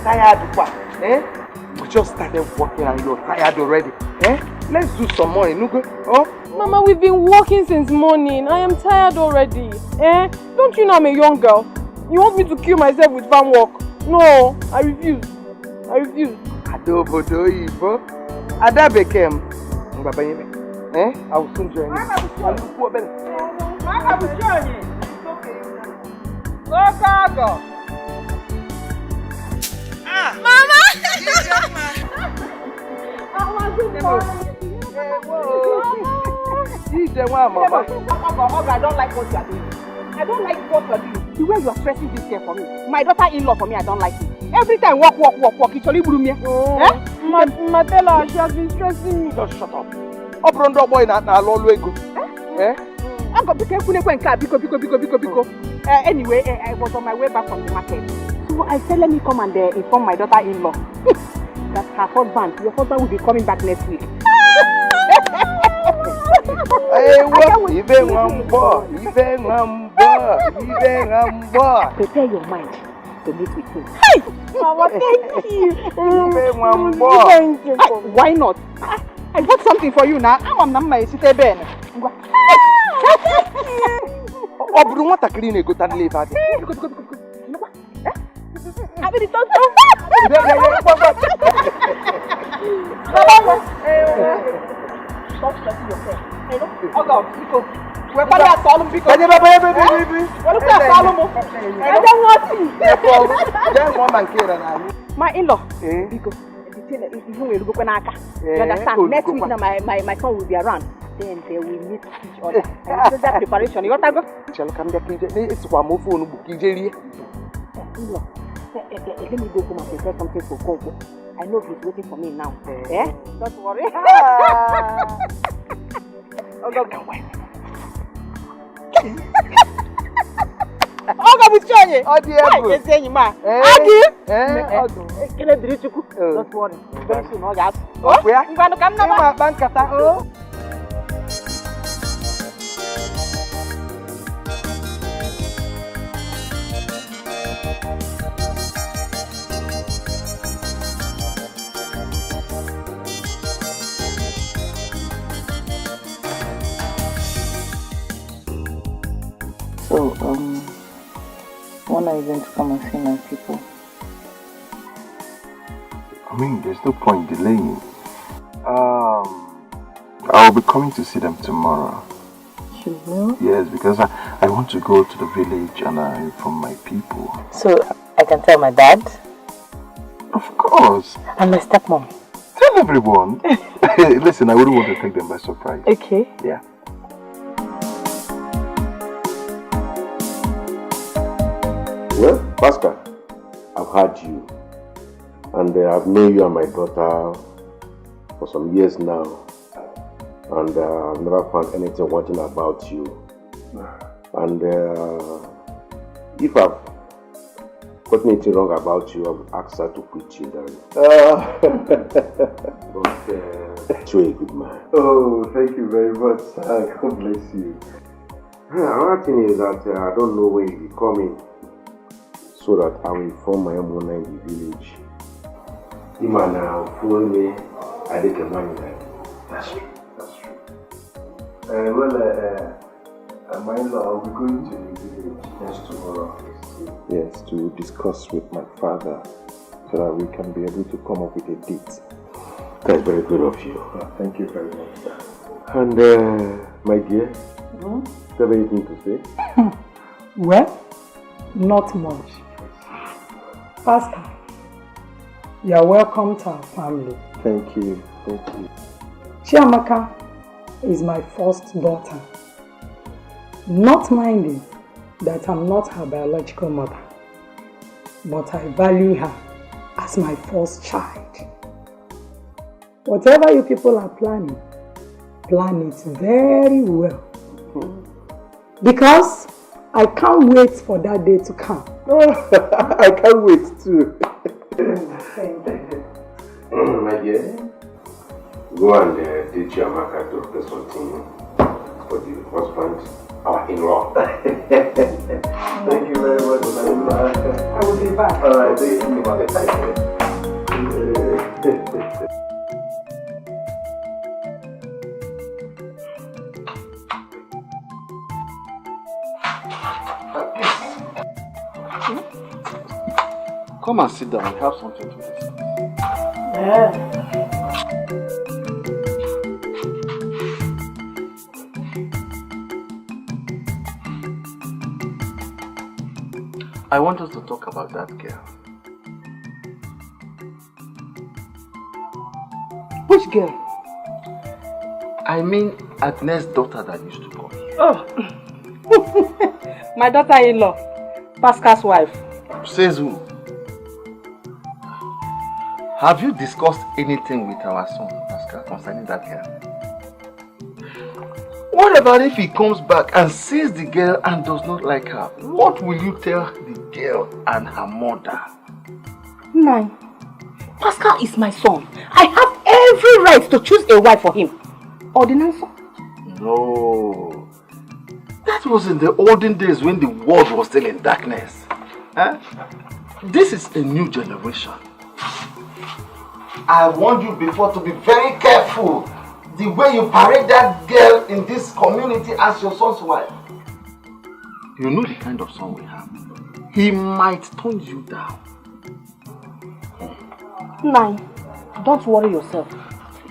Tired what? Eh? We just started working and you're tired already. Eh? Let's do some more, Nugo. Oh? Mama, we've been working since morning. I am tired already. Eh? Don't you know I'm a young girl? You want me to kill myself with farm work? No, I refuse. I refuse. Adobodo Ibo. Adabekem. Eh? I will soon join you. Mama, will join you. Go. Mama! Mama. I don't like what you are doing. I don't like what you are doing. The way you are stressing this here for me. My daughter-in-law for me, I don't like it. Every time walk, it's only blue me. Matela, she has been stressing me. Just shut up. Oprondo boy na lolwego. Eh? I'm going to be careful because anyway, I was on my way back from the market. So I said, let me come and inform my daughter-in-law that her husband, your husband will be coming back next week. Hey, what? Even one boy. Prepare your mind to meet with him. Hey! Mama, thank you. Even one boy. Thank you. Why not? I got something for you now. I'm on my city ben. Obru nwata kiri na egota nle ife adi. I mean, it's not stop stressing yourself. Oh God, Biko. We're going to solve him, Biko. My in-law, Biko. You understand? Next week, my son will be around. Then they will meet each other. And that preparation. You want to go? Shall come back? It's one more phone book. In-law, let me go home and prepare something for Congo. I know he's waiting for me now. Eh? Don't worry. Oh God, Buchonye. Oh dear. Yes, saying ma. Agi. Don't worry. Very soon, oh yes. Oh, where? I'm going to come now. Bankata. Oh. So, when are you going to come and see my people? I mean, there's no point delaying. I'll be coming to see them tomorrow. You will? Yes, because I want to go to the village and inform my people. So, I can tell my dad? Of course. And my stepmom? Tell everyone. Listen, I wouldn't want to take them by surprise. Okay. Yeah. Well, Pastor, I've heard you, and I've known you and my daughter for some years now, and I've never found anything wanting about you. And if I've got anything wrong about you, I would ask her to quit you down. But you're a good man. Oh, thank you very much, sir. God bless you. Another thing is that I don't know when you'll be coming, so that I will inform my mother in the village. The man will phone me, I take a money. That's true. My in-law, I'll be going to the village next tomorrow. Yes, to discuss with my father, so that we can be able to come up with a date. That's very good of you. Thank you very much, sir. And my dear, do you have anything to say? Well, not much. Pastor, you are welcome to our family. Thank you. Thank you. Chiamaka is my first daughter. Not minding that I'm not her biological mother, but I value her as my first child. Whatever you people are planning, plan it very well. Because I can't wait for that day to come. I can't wait too. My dear, go and teach Amaka to prepare something for the husband our in-law. Thank you very much. I will be back. All right, thank you. Come and sit down. We have something to discuss. Yeah. I want us to talk about that girl. Which girl? I mean Agnes' daughter that used to come here. Oh, my daughter-in-law, Pascal's wife. Says who? Have you discussed anything with our son, Pascal, concerning that girl? What about if he comes back and sees the girl and does not like her? What will you tell the girl and her mother? Nine. Pascal is my son. I have every right to choose a wife for him. Ordinance? No. That was in the olden days when the world was still in darkness. Huh? This is a new generation. I warned you before to be very careful the way you parade that girl in this community as your son's wife. You know the kind of son we have. He might turn you down. Nine, don't worry yourself.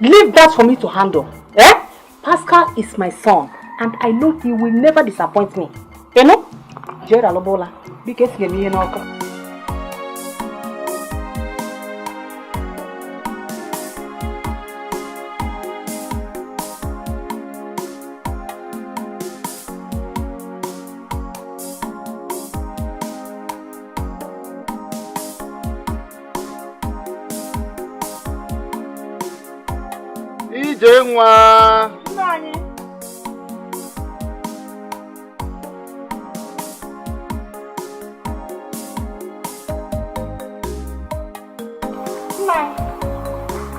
Leave that for me to handle. Eh? Pascal is my son and I know he will never disappoint me. You know? Jerry Alobola, because you know. Ijenwa. Nani?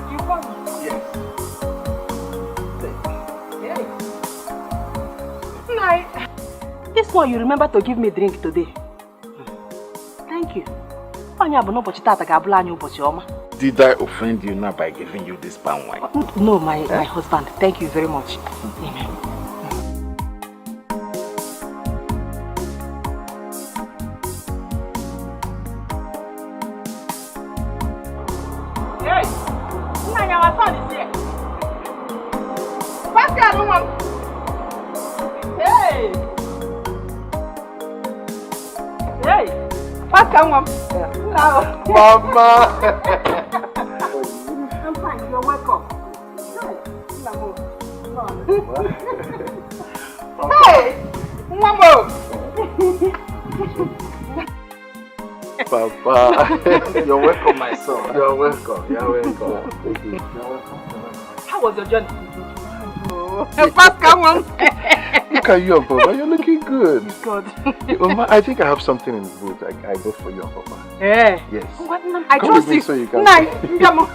You want me? Yes. Nai. This one you remember to give me drink today. Thank you. Did I offend you now by giving you this palm wine? No, my husband. Thank you very much. Amen. Hey! Nanya, my son is here. Pascal, woman. Hey! Hey! Pascal, woman. Mama! I'm fine, you're welcome. Hey! Mama! Papa, you're welcome, my son. You're welcome. You're welcome. How was your journey? Pascal, woman. Look at you, Papa. You're looking good. God. Mama, I think I have something in the boot. I bought for you and Papa. Hey. Yes. What? I Come trust with me you. so you can. Nice. Come on.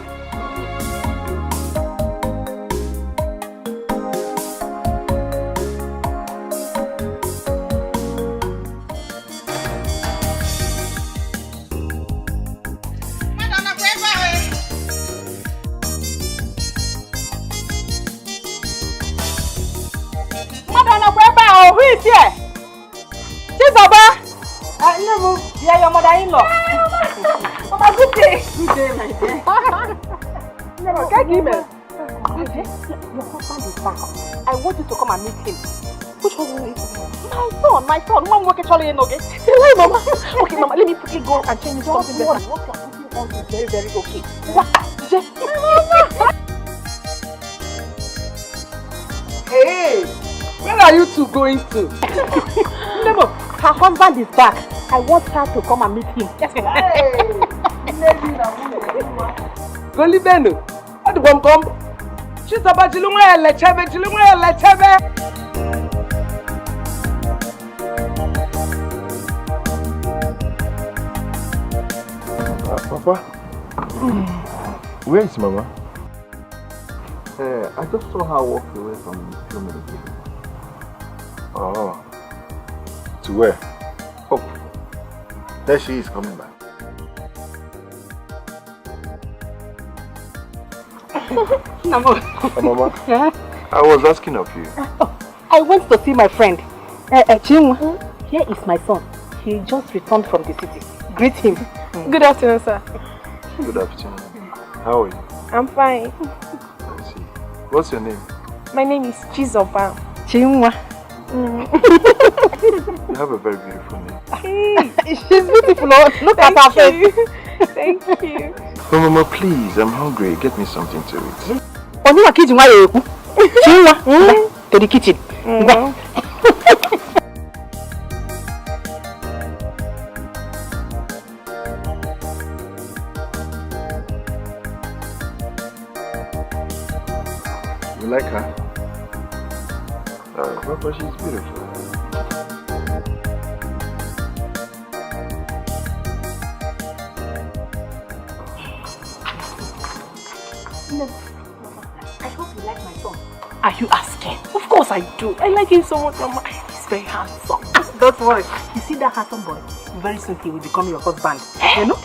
Who is here? Chizoba! No, we are your mother-in-law. Mama, good day. Good day, my dear. Never, can you email? Your husband is back. I want you to come and meet him. Which one is it? My son. Mom, work actually in, okay? Say hi, Mama. Okay, Mama, let me quickly go and change this something better. What you're putting on is very, very okay. What? Just... Hey! Where are you two going to? No, her husband is back. I want her to come and meet him. Goli Beno, what do you come? She's about Jilunga Lechebe. Papa, where is Mama? I just saw her walk away from a few minutes ago. Oh, To where? Oh, there she is coming back. Mama, I was asking of you. I went to see my friend. Chinwa, here is my son. He just returned from the city. Greet him. Good afternoon, sir. Good afternoon. How are you? I'm fine. I see. What's your name? My name is Chizoba. Chinwa. You have a very beautiful name. Hey, she's beautiful. Look at her face. Thank you. Oh, Mama, please, I'm hungry. Get me something to eat. Chinwa, to the kitchen. You like her? Papa, she's beautiful. No, I hope you like my son. Are you asking? Of course I do. I like him so much, Mama. He's very handsome. Don't worry. You see that handsome boy? Very soon he will become your husband. You know?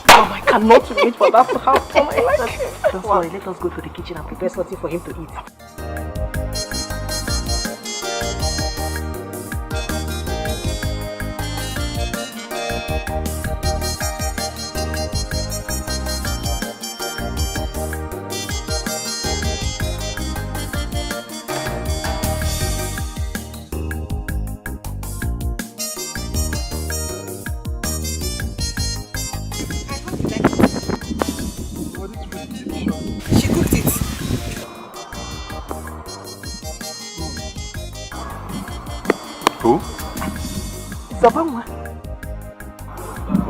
Mama, I cannot wait for that to happen. I like him. Don't worry. Let us go to the kitchen and prepare something for him to eat.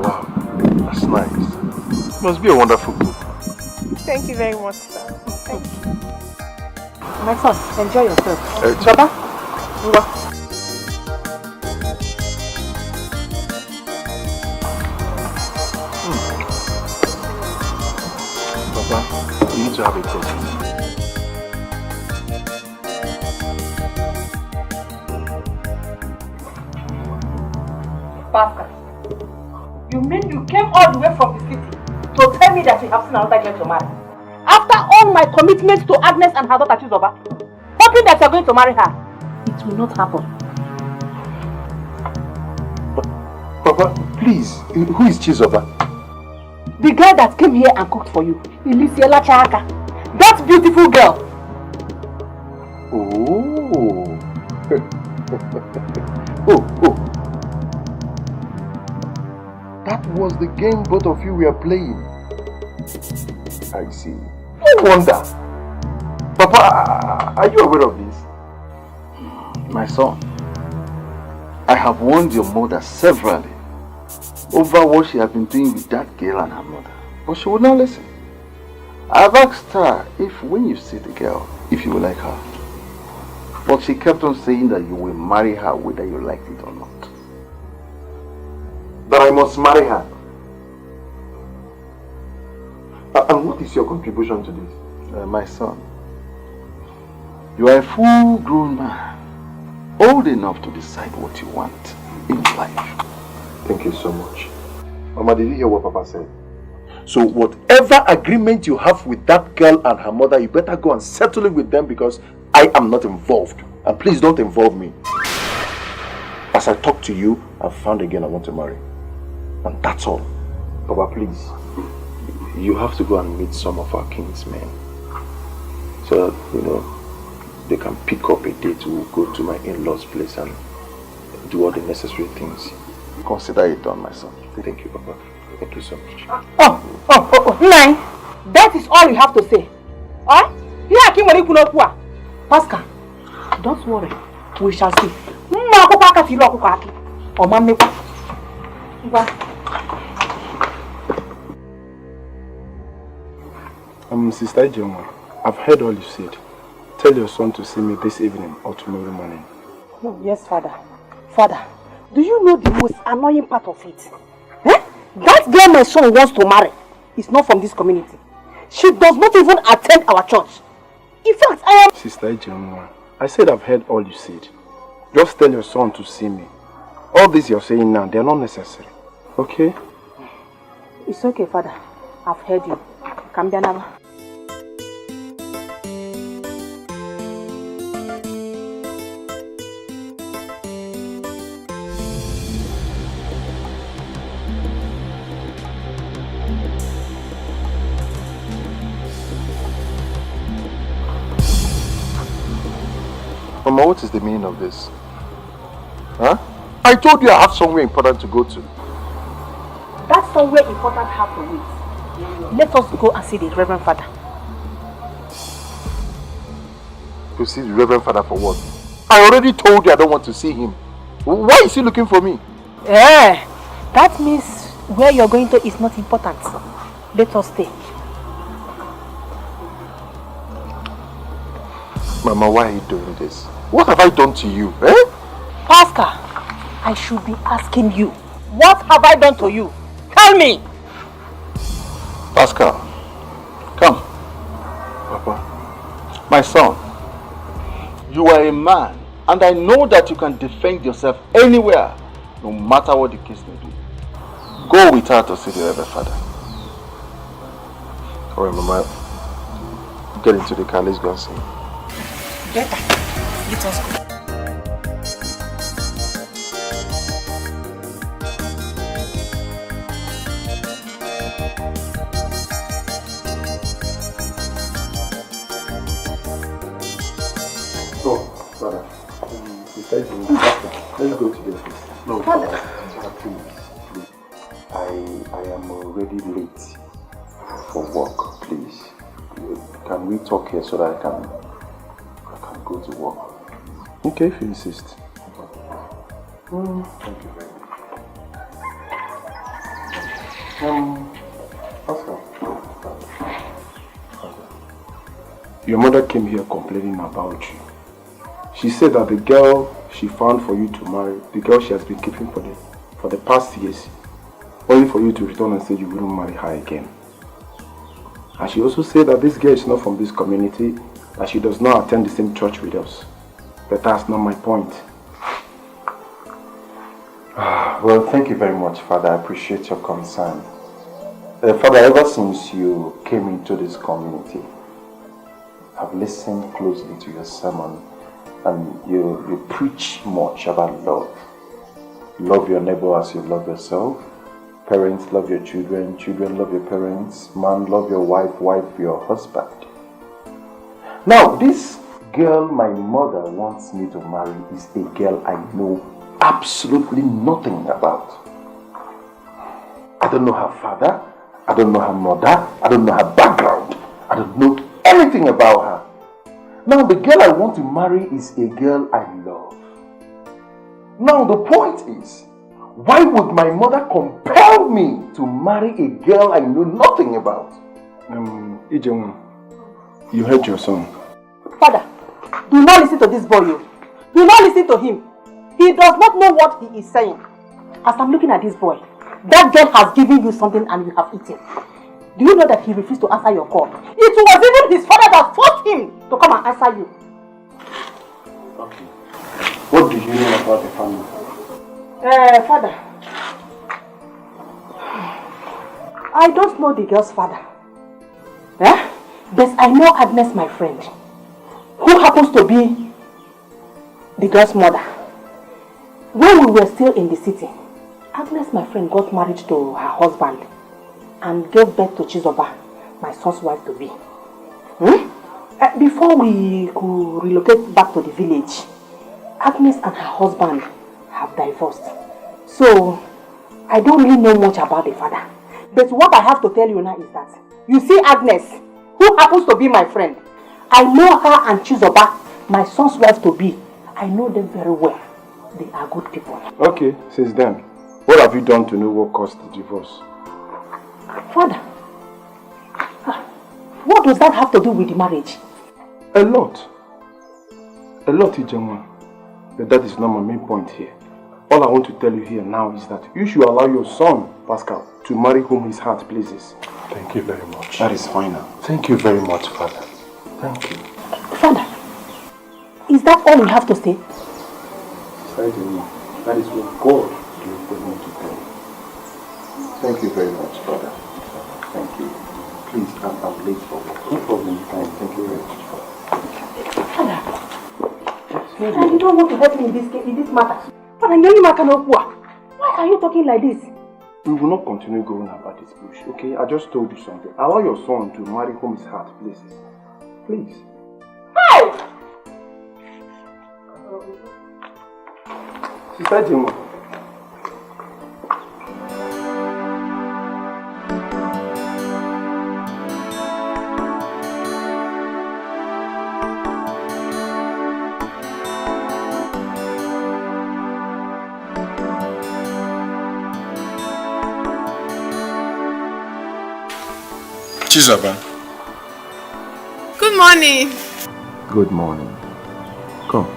Wow, that's nice. Must be a wonderful book. Thank you very much, sir. Thank you. My son, enjoy yourself. Papa? Papa, you need to have a taste. Pastor, you mean you came all the way from the city to tell me that you have seen another girl to marry? After all my commitments to Agnes and her daughter Chizoba, hoping that you are going to marry her, it will not happen. Papa, please, who is Chizoba? The girl that came here and cooked for you, Elisiela Chaka. That beautiful girl. Oh. oh. That was the game both of you were playing. I see. No wonder. Papa, are you aware of this? My son, I have warned your mother severally over what she has been doing with that girl and her mother, but she would not listen. I have asked her if when you see the girl, if you will like her, but she kept on saying that you will marry her whether you liked it or not. That I must marry her. And what is your contribution to this? My son, you are a full-grown man, old enough to decide what you want in life. Thank you so much. Mama, did you hear what Papa said? So whatever agreement you have with that girl and her mother, you better go and settle it with them because I am not involved. And please don't involve me. As I talk to you, I've found a girl I want to marry. And that's all. Papa, please. You have to go and meet some of our kinsmen. So that, they can pick up a date to go to my in-laws' place and do all the necessary things. Consider it done, my son. Thank you, Papa. Thank you so much. Nine. That is all you have to say. Pascal, don't worry. We shall see. Sister Ijoma, I've heard all you said. Tell your son to see me this evening or tomorrow morning. Oh, yes, Father. Father, do you know the most annoying part of it? That girl my son wants to marry is not from this community. She does not even attend our church. In fact, I am... Sister Ijoma, I said I've heard all you said. Just tell your son to see me. All this you're saying now, they're not necessary. Okay? It's okay, Father. I've heard you. Come down now. Mama, what is the meaning of this? Huh? I told you I have somewhere important to go to. That's somewhere important have to wait. Let us go and see the Reverend Father. To see the Reverend Father for what? I already told you I don't want to see him. Why is he looking for me? That means where you're going to is not important. Let us stay. Mama, why are you doing this? What have I done to you? Pastor, I should be asking you. What have I done to you? Tell me! Pascal, come. Papa. My son, you are a man, and I know that you can defend yourself anywhere, no matter what the case may be. Go with her to see the Reverend Father. Alright, Mama. Get into the car, let's go and see him. Better. Let us go. Father, let's go to the office. No, Father, please. I am already late for work, please. Can we talk here so that I can go to work? Okay, if you insist. Thank you very much. Oscar. Your mother came here complaining about you. She said that the girl she found for you to marry, the girl she has been keeping for the past years, only for you to return and say you wouldn't marry her again. And she also said that this girl is not from this community, that she does not attend the same church with us. But that's not my point. Well, thank you very much, Father. I appreciate your concern. Father, ever since you came into this community, I've listened closely to your sermon, and you preach much about love. Love your neighbor as you love yourself. Parents, love your children. Children, love your parents. Man, love your wife. Wife, your husband. Now, this girl my mother wants me to marry is a girl I know absolutely nothing about. I don't know her father. I don't know her mother. I don't know her background. I don't know anything about her. Now, the girl I want to marry is a girl I love. Now, the point is, why would my mother compel me to marry a girl I know nothing about? Ijeon, you heard your son. Father, do not listen to this boy. Do not listen to him. He does not know what he is saying. As I'm looking at this boy, that girl has given you something and you have eaten. Do you know that he refused to answer your call? It was even his father that forced him to come and answer you. Okay. What do you know about the family? Father, I don't know the girl's father. But I know Agnes, my friend, who happens to be the girl's mother. When we were still in the city, Agnes, my friend, got married to her husband and gave birth to Chizoba, my son's wife to be. Before we could relocate back to the village, Agnes and her husband have divorced. So, I don't really know much about the father. But what I have to tell you now is that, you see Agnes, who happens to be my friend, I know her and Chizoba, my son's wife to be. I know them very well. They are good people. Okay, since then, what have you done to know what caused the divorce? Father, what does that have to do with the marriage? A lot. A lot, Ijeon. But that is not my main point here. All I want to tell you here now is that you should allow your son, Pascal, to marry whom his heart pleases. Thank you very much. That is final. Thank you very much, Father. Thank you. Father, is that all you have to say? That is what God gave for me to do. Thank you very much, brother. Thank you. Please, I'm late for work. No problem. Thank you very much. Father, you don't want to help me in this matter. Father, why are you talking like this? We will not continue going about this bush, okay? I just told you something. Allow your son to marry whom his heart pleases. Please. Hey! Sister Jimo. Chizaba. Good morning. Good morning. Come.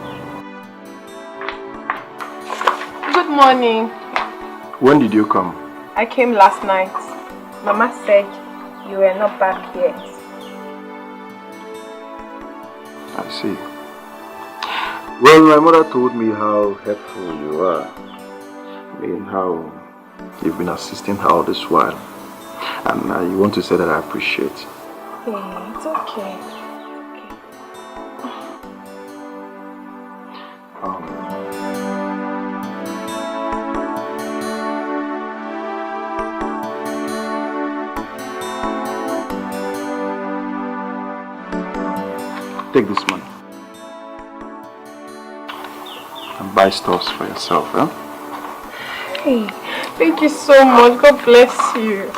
Good morning. When did you come? I came last night. Mama said you were not back yet. I see. Well, my mother told me how helpful you are. I mean, how you've been assisting her all this while. And you want to say that I appreciate. Hey, it's okay. Take this money and buy stuffs for yourself, huh? Hey, thank you so much. God bless you.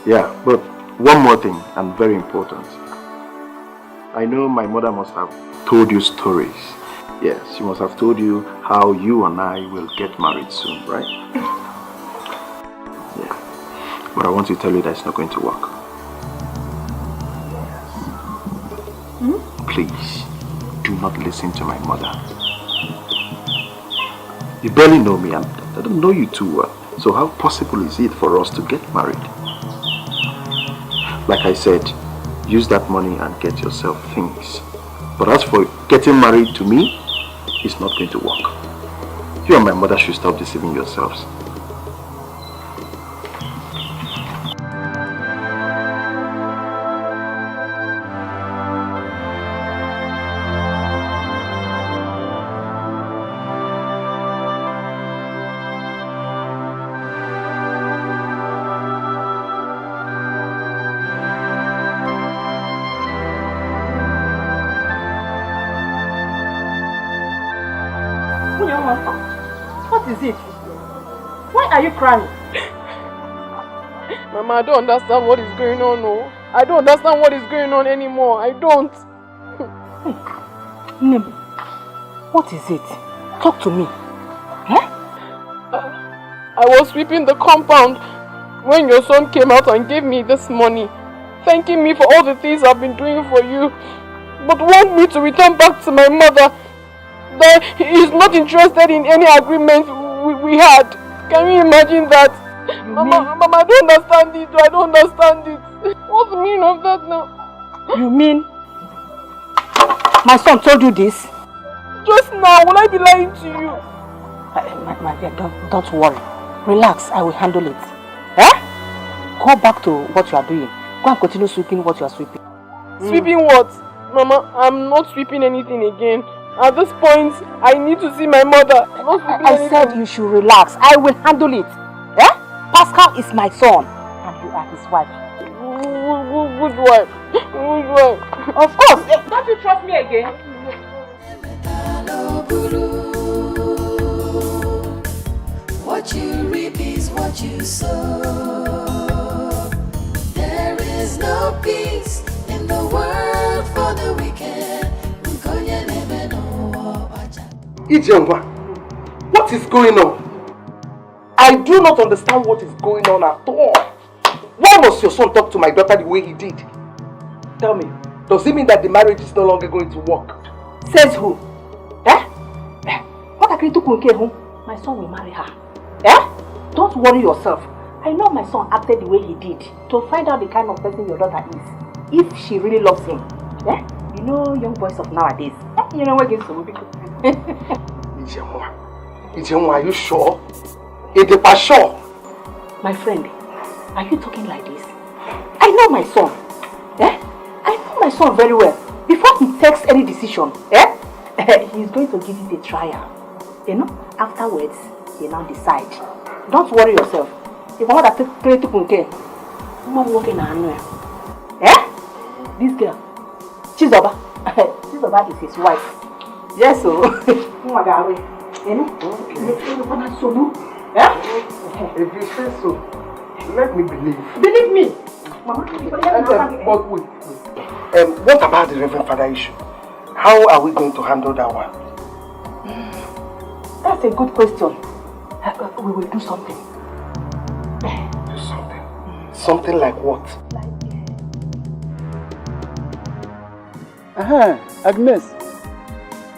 Yeah, but one more thing, and very important. I know my mother must have told you stories. Yes, she must have told you how you and I will get married soon, right? Yeah, but I want to tell you that it's not going to work. Please, do not listen to my mother. You barely know me, and I don't know you too well. So how possible is it for us to get married? Like I said, use that money and get yourself things. But as for getting married to me, it's not going to work. You and my mother should stop deceiving yourselves. What is it? Why are you crying? Mama, I don't understand what is going on. No. I don't understand what is going on anymore. I don't. Nim, what is it? Talk to me. Eh? I was sweeping the compound when your son came out and gave me this money, thanking me for all the things I've been doing for you, but want me to return back to my mother. That he is not interested in any agreement we had. Can you imagine that? Mama, I don't understand it. I don't understand it. What's the meaning of that now? You mean my son told you this? Just now, will I be lying to you? My dear, don't worry. Relax, I will handle it. Eh? Go back to what you are doing. Go and continue sweeping what you are sweeping. Sweeping what? Mama, I'm not sweeping anything again. At this point, I need to see my mother. I said you should relax. I will handle it. Eh? Pascal is my son, and you are his wife. Good wife. Good wife. Of course. Don't you trust me again? What you reap is what you sow. There is no peace in the world for the wicked. Ijengwa, what is going on? I do not understand what is going on at all. Why must your son talk to my daughter the way he did? Tell me, does it mean that the marriage is no longer going to work? Says who? Eh? What are you doing? My son will marry her. Eh? Don't worry yourself. I know my son acted the way he did to find out the kind of person your daughter is. If she really loves him. Eh? You know young boys of nowadays. You know what gives them because Ijenwa, are you sure? Idepa sure? My friend, are you talking like this? I know my son. Eh? I know my son very well. Before he takes any decision, he's going to give it a trial. You know, afterwards, he now decide. Don't worry yourself. If I want to take to Punke, I'm not working on her. This girl, Chizoba. Chizoba is his wife. Yes, so. You know? If you say so, let me believe. Believe me. Mama, but wait. What about the Reverend Father issue? How are we going to handle that one? That's a good question. We will do something. Do something? Something like what? Agnes,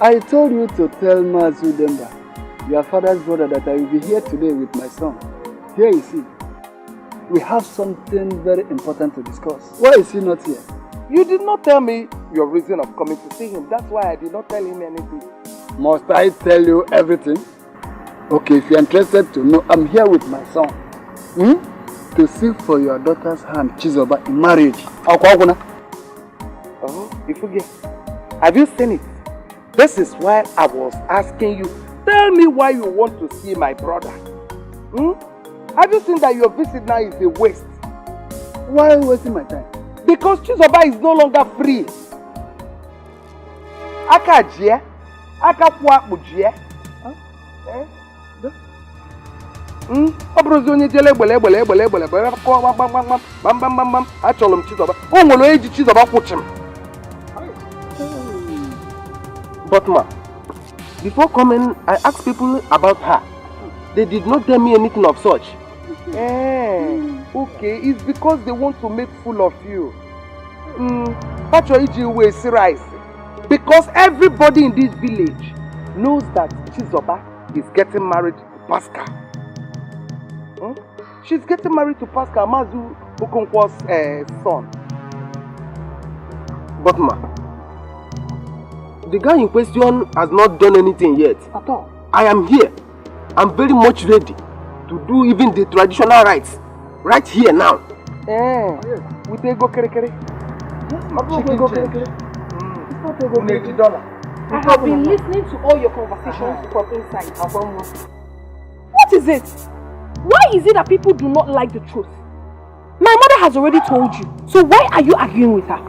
I told you to tell Mazu Demba, your father's brother, that I will be here today with my son. Here you see. We have something very important to discuss. Why is he not here? You did not tell me your reason of coming to see him. That's why I did not tell him anything. Must I tell you everything? Okay, if you're interested to know, I'm here with my son. To seek for your daughter's hand, Chizoba, in marriage. Oh, Ifuge, have you seen it? This is why I was asking you, tell me why you want to see my brother. Have you seen that your visit now is a waste? Why are you wasting my time? Because Chizoba is no longer free. Aka jie, aka puakpu jie. Obrozo onye jele egbele bam achọrọ m Chizoba. O nwere onye ji Chizoba kwụchi m. But ma, before coming, I asked people about her. They did not tell me anything of such. Okay, it's because they want to make fool of you. Because everybody in this village knows that Chizoba is getting married to Pascal. She's getting married to Pascal, Mazu Okonkwo's son. But ma, the guy in question has not done anything yet. At all. I am here. I'm very much ready to do even the traditional rites right here now. With ego kere kere. I have been listening to all your conversations from inside. What is it? Why is it that people do not like the truth? My mother has already told you. So why are you arguing with her?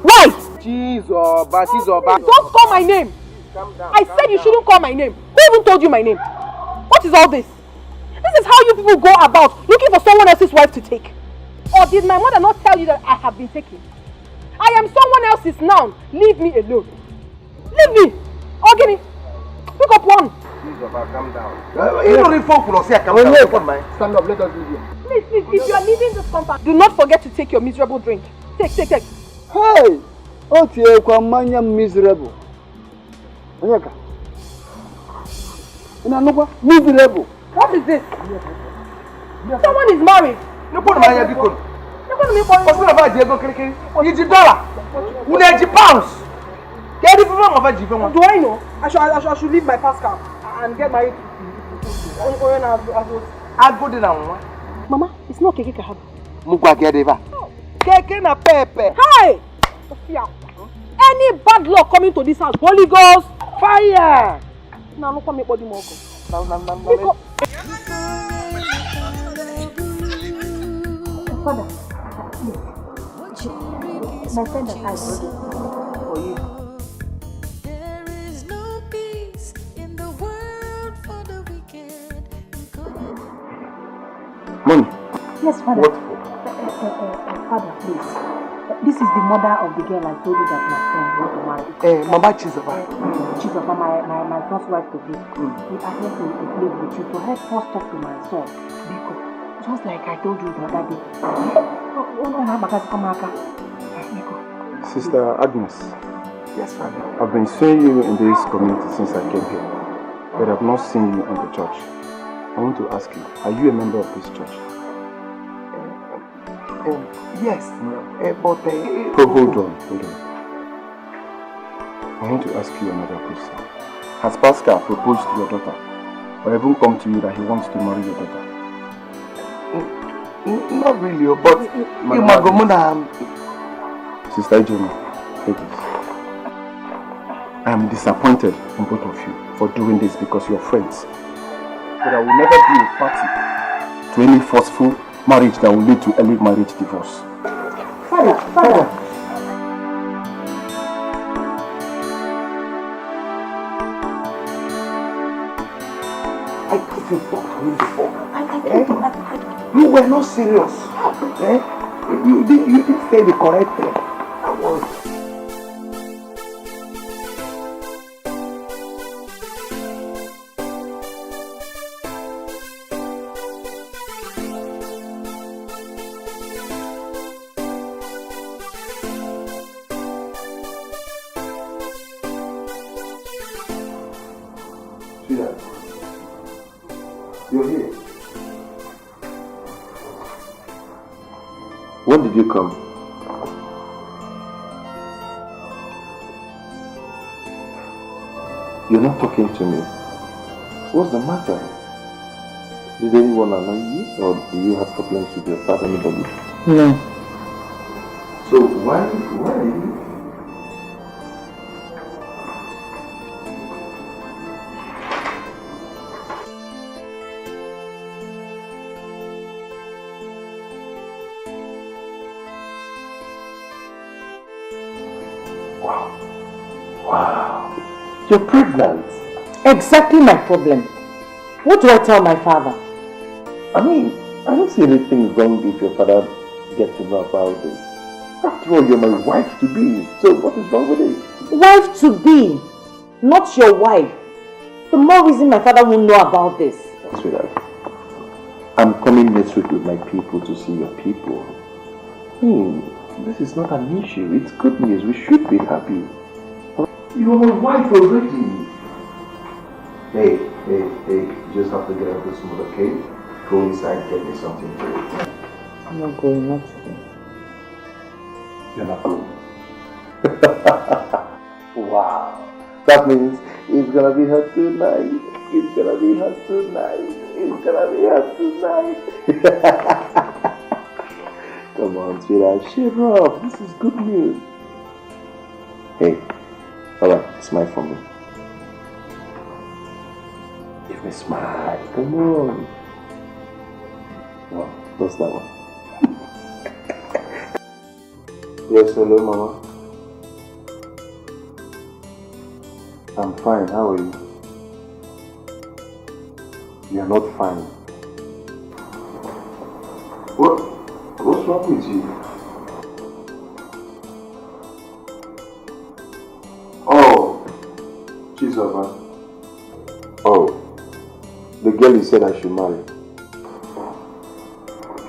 Why? Chizoba. Don't call my name. I said you shouldn't call my name. Who even told you my name? What is all this? This is how you people go about looking for someone else's wife to take. Or did my mother not tell you that I have been taken? I am someone else's now. Leave me alone. Leave me. Ogini, pick up one. Calm down. Stand up, let us leave here. Please, if you are leaving this compound, do not forget to take your miserable drink. Take. Hey! Otie kwa manya miserable. Onyeka. Miserable. What is this? Someone is married. Do I know? I should leave my Pascal and get married to Mama, it's not Keke Kahaba. Keke na pepe. Hey! Any bad luck coming to this house, Holy Ghost, fire! Now look at me body more. Father, my friend that I brought for you. There is no peace in the world for the wicked. Mommy. Yes, Father. What? Father, please. This is the mother of the girl I told you that my friend want to marry. Mama Chizoba. Chizoba, my first wife to be. We are here to play with you to help us talk to my son. Because just like I told you the other day. Sister Agnes. Yes, Father. I've been seeing you in this community since I came here, but I've not seen you in the church. I want to ask you, are you a member of this church? Yes, but... hold on. I want to ask you another question. Has Pascal proposed to your daughter? Or even come to you that he wants to marry your daughter? Not really, but Sister Jenny, take this. I am disappointed in both of you for doing this because you're friends. But I will never be a party to any forceful marriage that will lead to early marriage divorce. Father. I thought you talked to him before. You were not serious. You didn't say the correct thing. You're here. When did you come? You're not talking to me. What's the matter? Did anyone annoy you? Or do you have problems with your father, anybody? No. So why are you? Wow. You're pregnant. Exactly my problem. What do I tell my father? I mean, I don't see anything wrong if your father gets to know about this. After all, you're my wife-to-be. So what is wrong with it? Wife-to-be, not your wife. The more reason my father won't know about this. Sweetheart, I'm coming next week with my people to see your people. This is not an issue. It's good news. We should be happy. You're my wife already. Hey, you just have to get out of this mood, okay? Go inside, get me something to eat. I'm not going, not today. You're not going? Wow. That means it's gonna be hot tonight. It's gonna be hot tonight. It's gonna be hot tonight. Come on, sweetheart, cheer up. This is good news. Hey, alright, smile for me. Give me a smile. Come on. Oh, what's that one? Yes, hello, Mama. I'm fine. How are you? You're not fine. What's wrong with you? Oh, Jesus. Oh, the girl you said I should marry.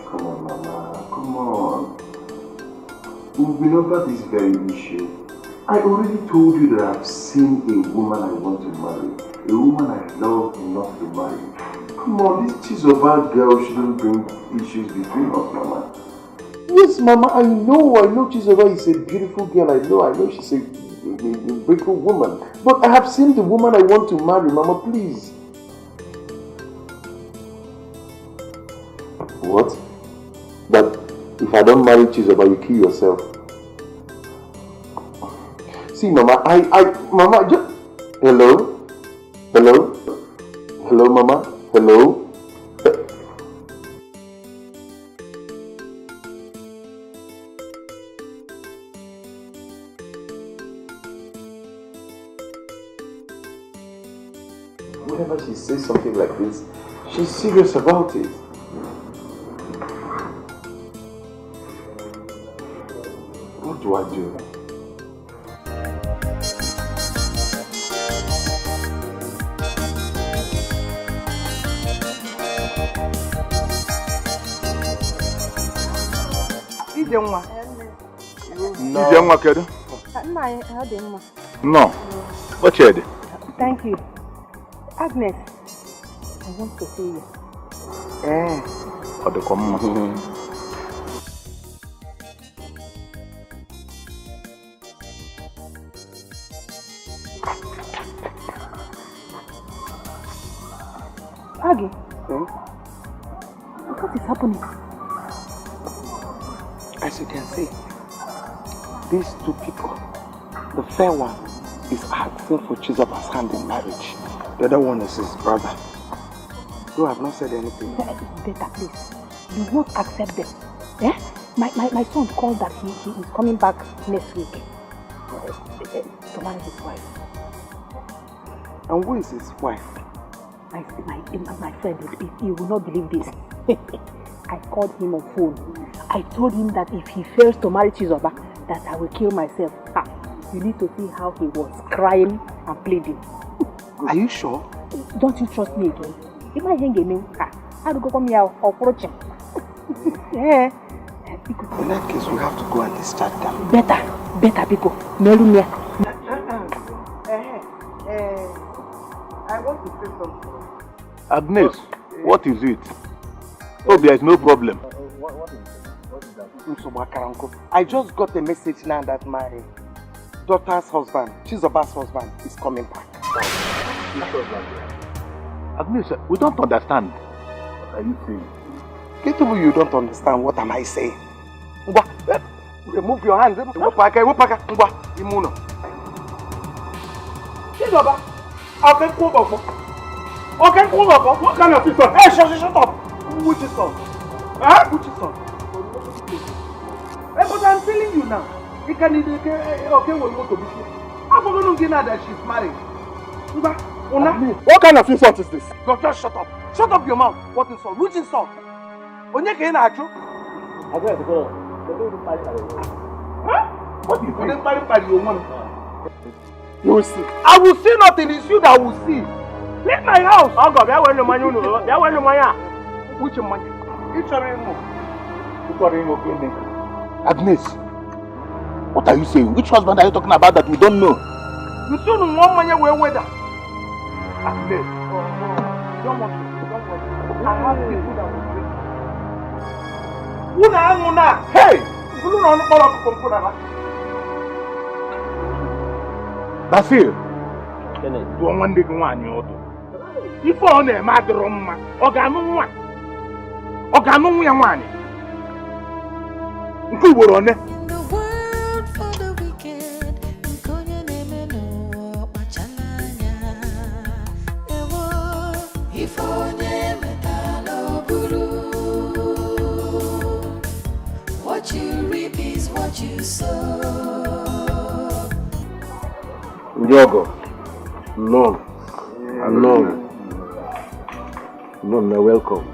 Come on, Mama. Come on. We've been over this very issue. I already told you that I've seen a woman I want to marry. A woman I love enough to marry. Come on, this Chizoba girl shouldn't bring issues between us, Mama. Yes, Mama, I know Chizoba is a beautiful girl. I know she's a beautiful woman. But I have seen the woman I want to marry, Mama, please. What? That if I don't marry Chizoba, you kill yourself. See, Mama, Mama, just... Hello? Hello? Hello, Mama? Hello? Whenever she says something like this, she's serious about it. What do I do? No. What you? Thank you. Agnes, I want to see you. Agi, what is happening? As you can see, these two people, the fair one is asking for Chizoba's hand in marriage. The other one is his brother. You have not said anything. Better, please. Do not accept them. Eh? My son called that he is coming back next week to marry his wife. And who is his wife? My friend, you will not believe this. I called him on phone. I told him that if he fails to marry Chizoba, that I will kill myself. You need to see how he was crying and pleading. Are you sure? Don't you trust me again? If I hang him, I will go come here or approach him. Yeah. In that case, we have to go and discharge them. Better, Biko. Melumia. I want to say something. Agnes, what is it? Oh, there is no problem. What is that? I just got a message now that my daughter's husband, Chizoba's husband, is coming back. Agnes, we don't understand. What are you saying? Kettle, you don't understand. What am I saying? Remove your hand. Chizoba, okay, what kind of people? Hey, shut up! Which is son? Huh? Which is son? Hey, but I'm telling you now. You can okay, we'll go to business. I'm going to get that she's married. What kind of insult is this? Just shut up. Shut up your mouth. What insult? Which insult? Onye ka ị na-achụ? Huh? What is it? You will see. I will see nothing. It's you that will see. Leave my house. Oh God, which money? Agnes, what are you saying? Which husband are you talking about that we don't know? You soon one money will weather. Agnes, don't worry. I have people that will bring. Una, hey! You don't know all of the Basil, do one day go on your door. If on a matter of my organ, who were on it? The world for the wicked, what you reap is what you sow. Ndiogo, none, you're welcome.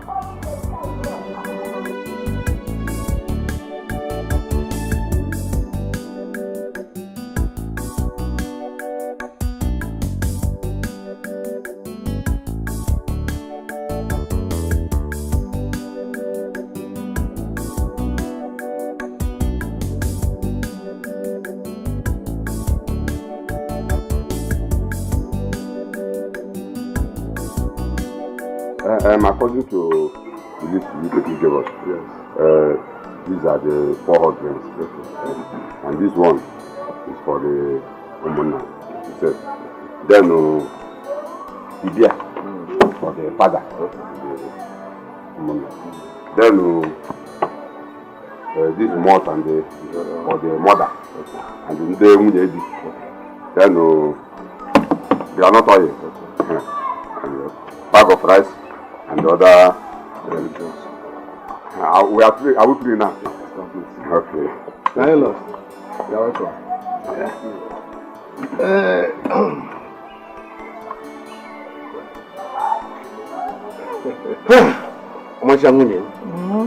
According to the list you gave us, yes. These are the 4 husbands, and this one is for the Omona. Then Ibia for the father, then this Mott and for the mother, and the Munyedi. Then they are not oil, and bag of rice. And the other religions. Are we free now? Okay. Hello. You're welcome.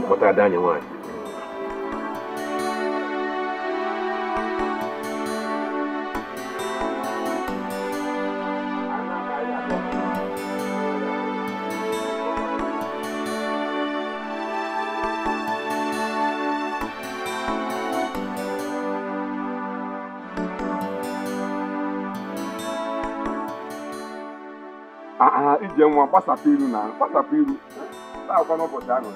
What are done you want? Ije nwa gbasapụ iru na gbasapụ iru na-akwa n'ụbọchị ahụ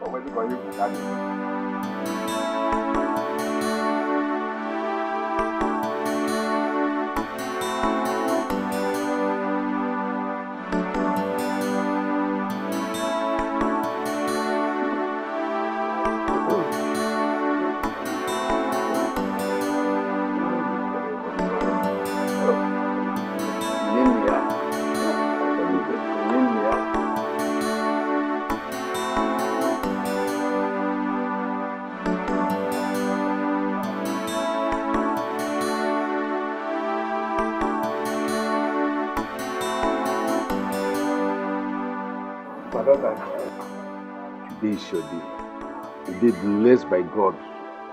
o nwere dịka onye kwuta dị Today is your day. A day blessed by God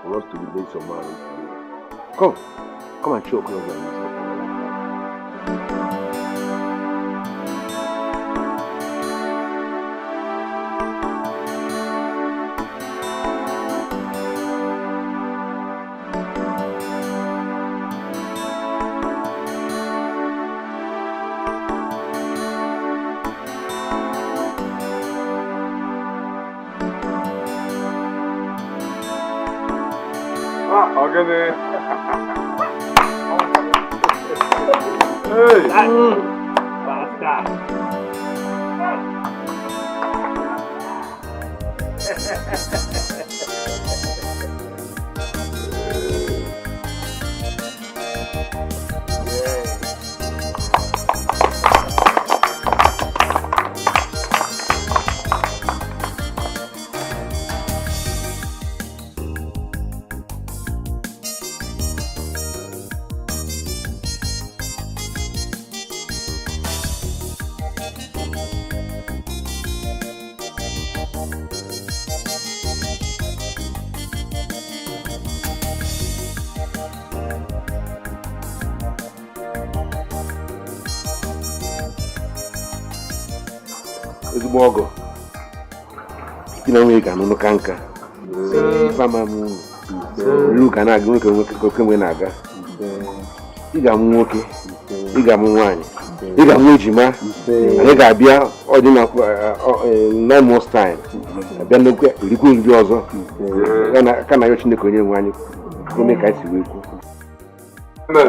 for us to be made some marriage today. Come and show close on yourself. Okay. Hey! Bastard! Bogo. You know, we can look anchor. Mama moon. Look and I look at Naga. You got Moki. You got Mwani. You got Mujima. You got Bia or 9 months time. Then look at the good Jozo. And I can't watch the Korean one. You make I see. No.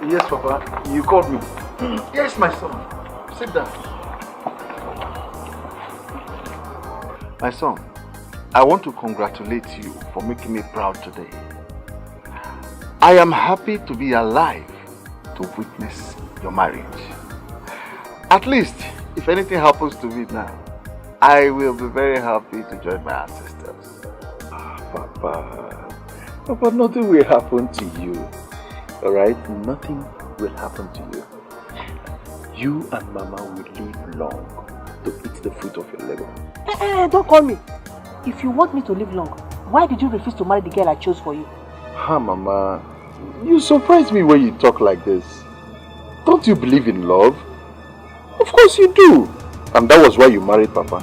Yes, Papa, you called me. Yes, my son. Sit down. My son, I want to congratulate you for making me proud today. I am happy to be alive to witness your marriage. At least, if anything happens to me now, I will be very happy to join my ancestors. Papa, nothing will happen to you. Alright? Nothing will happen to you. You and Mama will live long to eat the fruit of your labor. Don't call me. If you want me to live long, why did you refuse to marry the girl I chose for you? Mama, you surprise me when you talk like this. Don't you believe in love? Of course you do. And that was why you married Papa.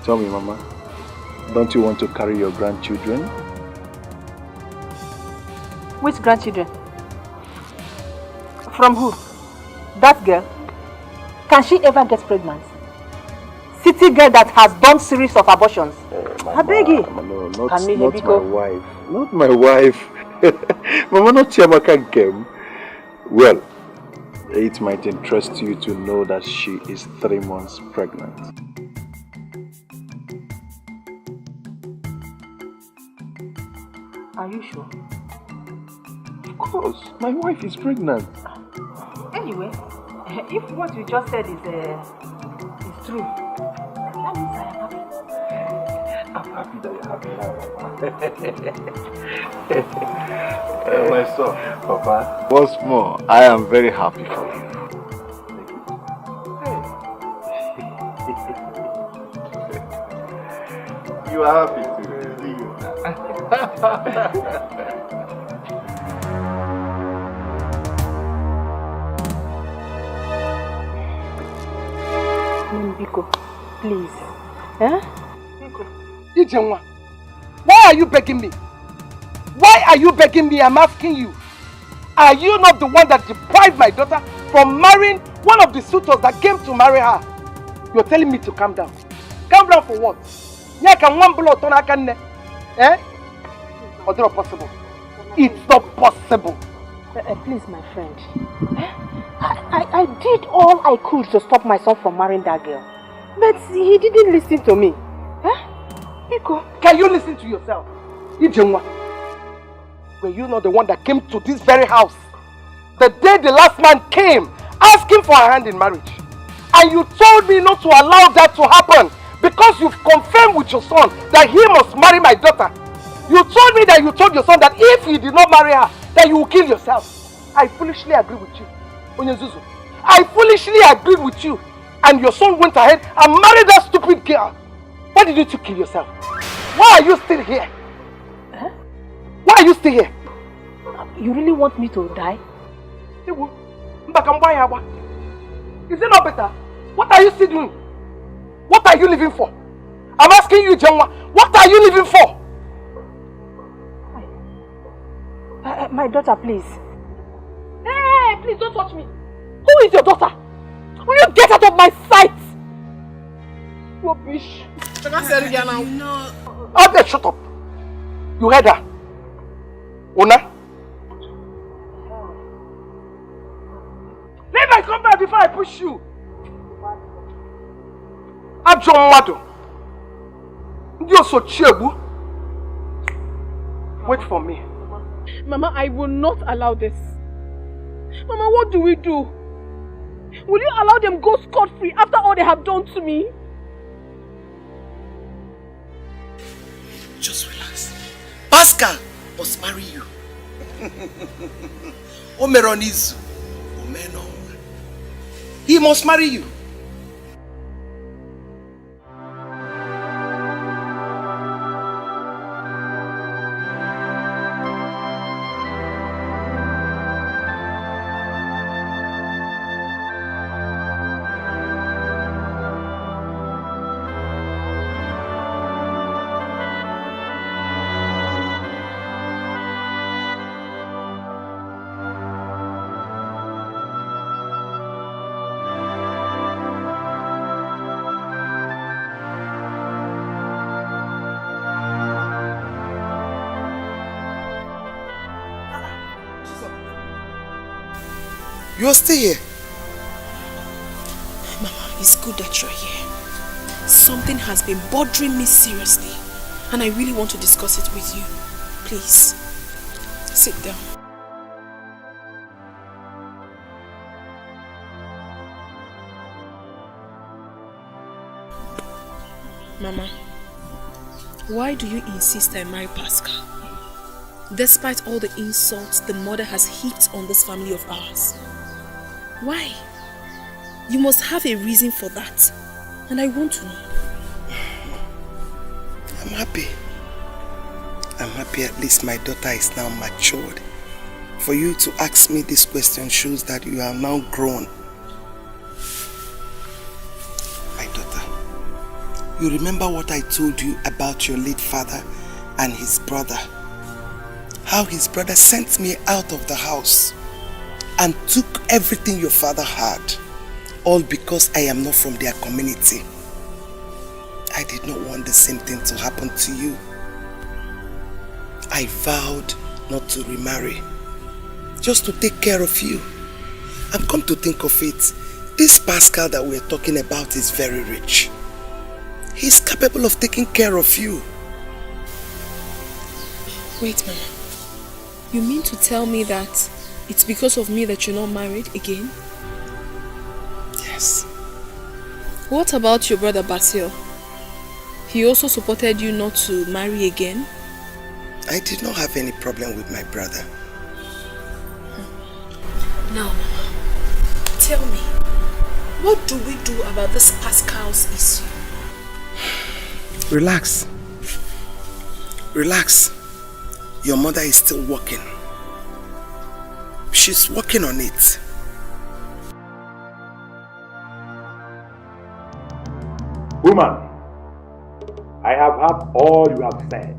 Tell me, Mama, don't you want to carry your grandchildren? Which grandchildren? From who? That girl? Can she ever get pregnant? City girl that has done series of abortions. I beg you. No, not my wife. Not my wife. Mama, not Chiamaka Kem. Well, it might interest you to know that she is 3 months pregnant. Are you sure? Of course, my wife is pregnant. Anyway, if what you just said is true, that means I am happy. I'm happy that you're happy. My son, Papa, once more, I am very happy for you. You are happy to see you. Biko, please. Eh? Ijenwa, Why are you begging me? Why are you begging me? I'm asking you. Are you not the one that deprived my daughter from marrying one of the suitors that came to marry her? You're telling me to calm down. Calm down for what? Eh? Or is it not possible? It's not possible. Please, my friend. I did all I could to stop my son from marrying that girl. But he didn't listen to me. Can you listen to yourself? Ijenwa, were you not the one that came to this very house the day the last man came asking for her hand in marriage? And you told me not to allow that to happen because you've confirmed with your son that he must marry my daughter. You told me that you told your son that if he did not marry her, that you will kill yourself. I foolishly agree with you. Onyezuzu, I foolishly agreed with you. And your son went ahead and married that stupid girl. Why did you kill yourself? Why are you still here? Huh? Why are you still here? You really want me to die? Is it not better? What are you still doing? What are you living for? I'm asking you, Jenwa, what are you living for? My daughter, please. Hey, please don't touch me. Who is your daughter? Will you get out of my sight? Rubbish. You know. Okay, shut up. You heard her. Una? Let me come back before I push you. Abjom Mado. You're so cheerful. Wait for me. Mama, I will not allow this. Mama, what do we do? Will you allow them go scot-free after all they have done to me? Just relax. Pascal must marry you. Omeronizu. Omeno. He must marry you. You're still here. Mama, it's good that you're here. Something has been bothering me seriously, and I really want to discuss it with you. Please, sit down. Mama, why do you insist I marry Pascal? Despite all the insults the mother has heaped on this family of ours. Why? You must have a reason for that. And I want to know. I'm happy. I'm happy at least my daughter is now matured. For you to ask me this question shows that you are now grown. My daughter, you remember what I told you about your late father and his brother? How his brother sent me out of the house and took everything your father had, all because I am not from their community. I did not want the same thing to happen to you. I vowed not to remarry, just to take care of you. And come to think of it, this Pascal that we're talking about is very rich. He's capable of taking care of you. Wait, Mama. You mean to tell me that it's because of me that you're not married again? Yes. What about your brother Basil? He also supported you not to marry again? I did not have any problem with my brother. Now, Mama, tell me, what do we do about this Pascal's issue? Relax. Relax. Your mother is still working. She's working on it. Woman, I have heard all you have said.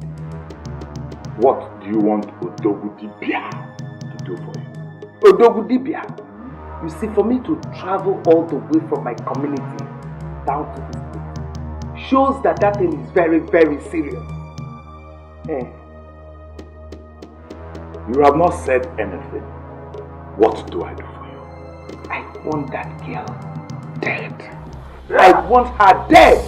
What do you want Odogudibia to do for you? Odogudibia? You see, for me to travel all the way from my community down to this place shows that that thing is very, very serious. You have not said anything. What do I do for you? I want that girl dead. I want her dead.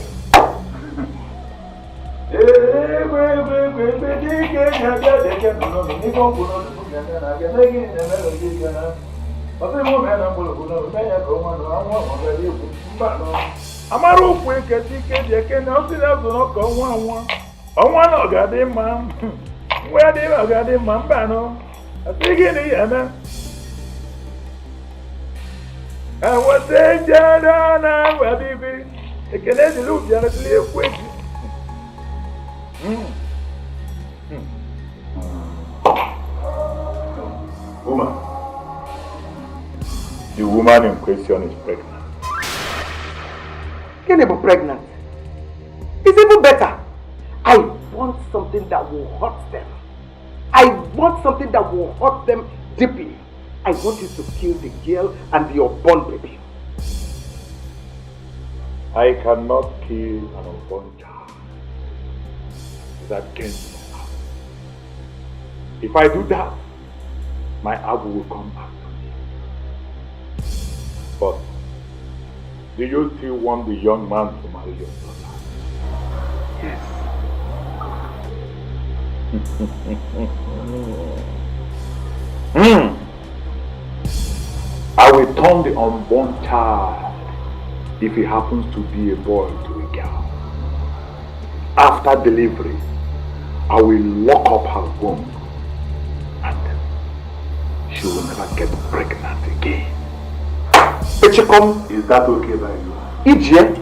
Woman, the woman in question is pregnant. Can you be pregnant? It's even better. I want something that will hurt them. I want something that will hurt them deeply. I want you to kill the girl and the unborn baby. I cannot kill an unborn child. It's against my heart. If I do that, my Abu will come back to me. But do you still want the young man to marry your daughter? Yes. I will turn the unborn child, if he happens to be a boy, to a girl. After delivery, I will lock up her womb and she will never get pregnant again. Echikom, is that okay by you? Ije?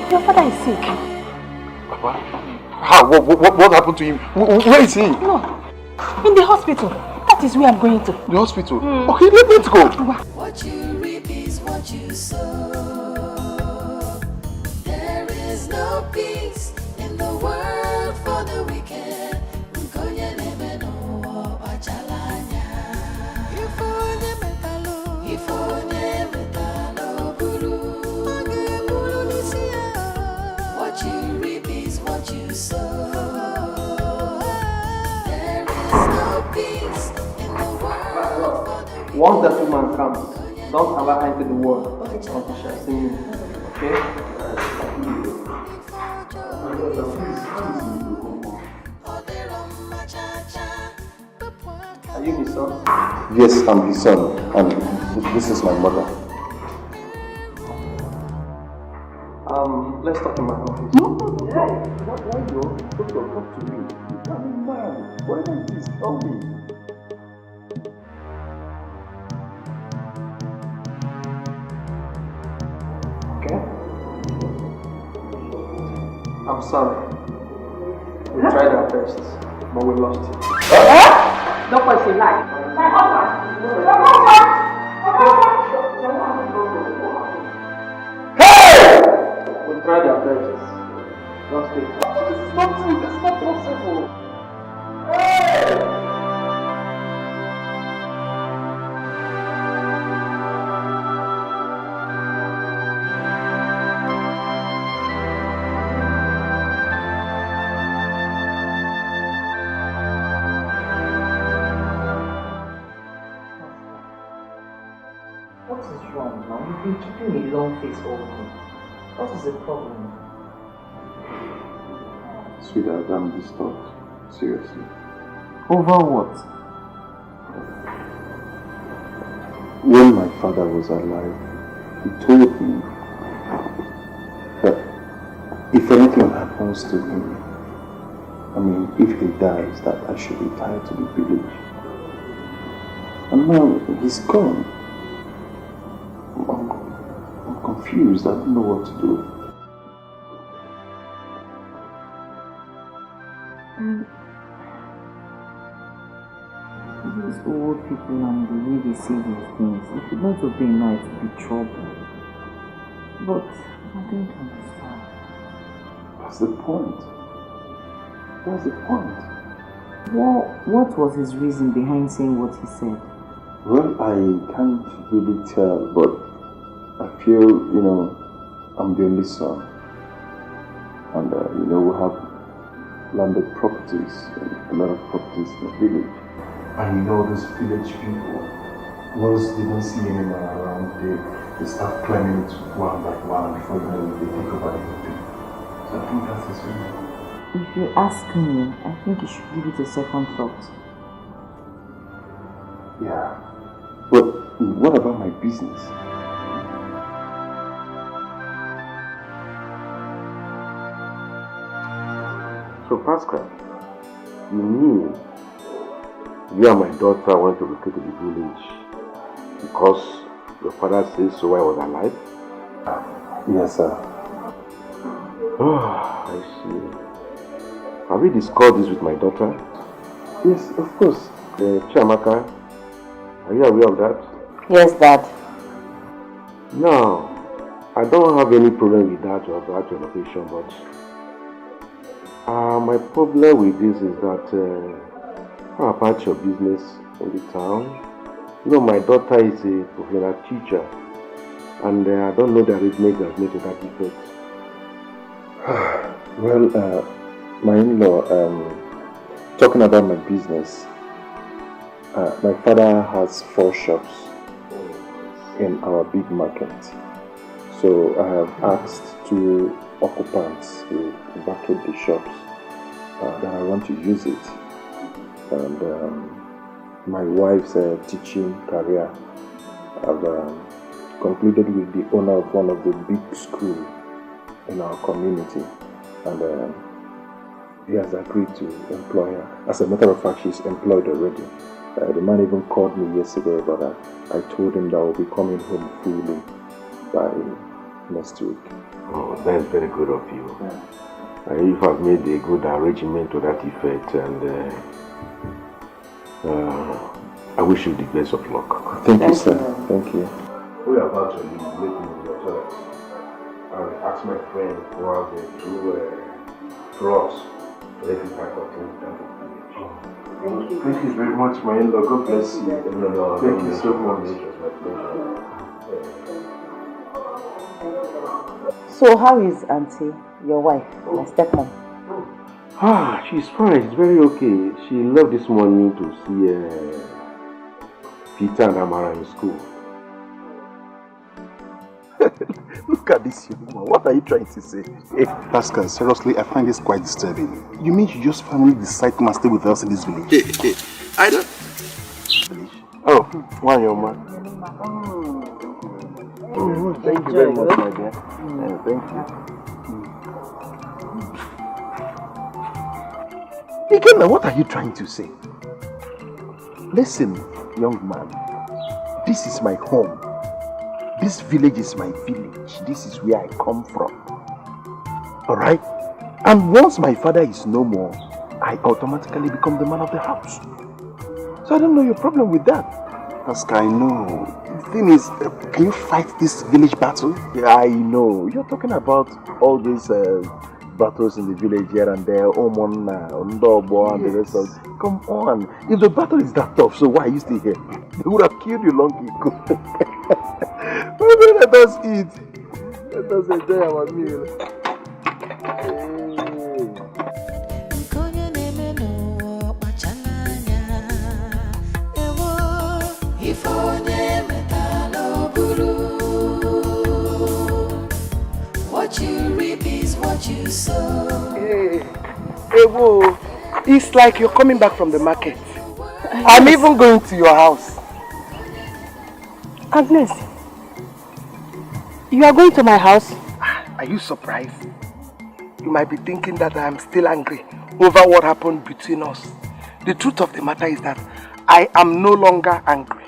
Your father is sick. Papa? How? What happened to him? Where is he? No, in the hospital. That is where I'm going to. The hospital? Okay, let's go. What you reap is what you sow. There is no peace in the world for the wicked. What you reap is what you sow. There is no peace in the world for the wicked. Once that woman comes, don't allow her into the world until she has seen you. Okay? Are you his son? Yes, I'm his son, and this is my mother. Let's talk in my office. No. Why you talk to me? I'm a man. Whatever it is, tell me. Okay? I'm sorry. We tried our best, but we lost you. Don't point a lie. My husband. We tried our best. Don't stay. This is not true. This is not possible. Hey! What is wrong now? You've been keeping a long face all day. What is the problem? Sweetheart, I'm disturbed. Seriously. Over what? When my father was alive, he told me that if anything happens to him, I mean, if he dies, that I should retire to the village. And now he's gone. I'm confused. I don't know what to do. These old people and the way they say these things, if you don't obey now, it will be trouble. But I don't understand. What's the point? What's the point? What was his reason behind saying what he said? Well, I can't really tell, but I feel, I'm the only son. And, we have landed properties, a lot of properties in the village. And those village people, once they don't see any man around, they start climbing it one by one before they take over everything. So I think that's his reason. If you ask me, I think you should give it a second thought. Yeah. But what about my business? So Pascal, you mean you and my daughter went to relocate to the village because your father says so while I was alive? Yes, sir. Oh, I see. Have you discussed this with my daughter? Yes, of course. Chiamaka, are you aware of that? Yes, Dad. No, I don't have any problem with that or that relocation, but my problem with this is that how about your business in the town? My daughter is a professional teacher, and I don't know the arrangement that's made to that effect. Well, my in-law, talking about my business, my father has 4 shops in our big market. So I have asked 2 occupants to vacate the shops that I want to use it. And my wife's teaching career, I've concluded with the owner of one of the big schools in our community. And he has agreed to employ her. As a matter of fact, she's employed already. The man even called me yesterday, but I told him that I will be coming home fully by next week. Oh, that's very good of you. Yeah. You have made a good arrangement to that effect, and I wish you the best of luck. Thank you, sir. Thank you. We are about to leave. Let me in your toilet. I'll ask my friend who has the 2 trucks to let me pack up things down. Thank you. Thank you very much, my in-law. God bless you. Thank you so much. So how is Auntie, your wife, my stepmom? She's fine. She's very okay. She left this morning to see Peter and Amara in school. Look at this young man. What are you trying to say? Hey, Pascal, seriously, I find this quite disturbing. You mean you just finally decide to come and stay with us in this village? I don't... Oh, why, young man? Thank you very much, my dear. Thank you. Again, what are you trying to say? Listen, young man. This is my home. This village is my village. This is where I come from. Alright? And once my father is no more, I automatically become the man of the house. So I don't know your problem with that. Pascal, I know. The thing is, can you fight this village battle? Yeah, I know. You're talking about all these battles in the village here and there. Omona, Ondobo, and the rest of it. Come on. If the battle is that tough, so why are you still here? They would have killed you long ago. Let us eat. Let us enjoy our meal. What you reap is what you sow. Hey, whoa. It's like you're coming back from the market. I'm even going to your house. Agnes, you are going to my house? Are you surprised? you might be thinking that I am still angry over what happened between us. The truth of the matter is that I am no longer angry.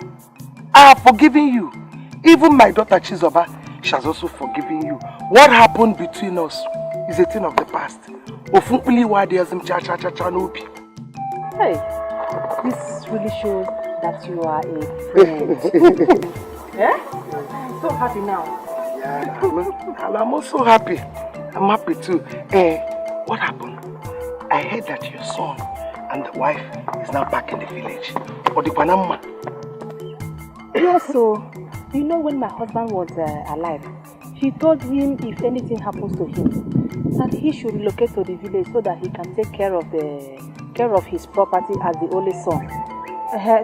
I have forgiven you. Even my daughter Chizoba, she has also forgiven you. What happened between us is a thing of the past. Hey, this really shows that you are a friend. Yeah? I'm so happy now. Yeah, I'm also happy. I'm happy too. What happened? I heard that your son and the wife is now back in the village. Or the Panama. Yeah, so, you know when my husband was alive, he told him if anything happens to him, that he should relocate to the village so that he can take care of his property as the only son.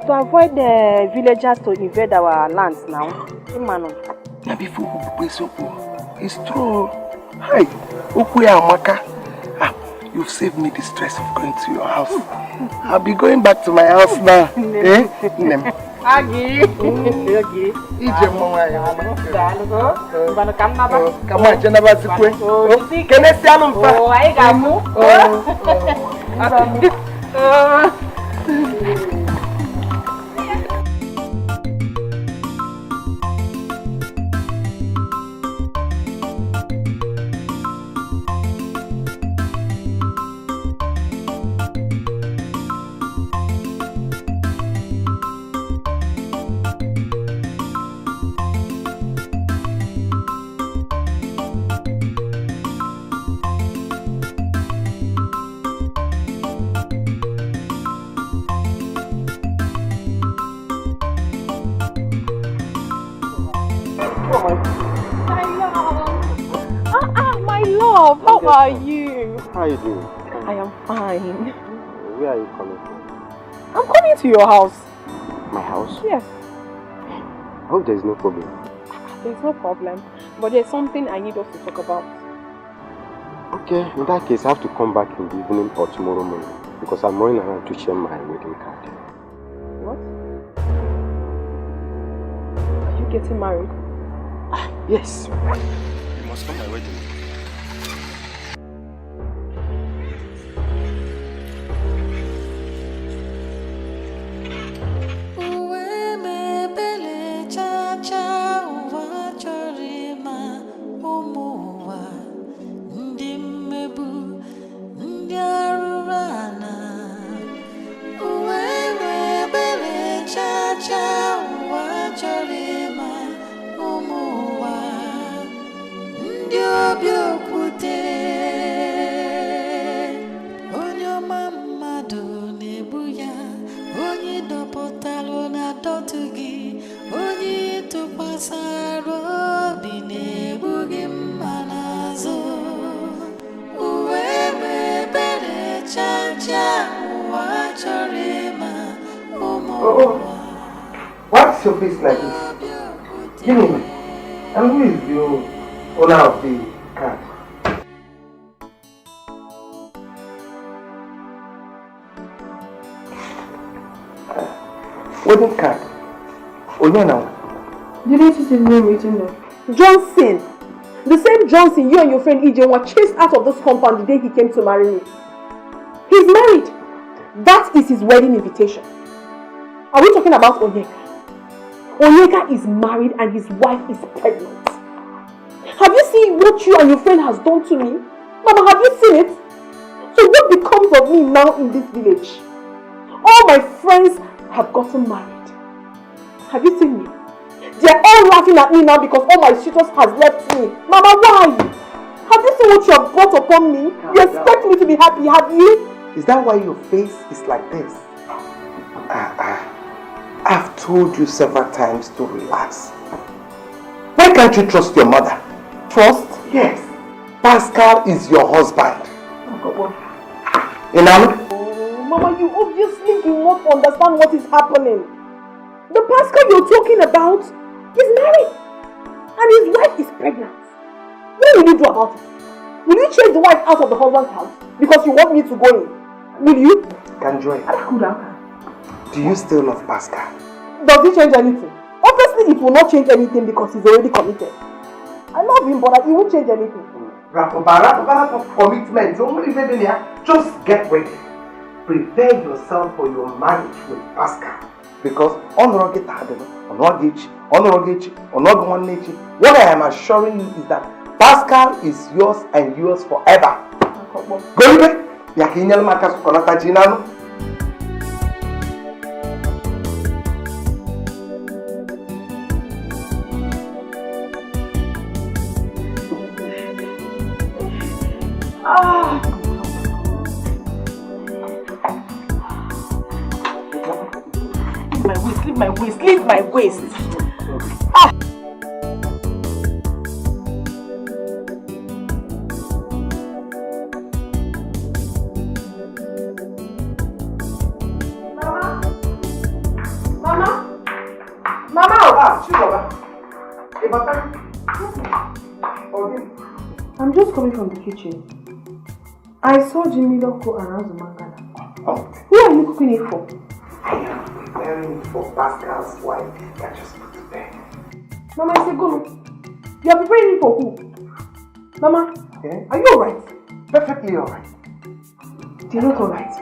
To avoid the villagers to invade our lands now. It's true. Hi, Ukuya Amaka. You've saved me the stress of going to your house. I'll be going back to my house now. Agi. Come on, Jenaba Sikwe. Can I see Alumpa? Oh, I got How are you? How are you doing? I am fine. Where are you coming from? I'm coming to your house. My house? Yes. I hope there is no problem. There's no problem. But there's something I need us to talk about. Okay, in that case, I have to come back in the evening or tomorrow morning because I'm running around to share my wedding card. What? Are you getting married? Yes. You must come my wedding. What's your face like this? Give me. And who is the owner of the card? Wedding card. Onyana. You need to see his name written there. Johnson! The same Johnson you and your friend EJ were chased out of this compound the day he came to marry me. He's married. That is his wedding invitation. Are we talking about Onyeka? Onyeka is married and his wife is pregnant. Have you seen what you and your friend has done to me? Mama, have you seen it? So what becomes of me now in this village? All my friends have gotten married. Have you seen me? They are all laughing at me now because all my suitors has left me. Mama, why? Have you seen what you have brought upon me? You expect me to be happy, have you? Is that why your face is like this? I've told you several times to relax. Why can't you trust your mother? Trust? Yes. Pascal is your husband. Mama, you obviously do not understand what is happening. The Pascal you're talking about is married. And his wife is pregnant. What will you do about it? Will you chase the wife out of the husband's house because you want me to go in? Will you? Kanjoy, do you still love Pascal? Does it change anything? Obviously it will not change anything because he's already committed. I love him, but it won't change anything. commitment. Just get ready. Prepare yourself for your marriage with Pascal. Because what I am assuring you is that Pascal is yours and yours forever. Go Leave my waist. I'm just coming from the kitchen. I saw Jimmy Loko around the mangala. Oh. Who are you cooking it for? I am preparing for Pascal's wife that just put to bed. Mama, I said go. You are preparing it for who? Mama, are you alright? Perfectly alright. You're not alright.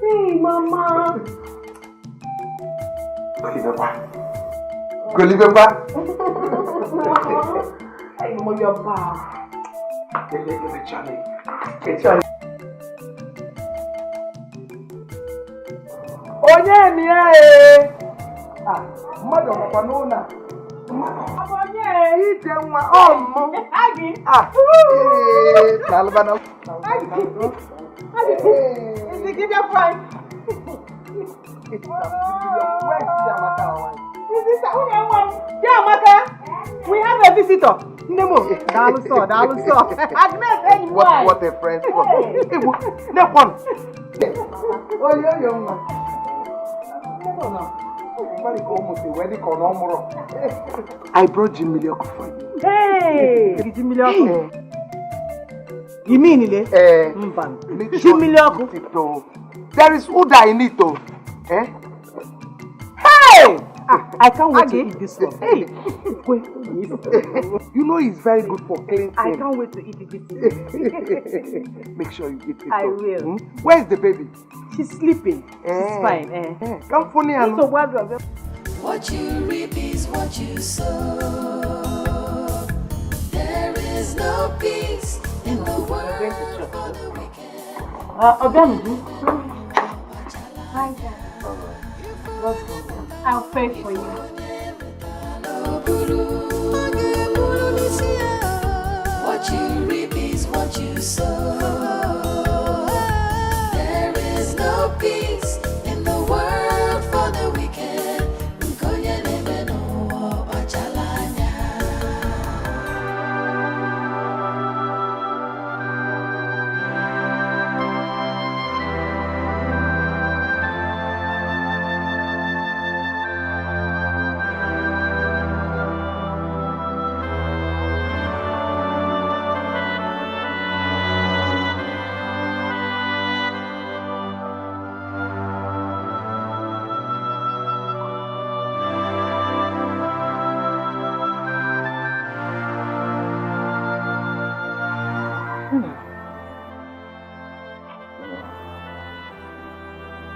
Hey, Mama. Hey, Mama, you're bad. Onye ni mmadụ ọkwa n'ụlọ onye ite nwa ọmụ n'alụbana We have a visitor. Nemo, Daluso. Agnes, hey, what a friend. I brought Jimilioko for you. Hey! Jimilioko. You mean it? Jimilioko. There is Uda in it, though. Hey! I can't wait to eat this one. Hey! You know it's very good for cleansing. I can't wait to eat it. Make sure you eat it. I will. Where's the baby? She's sleeping. She's fine. Come for me. What you reap is what you sow. There is no peace in the world for the wicked. Hi, Dad. I'll pray for you. What you reap is what you sow. There is no peace in the world for the wicked.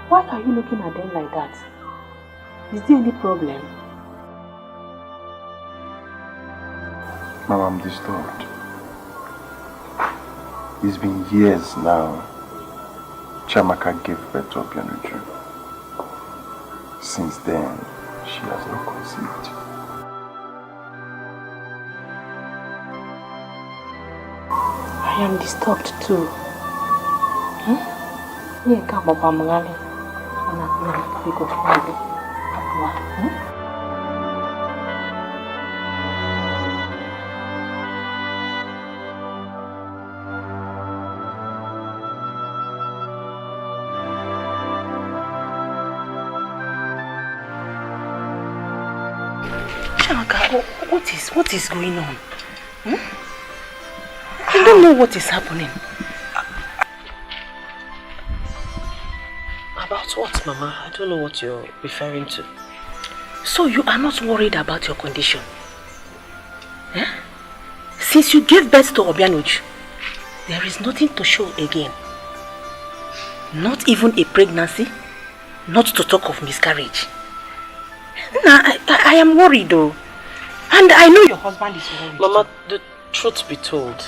Why are you looking at them like that? Is there any problem? Mama, I'm disturbed. It's been years now. Chamaka gave birth to Obianuju. Since then, she has not conceived. I am disturbed too. Yeah, come up, I'm going. What is going on? I don't know what is happening. About what, Mama? I don't know what you're referring to. So you are not worried about your condition? Since you gave birth to Obianuju, there is nothing to show again. Not even a pregnancy, not to talk of miscarriage. Nah, I am worried though. And I know your husband is worried. Mama, the truth be told,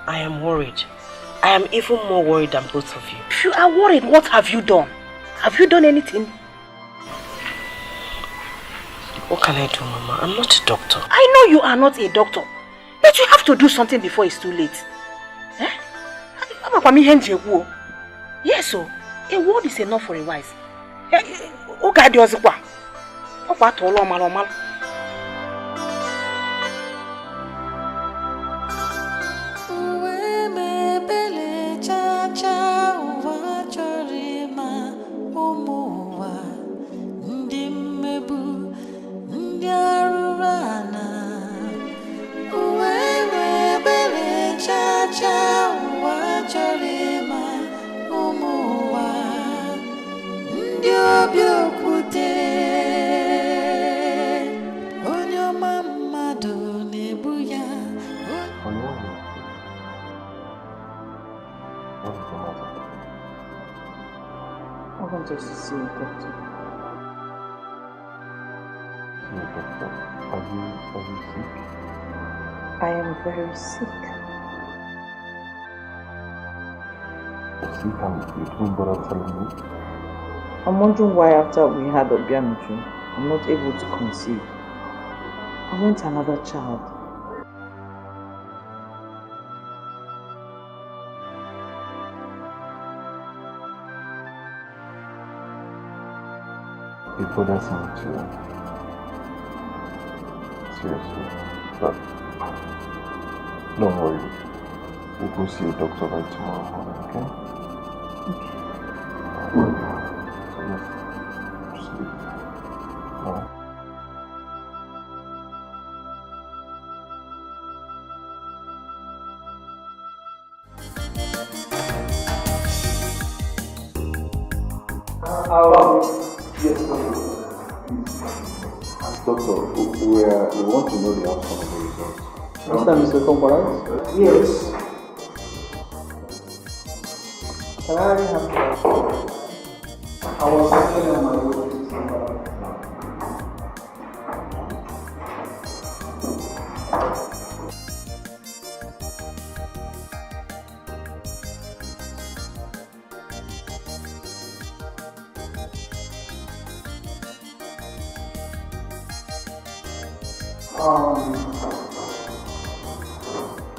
I am worried. I am even more worried than both of you. If you are worried, what have you done? Have you done anything? What can I do, Mama? I'm not a doctor. I know you are not a doctor. But you have to do something before it's too late. Eh? Yes, so a word is enough for a wise. Oh God, yours is what? I want us to see a doctor. See a doctor? Are you sick? I am very sick. You're sick and you didn't bother telling me? I'm wondering why after we had Obianuju, I'm not able to conceive. I want another child. It bothers me too. Seriously. But don't worry. We'll go see a doctor by tomorrow morning, okay? So just sleep. Alright? Yes, Doctor, we want to know the outcome of the results. Mr. Confronting? Yes. Can I have that? I was actually on my way to somewhere.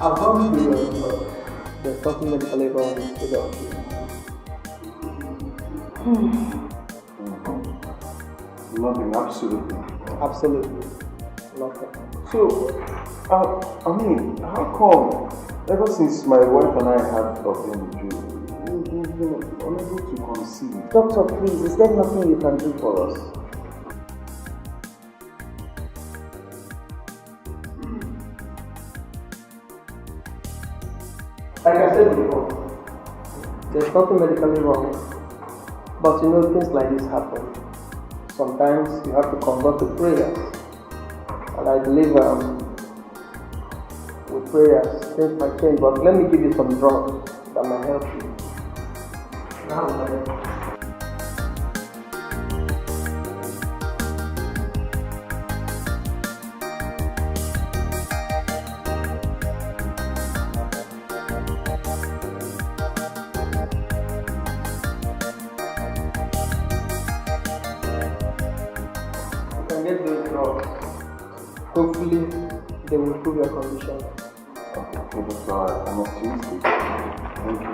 I've gone through the talking medical labor on this figure. Nothing, absolutely. Absolutely. Nothing. So, I mean, how come ever since my wife and I had Obianuju, we've been unable to conceive? Doctor, please, is there nothing you can do for us? Like I said before, there's nothing medically wrong, but you know things like this happen. Sometimes you have to convert to prayers, and I believe with prayers things might change. But let me give you some drugs that might help you. Now, get those drugs. Hopefully, they will improve your condition. Okay, Doctor, I'm optimistic. Thank you.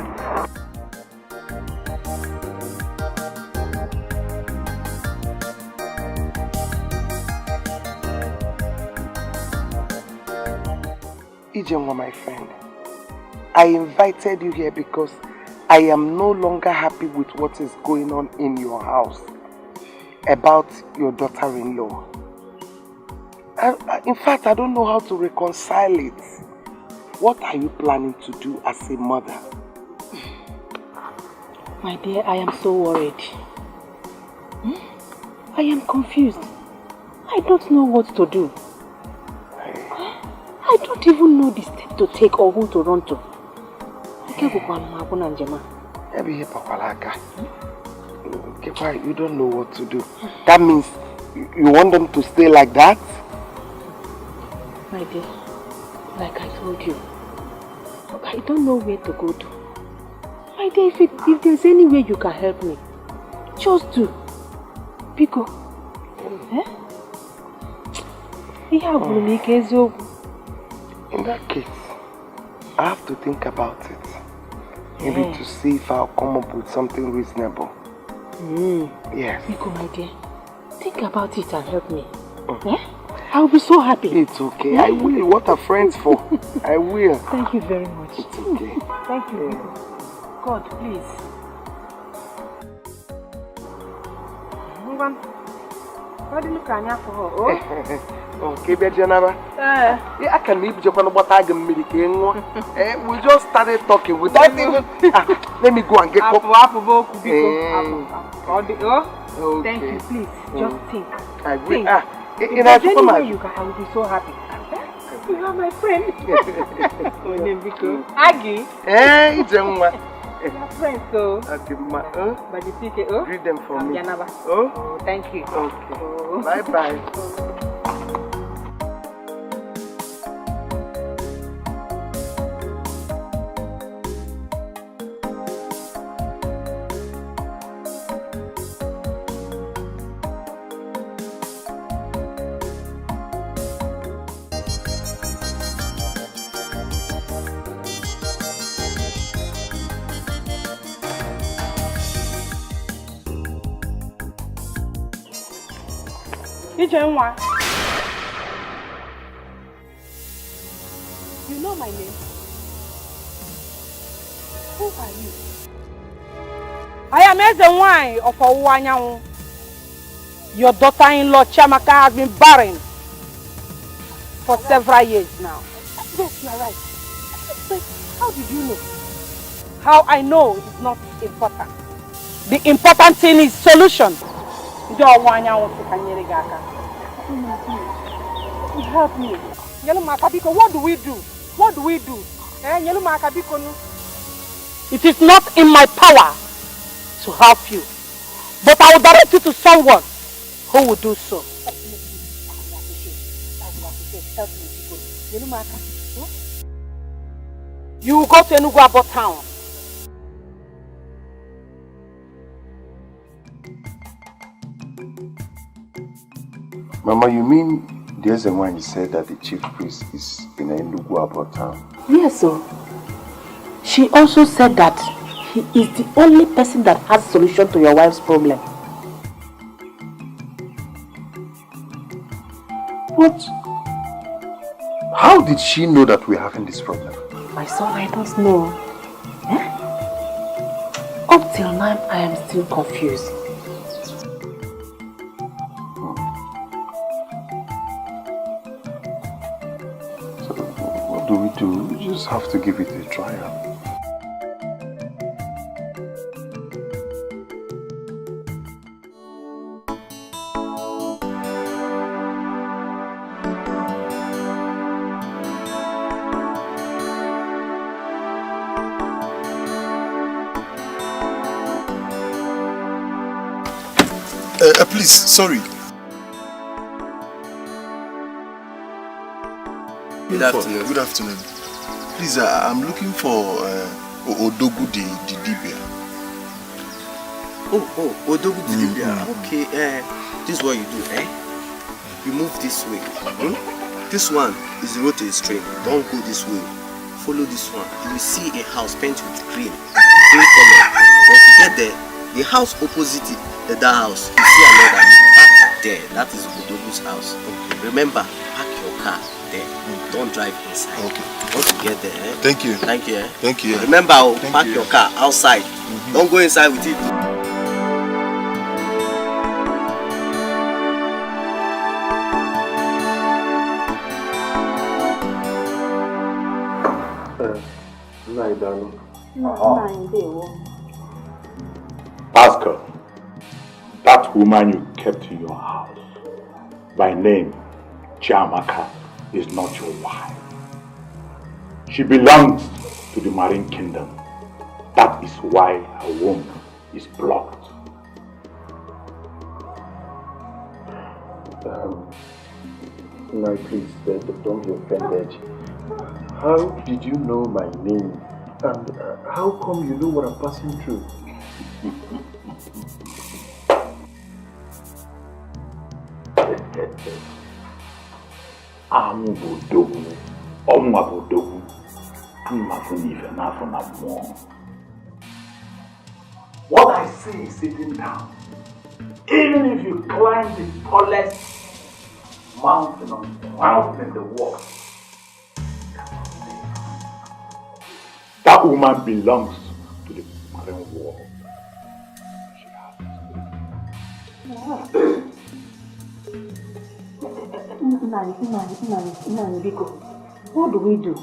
Ijenwa, my friend, I invited you here because I am no longer happy with what is going on in your house about your daughter-in-law. In fact, I don't know how to reconcile it. What are you planning to do as a mother? My dear, I am so worried. I am confused. I don't know what to do. I I don't even know the step to take or who to run to. You don't know what to do. That means you want them to stay like that? My dear, like I told you, I don't know where to go to. My dear, if there's any way you can help me, just do. Pico. Eh? In that case, I have to think about it. Maybe to see if I'll come up with something reasonable. Yes. Pico, my dear, think about it and help me. Eh? I'll be so happy. It's okay. I will. What are friends for? I will. Thank you very much. It's okay. Thank you. God, please. Okay, Bejanaba. I can leave Japan what I can make. We just started talking without even. Let me go and get Thank you, please. Just think. I will. If there's any way you can, I will be so happy. You are my friend. My name is Aggie. Hey, Jemwa. We are friends, so. Okay, but the ticket, read them for me. Oh, thank you. Okay. Bye bye. Ijenwa. You know my name? Who are you? I am Ezenwai of Owanyawu. Your daughter-in-law Chiamaka has been barren for several years now. Yes, you are right. But how did you know? How I know is not important. The important thing is solution. Help me. What do we do? What do we do? It is not in my power to help you, but I will direct you to someone who will do so. You will go to Enugu town. Mama, you mean there's a one you said that the chief priest is in Enugu town? Yes, sir. She also said that he is the only person that has a solution to your wife's problem. What? How did she know that we're having this problem? My son, I don't know. Eh? Up till now, I am still confused. What do we do? We just have to give it a trial. Please, sorry. Good afternoon. Good afternoon. Please, I'm looking for Odogu the Dibia. Oh, Odogu the Dibia. Okay, this is what you do, eh? You move this way. This one is the road to the stream. Don't go this way. Follow this one. You will see a house painted with green color. Once you get there, the house opposite that house, you see another. You park there. That is Odogu's house. Okay. Remember, park your car there. Don't drive inside. Okay. Once you get there, eh? Thank you. Thank you. Thank you. Remember, park your car outside. Don't go inside with it. Pascal, that woman you kept in your house, by name Chiamaka, is not your wife. She belongs to the marine kingdom. That is why her womb is blocked. Now please, don't be offended. How did you know my name? And how come you know what I'm passing through? I'm Bodogu. Omwa Bodogu. I'm Mafunife Nafuna Mo. What I see is sitting down. Even if you climb the tallest mountain in the world, that woman belongs to the marine world. What do we do?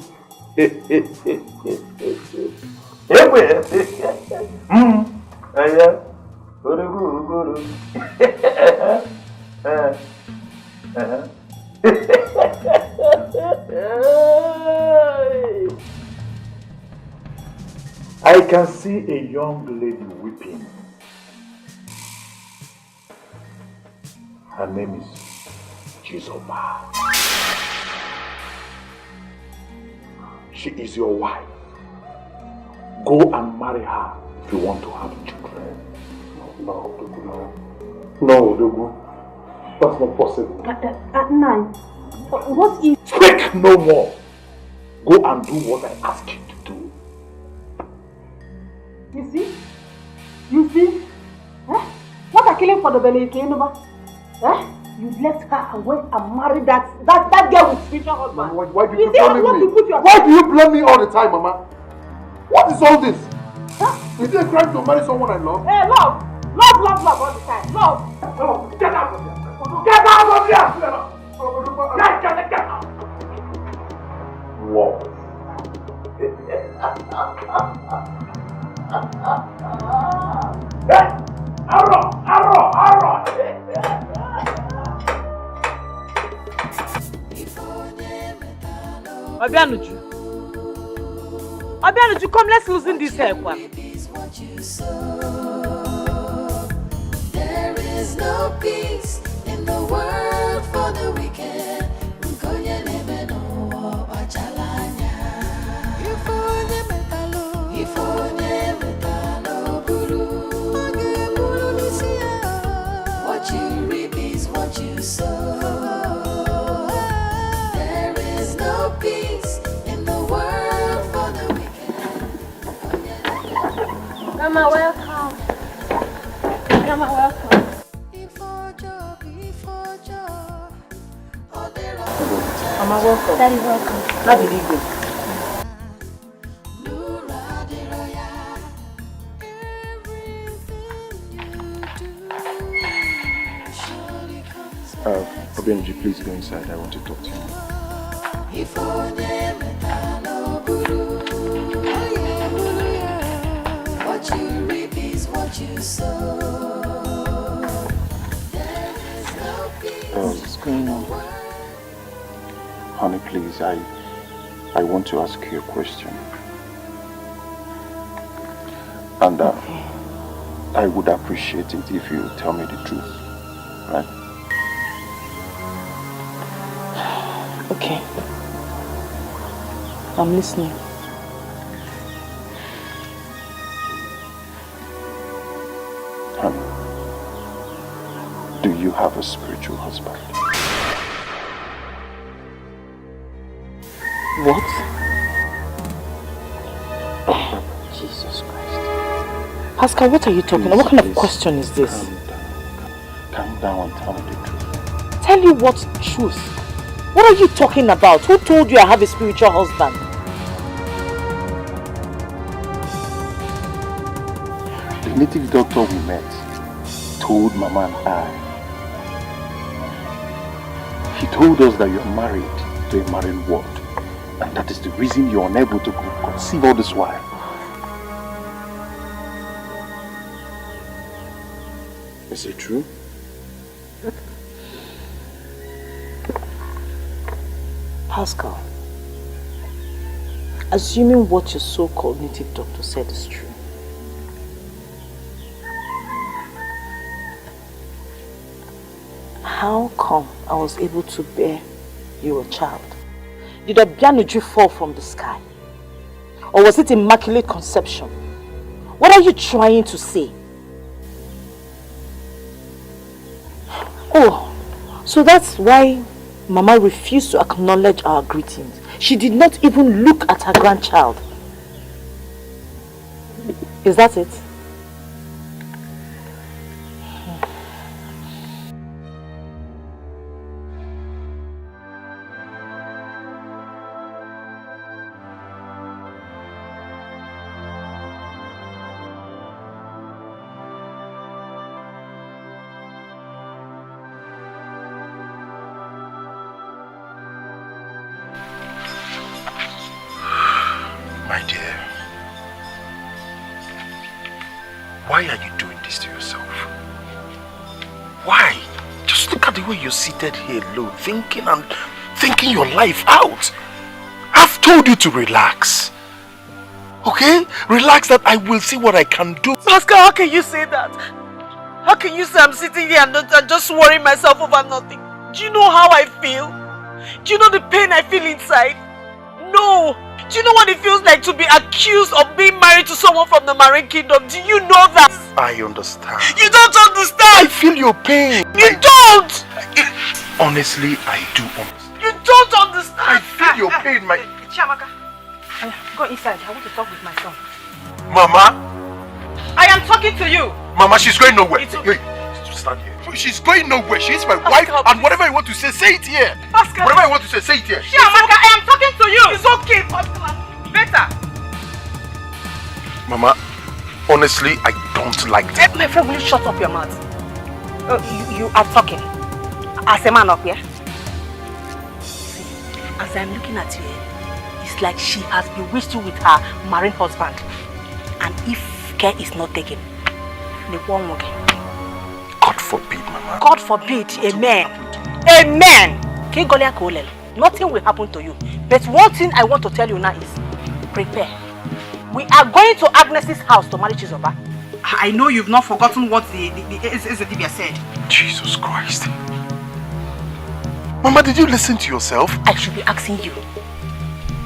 I can see a young lady weeping. Her name is Chizoba. She is your wife. Go and marry her if you want to have children. No, Dogu. That's not possible. Nine. What if... Speak no more. Go and do what I ask you to do. You see? You see? Eh? What are killing for the belly, Kenova? Eh? You left her and went and married that girl with spiritual husband. Why do you blame me? Why do you blame me all the time, Mama? What is all this? Huh? Is it a crime to marry someone I love? Hey, love! Love all the time. Love! No, get out of here! Get out of here! Get out! Love. Arrow! Obianuju, come, let's loosen this hair. There is no peace in the world for the wicked. What you reap is what you sow. There is no peace in the world for the wicked. Grandma, welcome. Grandma, welcome. Mama, welcome. Daddy, welcome. How did you go? Obianuju, please go inside. I want to talk to you. What you reap is what you sow. What's going on? Honey, please, I want to ask you a question. And I would appreciate it if you tell me the truth, right? Okay. I'm listening. Honey, do you have a spiritual husband? What? Jesus Christ. Pascal, what are you talking about? What kind of question is this? Calm down and tell me the truth. Tell you what truth? What are you talking about? Who told you I have a spiritual husband? The native doctor we met told Mama and I. He told us that you're married to a marine world. And that is the reason you're unable to conceive all this while. Is it true? Pascal, assuming what your so-called native doctor said is true, how come I was able to bear you a child? Did a Bianuju fall from the sky? Or was it immaculate conception? What are you trying to say? Oh, so that's why Mama refused to acknowledge our greetings. She did not even look at her grandchild. Is that it? My dear, why are you doing this to yourself? Why? Just look at the way you're seated here alone, thinking your life out. I've told you to relax. Okay? Relax that I will see what I can do. Pascal, how can you say that? How can you say I'm sitting here and just worrying myself over nothing? Do you know how I feel? Do you know the pain I feel inside? No! Do you know what it feels like to be accused of being married to someone from the Marine Kingdom? Do you know that? I understand. You don't understand! I feel your pain. You don't! Honestly, I do understand. You don't understand! I feel your pain, my... Chiamaka, go inside. I want to talk with my son. Mama? I am talking to you! Mama, she's going nowhere. Hey, stand here. She's going nowhere. She's my wife, and whatever you want to say it here. Pascal. Whatever you want to say it here. Chiamaka, I am talking to you! It's okay, Pascal. Better. Mama, honestly, I don't like that. My friend, will you shut up your mouth? You are talking. As a man up here. See, as I'm looking at you, it's like she has bewitched you with her marine husband. And if care is not taken, the one will get. God forbid, Mama. God forbid, amen. Amen. Nothing will happen to you. But one thing I want to tell you now is, prepare. We are going to Agnes's house to marry Chizoba. I know you've not forgotten what the Ezedibia said. Jesus Christ. Mama, did you listen to yourself? I should be asking you.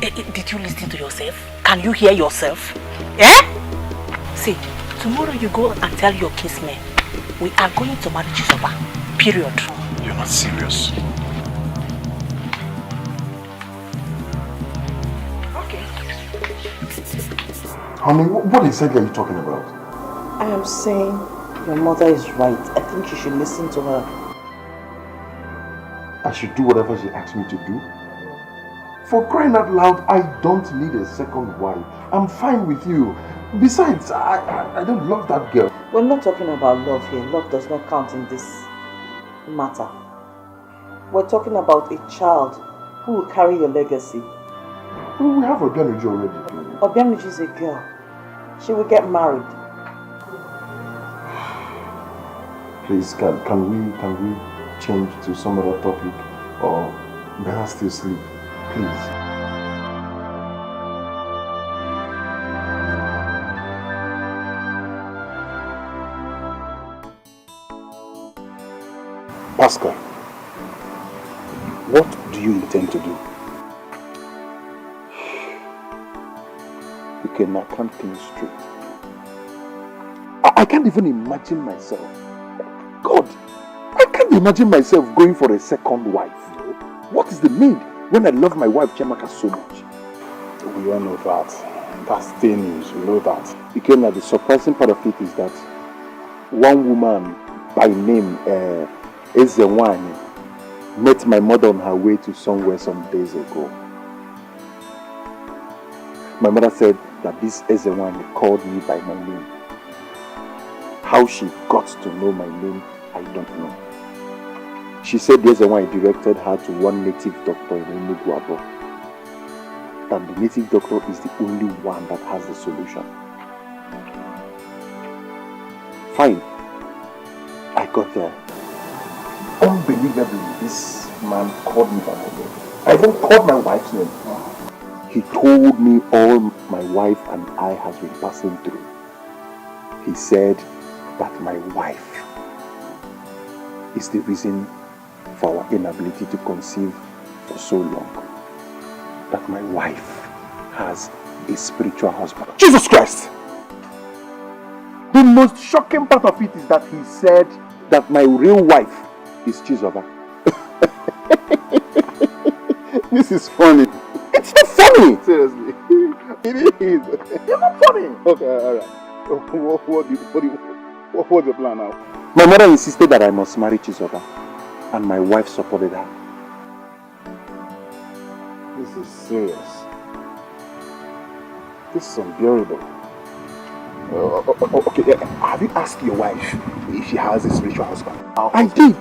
Did you listen to yourself? Can you hear yourself? Eh? See, tomorrow you go and tell your kinsmen, we are going to marry Chizoba. Period. You're not serious. Okay. Honey, what exactly are you talking about? I am saying your mother is right. I think you should listen to her. I should do whatever she asks me to do? For crying out loud, I don't need a second wife. I'm fine with you. Besides, I don't love that girl. We're not talking about love here. Love does not count in this matter. We're talking about a child who will carry your legacy. Well, we have Obianuju already. Obianuju is a girl. She will get married. Please, can we change to some other topic, or better still sleep, please? Pascal, what do you intend to do? Okay, now can't think straight. I can't even imagine myself. God, I can't imagine myself going for a second wife. What is the need when I love my wife Chiamaka so much? We all know that. That's the news, we know that. Okay, now the surprising part of it is that one woman by name Ezewani met my mother on her way to somewhere some days ago. My mother said that this Ezewani called me by my name. How she got to know my name, I don't know. She said the Ezewani directed her to one native doctor in Enugu, that the native doctor is the only one that has the solution. Fine. I got there. Unbelievably, this man called me by my name. I even called my wife's name. He told me all my wife and I has been passing through. He said that my wife is the reason for our inability to conceive for so long. That my wife has a spiritual husband. Jesus Christ! The most shocking part of it is that he said that my real wife is Chizoba. This is funny. It's not funny! Seriously. It is. You're not funny. Okay, alright. What's the plan now? My mother insisted that I must marry Chizoba, and my wife supported her. This is serious. This is unbearable. Okay, have you asked your wife if she has a spiritual husband? I did.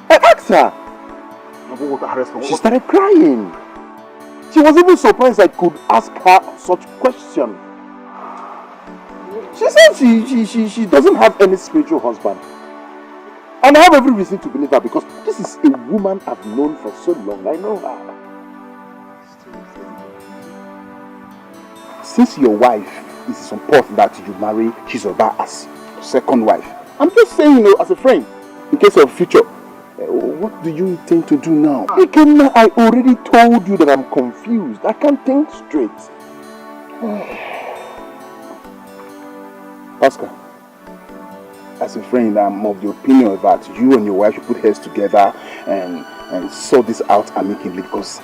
I asked her. She started crying. She was even surprised I could ask her such question. She said she doesn't have any spiritual husband. And I have every reason to believe her because this is a woman I've known for so long. I know her. Since your wife is important that you marry Chizoba as second wife, I'm just saying, as a friend, in case of future, what do you intend to do now? Ikenna, I already told you that I'm confused. I can't think straight. Oscar, as a friend, I'm of the opinion that you and your wife should put heads together and sort this out amicably because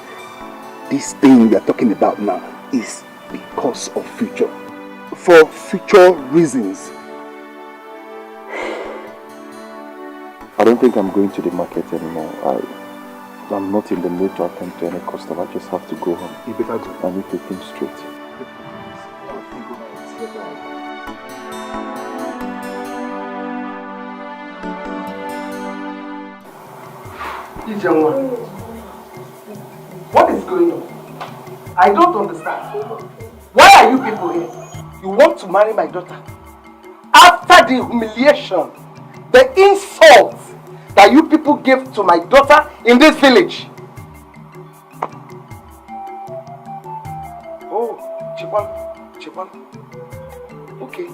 this thing we're talking about now is because of future. For future reasons. I don't think I'm going to the market anymore. I'm not in the mood to attend to any customer. I just have to go home. You better go. I need to think straight. What is going on? I don't understand. Why are you people here? You want to marry my daughter? After the humiliation, the insult that you people gave to my daughter in this village. Oh, Chipon. Okay.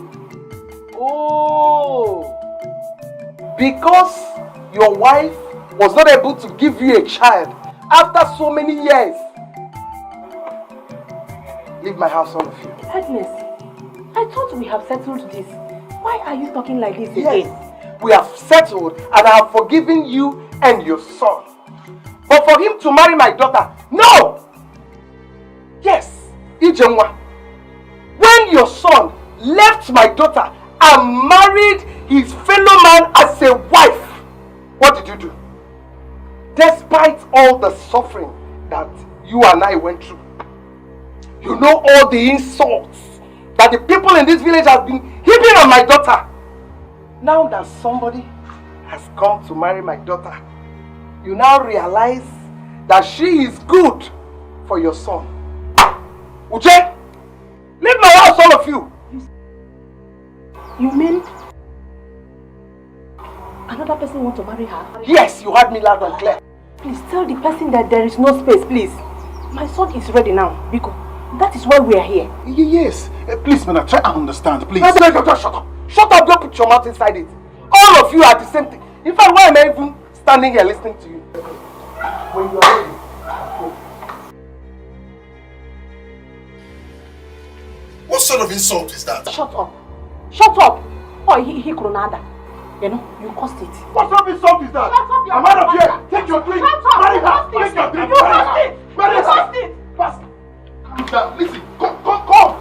Oh, because your wife was not able to give you a child after so many years. Leave my house, all of you. Agnes, I thought we have settled this. Why are you talking like this Yes, again? we have settled and I have forgiven you and your son. But for him to marry my daughter, no! Yes, Ijenwa, when your son left my daughter and married his fellow man as a wife, what did you do? Despite all the suffering that you and I went through, you know all the insults that the people in this village have been heaping on my daughter. Now that somebody has come to marry my daughter, you now realize that she is good for your son. Uche, leave my house, all of you. You mean another person wants to marry her? Yes, you heard me loud and clear. Please tell the person that there is no space, please. My son is ready now, Biko. That is why we are here. Yes. Please, man, try and understand, please. No, shut up. Shut up, don't put your mouth inside it. All of you are the same thing. In fact, why am I even standing here listening to you? When you are ready, go. What sort of insult is that? Shut up. Shut up. Oh, he Kronada. You know, you caused it. What sort of insult is that? Shut up, I'm out of here. Take your drink. Shut up. Marry her. You Take your drink. You caused it. Marry You her. caused it. Fast. Calm down. Listen. Come.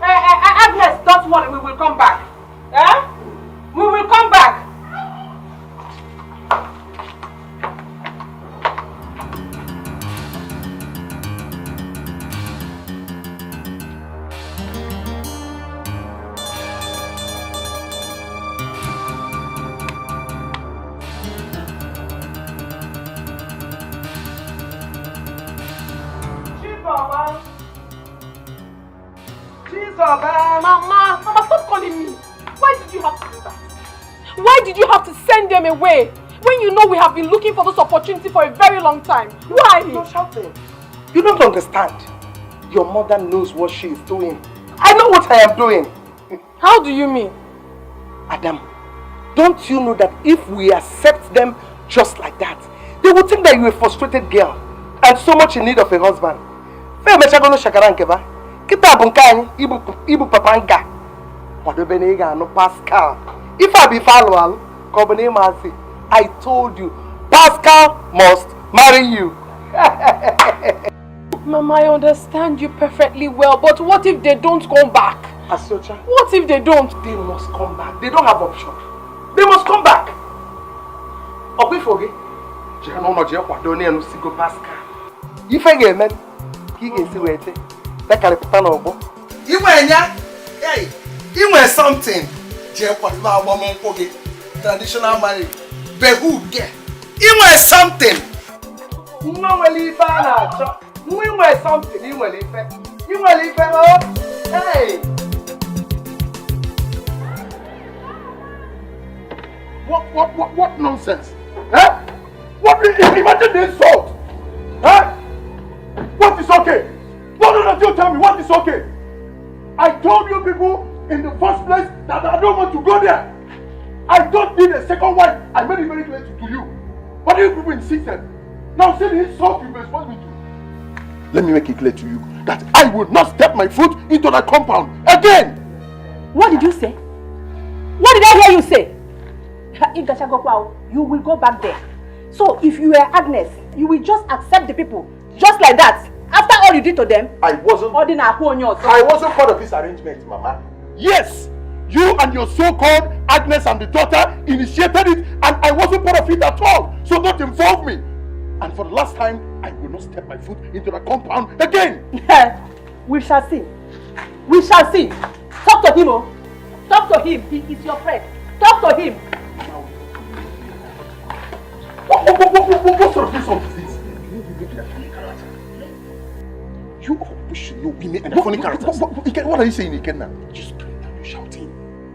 Agnes, don't worry. We will come back. Eh? We will come back. Mama, stop calling me. Why did you have to do that? Why did you have to send them away when you know we have been looking for this opportunity for a very long time? Why? You're shouting. You don't understand. your mother knows what she is doing. I know what I am doing. How do you mean? Adam, don't you know that if we accept them just like that, they will think that you're a frustrated girl and so much in need of a husband. Ibu papanga. Pascal. If I be follow, I told you, Pascal must marry you. Mama, I understand you perfectly well, but what if they don't come back? Asocha. What if they don't? They must come back. They don't have option. They must come back. Obifoge. Jano no je kwadoni enu sigo Pascal. Ife ga eme ki ga esi wete. That can put on obo. Hey, you wear something. Je kwadoma agbomo nkoge. Traditional marriage. Behu ge. You wear something. Nwa wele ife na acho. You wear something. You wear ife. You wear ife oh. Hey. What nonsense? Huh? Imagine the insult! Huh? What is okay? No, you tell me what is okay? I told you people in the first place that I don't want to go there. I don't need a second wife. I made it very clear to you. But you people insisted. Now say the insult you respond me to. Let me make it clear to you that I will not step my foot into that compound again. What did you say? What did I hear you say? You will go back there. So if you were Agnes, you will just accept the people, just like that. After all you did to them, I wasn't part of this arrangement, Mama. Yes, you and your so-called Agnes and the daughter initiated it, and I wasn't part of it at all. So don't involve me. And for the last time, I will not step my foot into the compound again. We shall see. We shall see. Talk to him, oh. Talk to him. He is your friend. Talk to him. What sort of insult is this? You should know women and funny characters. What are you saying, Ikenna? Just you're shouting.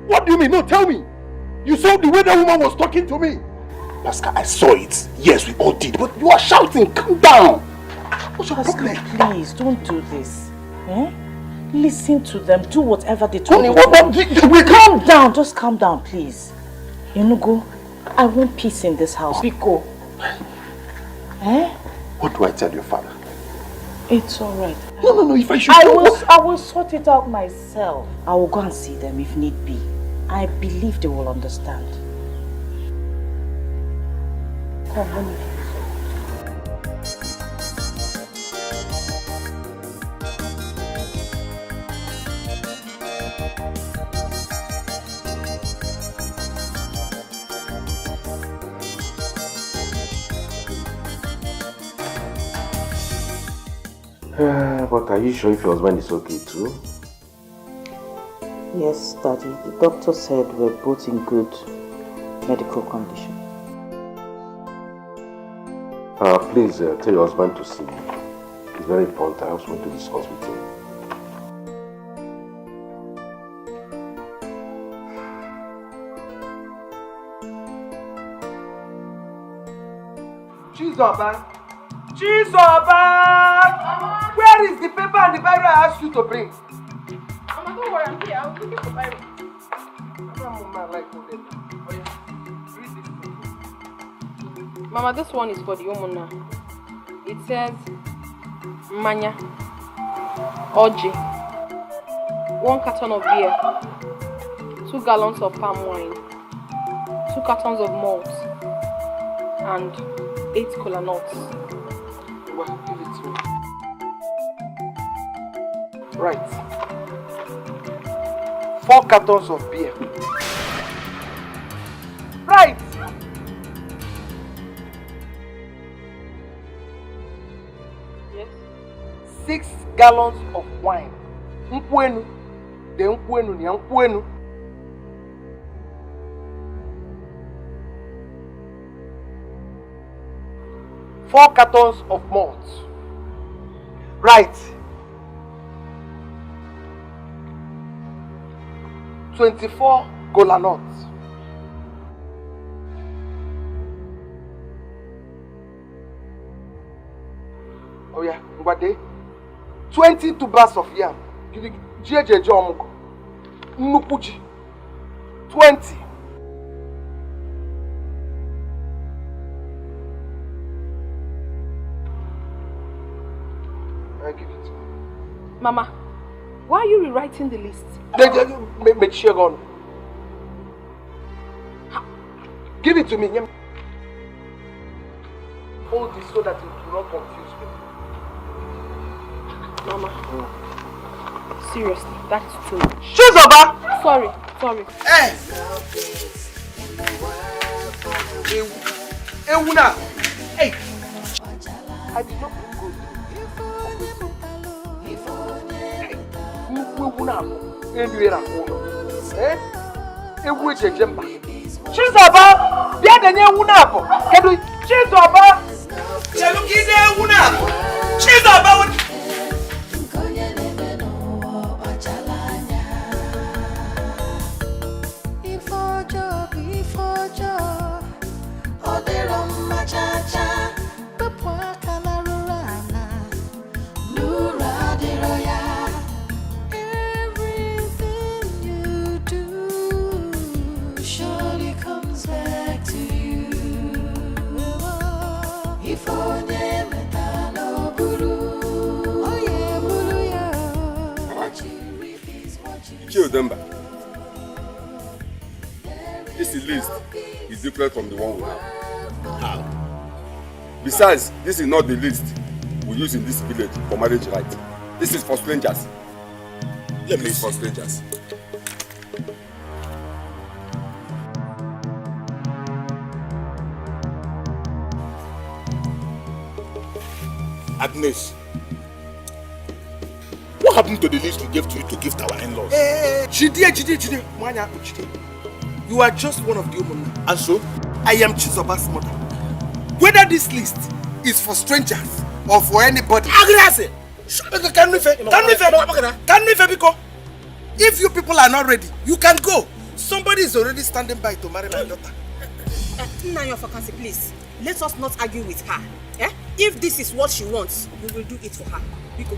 What do you mean? No, tell me. You saw the way that woman was talking to me. Pascal, I saw it. Yes, we all did. But you are shouting. Calm down. What's your problem? Please, don't do this. Eh? Listen to them. Do whatever they told you. Calm down. Just calm down, please. Enugu, I want peace in this house. Biko. Eh? What do I tell your father? It's alright. No, if I should... I will sort it out myself. I will go and see them if need be. I believe they will understand. Come, let me... But are you sure if your husband is okay too? Yes, Daddy. The doctor said we're both in good medical condition. Please tell your husband to see me. It's very important. I also want to discuss with him. Chizoba! Where is the paper and the Bible I asked you to bring? Mama, don't worry, I'm here. I was looking for Bible. Mama, this one is for the Omuna. It says Manya, Oji, 1 carton of beer, 2 gallons of palm wine, 2 cartons of malt, and 8 cola nuts. Well, give it to me. Right. 4 cartons of beer. Right. Yes. 6 gallons of wine. Nkwenu. The nkwenu ni nkwenu. 4 cartons of malt. Right. 24 cola nuts. Oh yeah, Ngwade. 20 tubers of yam. Jeje Jomuko. Nukuji. 20. I give it to you. Mama, why are you rewriting the list? Give it to me. Hold this so that it will not confuse me. Mama. Seriously, that's too much. Shizoba! Sorry. Hey! Ewuna! Hey! I did not put good. Ewuna! Eh? Ewu ejejemba. Shizoba! Bia denye ewuna apo. Kedu Shizoba! Chelukide ewuna! Shizoba! Children, this list is different from the one we have. How? Besides, this is not the list we use in this village for marriage right. This is for strangers. Let me for strangers. Agnes, what happened to the list we gave to you to gift our in-laws? Chide. You are just one of the women. And so? I am Chizoba's mother. Whether this list is for strangers or for anybody. Agnes! Can we because if you people are not ready, you can go. Somebody is already standing by to marry my daughter. Nanya Fakasi, please. Let us not argue with her. Eh? If this is what she wants, we will do it for her. We go.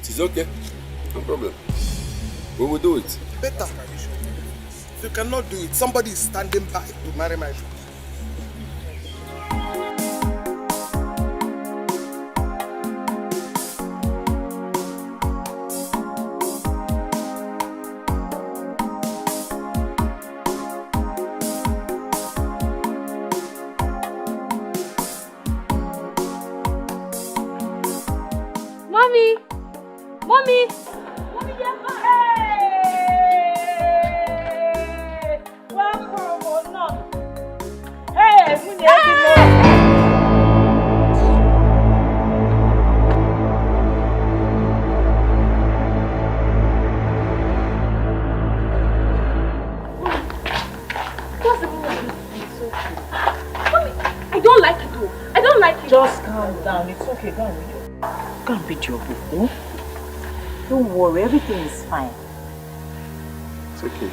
It's okay. No problem. We will do it. Better. If you cannot do it, somebody is standing by to marry my daughter. Mommy! Just calm down. It's okay. Go and read your book. Oh? Don't worry. Everything is fine. It's okay.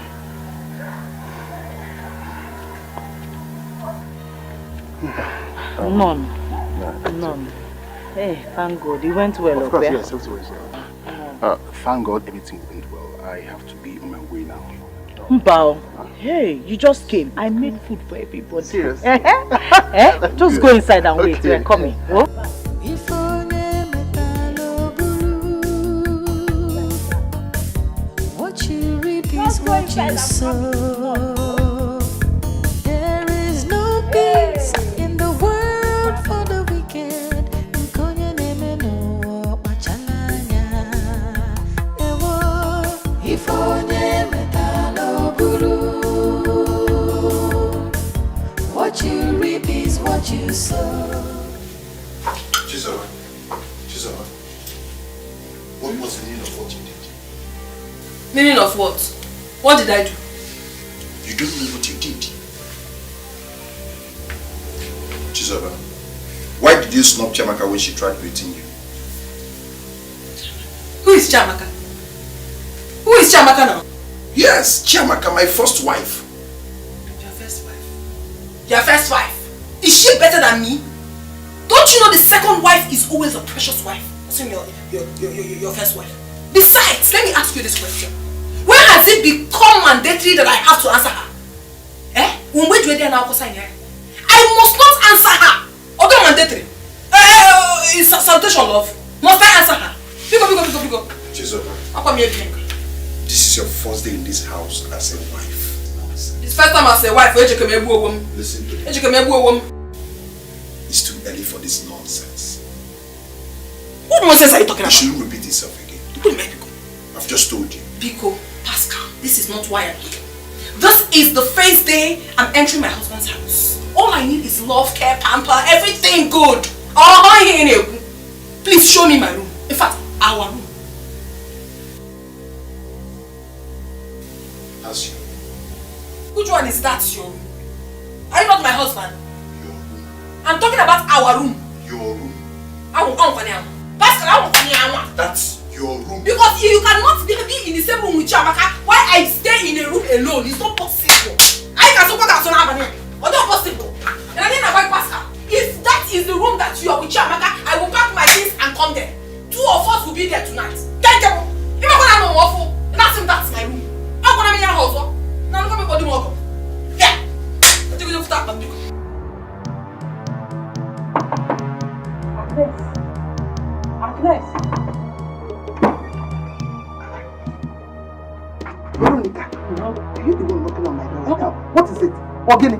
None. Hey, thank God. It went well. Of course, yes. It went well. Thank God everything went well. I have to be on my way now. Mbao. Hey, you just came. I made food for everybody. Serious? Just go inside and wait. We're coming. Oh? What you reap is what you sow. There is no peace in the world for the wicked. What you reap is what you sow. Chizoba, what was the meaning of what you did? Meaning of what? What did I do? You don't know what you did. Chizoba, why did you snub Chiamaka when she tried greeting you? Who is Chiamaka? Who is Chiamaka now? Yes, Chiamaka, my first wife. Your first wife? Your first wife? Is she better than me? Don't you know the second wife is always a precious wife? Assume your first wife. Besides, let me ask you this question. When has it become mandatory that I have to answer her? Eh? I must not answer her. Although mandatory. It's a salutation, love. Must I answer her? Go. Chizoba, this is your first day in this house as a wife. It's first time as a wife. Listen to me. It's too early for this nonsense. What nonsense are you talking about? You shouldn't repeat yourself again. I've just told you. Biko, Pascal, this is not why I'm here. This is the first day I'm entering my husband's house. All I need is love, care, pamper, everything good. Please show me my room. In fact, our room. That's you. Which one is that, your room? Are you not my husband? Your room. I'm talking about our room. Your room. Pascal, that's your room. Because you cannot be in the same room with Chiamaka while I stay in a room alone. It's not possible. I can support that son of a but not possible. And I didn't avoid Pascal. If that is the room that you are with Chiamaka, I will pack my things and come there. 2 of us will be there tonight. Thank you. If I'm going to know awful, that's my room. I'm going to be in your house. Now I'm going to be more. Yeah. I think we'll start. Agnes. Veronica, are you the one knocking on my door right now? What is it? Ogini?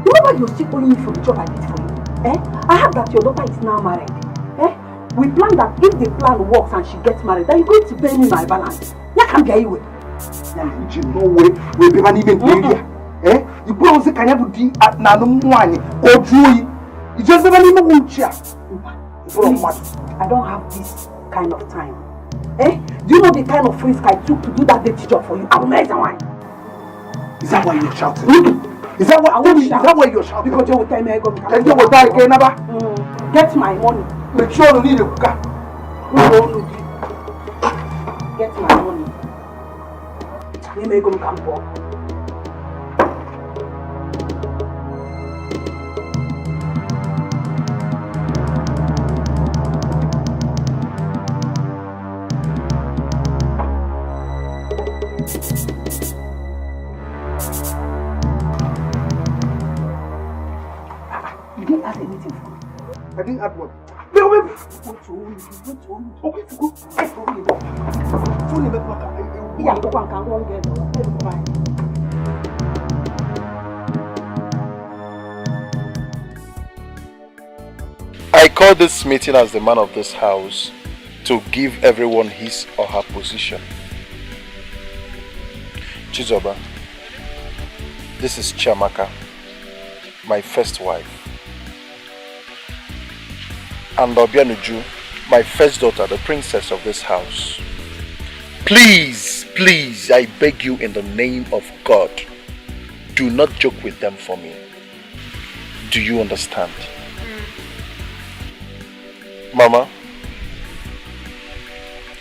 Remember you were still owing me for the job I did for you? I heard that your daughter is now married. We planned that if the plan works and she gets married, then you're going to pay me my balance. You can't get away. No way. We'll be even here. You put on the Kanyabu D at Nanumwani or Drewy. You just never even want to cheer. I don't have this kind of time. Do you know the kind of risk I took to do that dirty job for you? I will make the wine. Is that why you're shouting? Is that why you're shouting? Because you will tell me I go to you will die again, Abba. Get my money. Make sure you need a cooker. Get my money. You may go to camp. You didn't add anything for me. I didn't add what? I call this meeting as the man of this house to give everyone his or her position. Chizoba, this is Chiamaka, my first wife. And Obianuju, my first daughter, the princess of this house. Please, please, I beg you in the name of God, do not joke with them for me. Do you understand? Mama,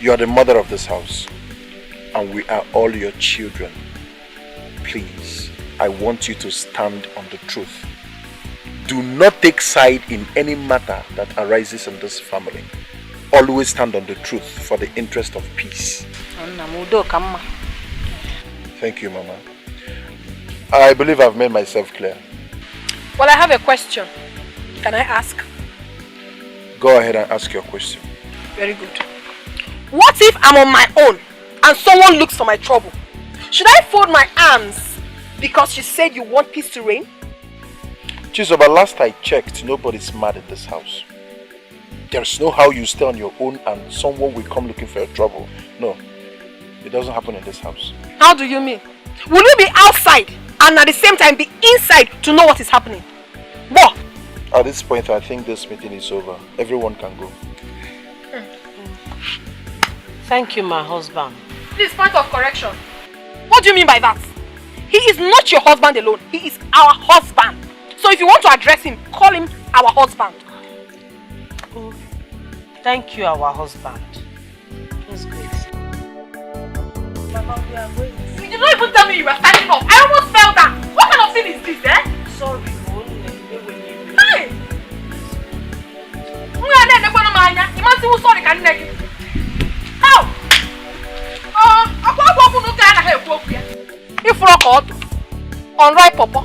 you are the mother of this house, and we are all your children. Please, I want you to stand on the truth. Do not take side in any matter that arises in this family. Always stand on the truth for the interest of peace. Thank you, Mama. I believe I've made myself clear. Well, I have a question. Can I ask? Go ahead and ask your question. Very good. What if I'm on my own and someone looks for my trouble? Should I fold my arms because you said you want peace to reign? Chizoba, last I checked, nobody's mad in this house. There's no how you stay on your own and someone will come looking for your trouble. No, it doesn't happen in this house. How do you mean? Will you be outside and at the same time be inside to know what is happening? What? At this point, I think this meeting is over. Everyone can go. Thank you, my husband. Please, point of correction. What do you mean by that? He is not your husband alone. He is our husband. So if you want to address him, call him our husband. Oh, thank you, our husband. That's great. Mama, we are waiting. You did not even tell me you were standing up. I almost fell down. What kind of thing is this, eh? Sorry, Hey! How? If rock out, on right papa.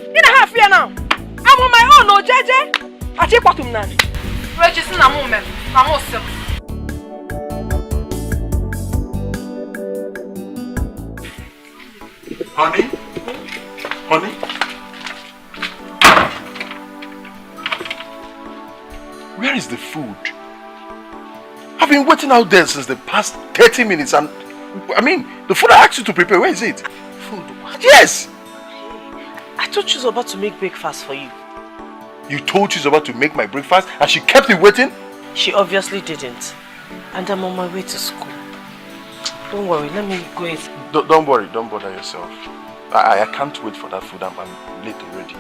In a half year now. I'm on my own, no JJ. I check what I'm not. Regina, I'm on I'm awesome. Honey? Honey? Where is the food? I've been waiting out there since the past 30 minutes and I mean, the food I asked you to prepare, where is it? Food? What? Yes! I told you about to make breakfast for you. You told she's about to make my breakfast and she kept me waiting? She obviously didn't. And I'm on my way to school. Don't worry, let me go in. Don't worry, don't bother yourself. I can't wait for that food, I'm late already.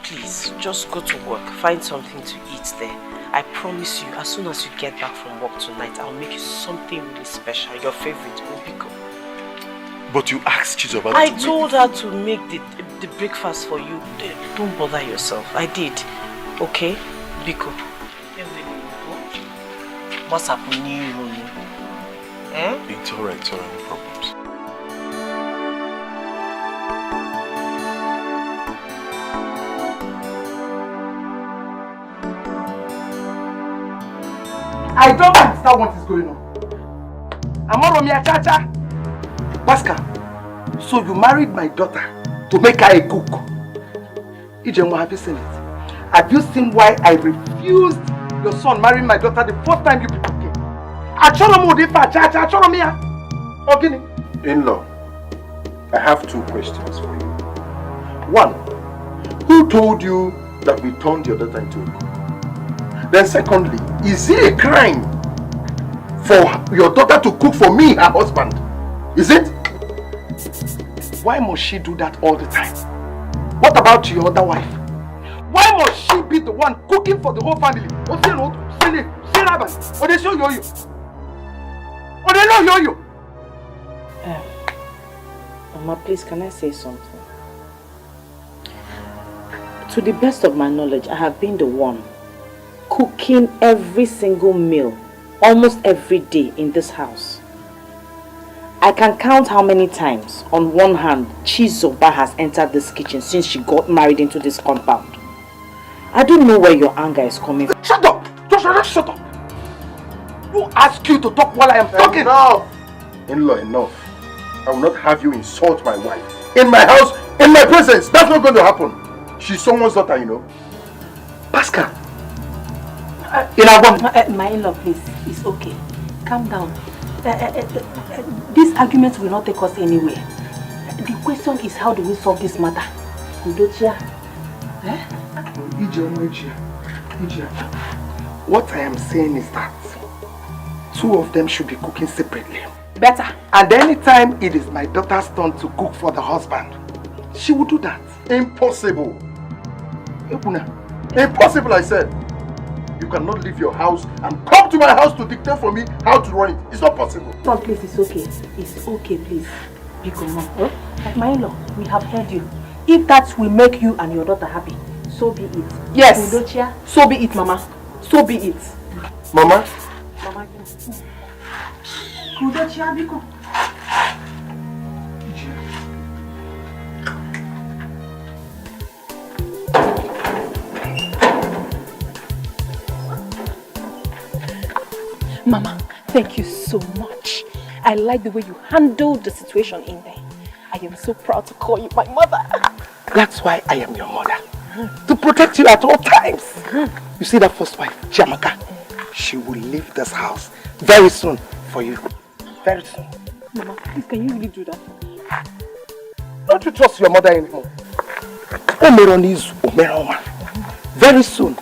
Please, just go to work, find something to eat there. I promise you, as soon as you get back from work tonight, I'll make you something really special, your favorite, Obiko. But you asked Chizoba I told her to make the breakfast for you. Don't bother yourself. I did. Okay? Biko. What's happening? It's alright, no problems. I don't understand what is going on. Amoromia Chacha. Pascal, so you married my daughter to make her a cook. Ijenwa, have you seen it? Have you seen why I refused your son marrying my daughter the first time you came? In-law, I have two questions for you. One, who told you that we turned your daughter into a cook? Then secondly, is it a crime for your daughter to cook for me, her husband? Is it? Why must she do that all the time? What about your other wife? Why must she be the one cooking for the whole family? Mama, please, can I say something? To the best of my knowledge, I have been the one cooking every single meal, almost every day in this house. I can count how many times, on one hand, Chizoba has entered this kitchen since she got married into this compound. I don't know where your anger is coming from. Shut up! Just shut up! Who asked you to talk while I am talking? Enough! In-law, enough. I will not have you insult my wife. In my house, in my presence. That's not going to happen. She's someone's daughter, you know. Pascal. My in-law, please. It's okay. Calm down. This argument will not take us anywhere. The question is, how do we solve this matter? Udochia? What I am saying is that two of them should be cooking separately. Better. And anytime it is my daughter's turn to cook for the husband, she will do that. Impossible. Impossible, I said. You cannot leave your house and come to my house to dictate for me how to run it. It's not possible. No, please, it's okay. It's okay, please. Because my in-law, we have heard you. If that will make you and your daughter happy, so be it. Yes. Udochia, so be it, Mama. So be it. Mama? Mama, Udochia, Biko. Mama, thank you so much. I like the way you handled the situation in there. I am so proud to call you my mother. That's why I am your mother. To protect you at all times. You see that first wife, Chiamaka? She will leave this house very soon for you. Very soon. Mama, please, can you really do that? Don't you trust your mother anymore? Omeron is Omeroma. Very soon,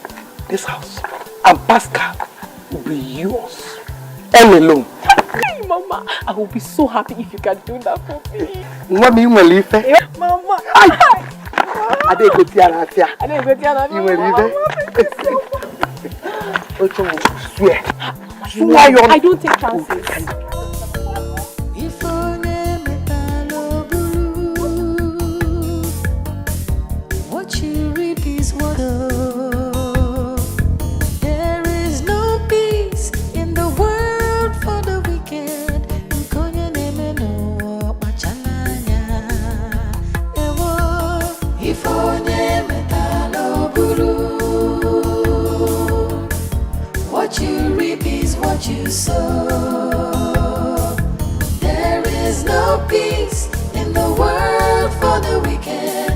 this house and Pascal will be yours. All alone. Hey, Mama, I will be so happy if you can do that for me. What me will leave? Mama. I didn't go to Arafia. I didn't go to Arafia. You will leave? Swear. I don't take chances. What you reap is what there is no peace in the world for the wicked. What you reap is what you sow. There is no peace in the world for the wicked.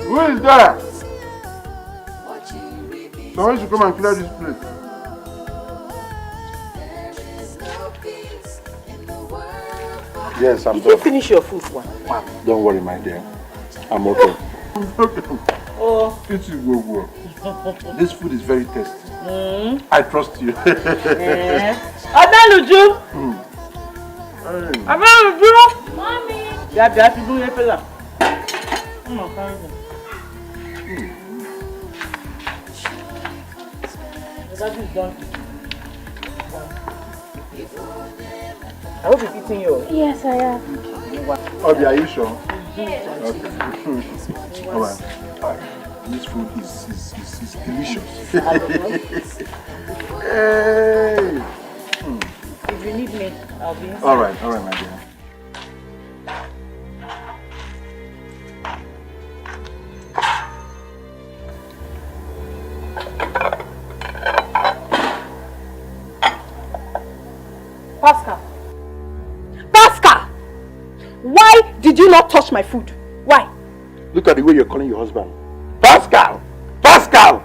Who is there? Someone should come and clear this place. Yes, I'm done. Did you finish your food one? Don't worry, my dear. I'm okay. Oh. It's good. This food is very tasty. I trust you. Abeluju! Abeluju! Mommy! Biya do ye fella. That is done. I hope you're eating yours. Yes, I am. Obi, are you sure? Yes. Okay. Alright. This food is delicious. Hey. If you need me, I'll be inside. Alright, my dear. Pascal! Why did you not touch my food? Why? Look at the way you're calling your husband. Pascal! Pascal!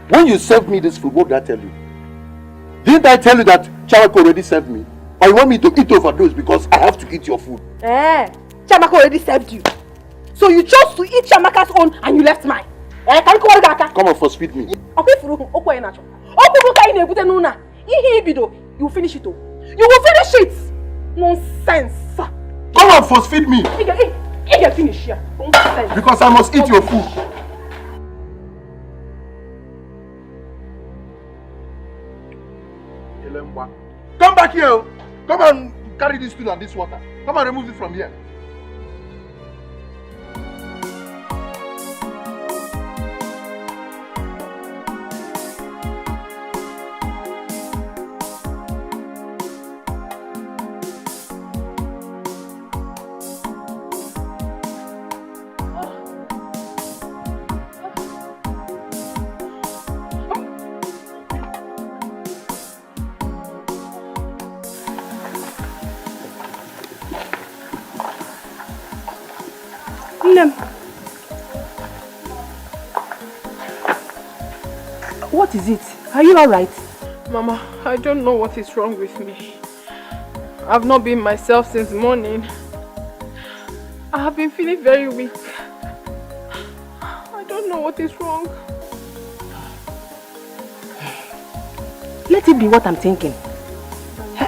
When you served me this food, what did I tell you? Didn't I tell you that Chamako already served me? Or you want me to eat overdose because I have to eat your food? Chamako already served you. So you chose to eat Chamaka's own and you left mine. Come on, first feed me. You will finish it. You will finish it. Nonsense. Come on, first feed me. Finish here. Nonsense. Because I must eat your food. Come back here. Come and carry this food and this water. Come and remove it from here. What is it? Are you alright? Mama, I don't know what is wrong with me. I've not been myself since morning. I have been feeling very weak. I don't know what is wrong. Let it be what I'm thinking.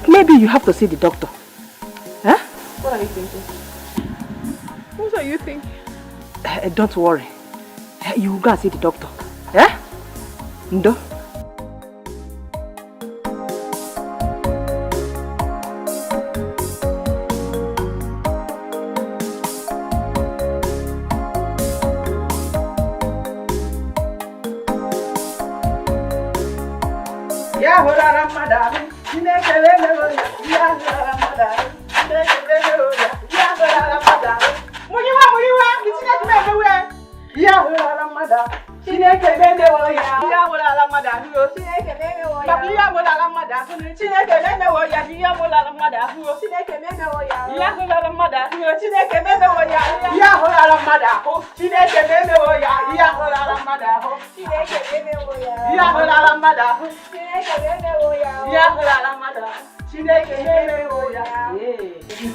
Maybe you have to see the doctor. Huh? What are you thinking? What are you thinking? Don't worry. You will go and see the doctor. Eh? Ndo.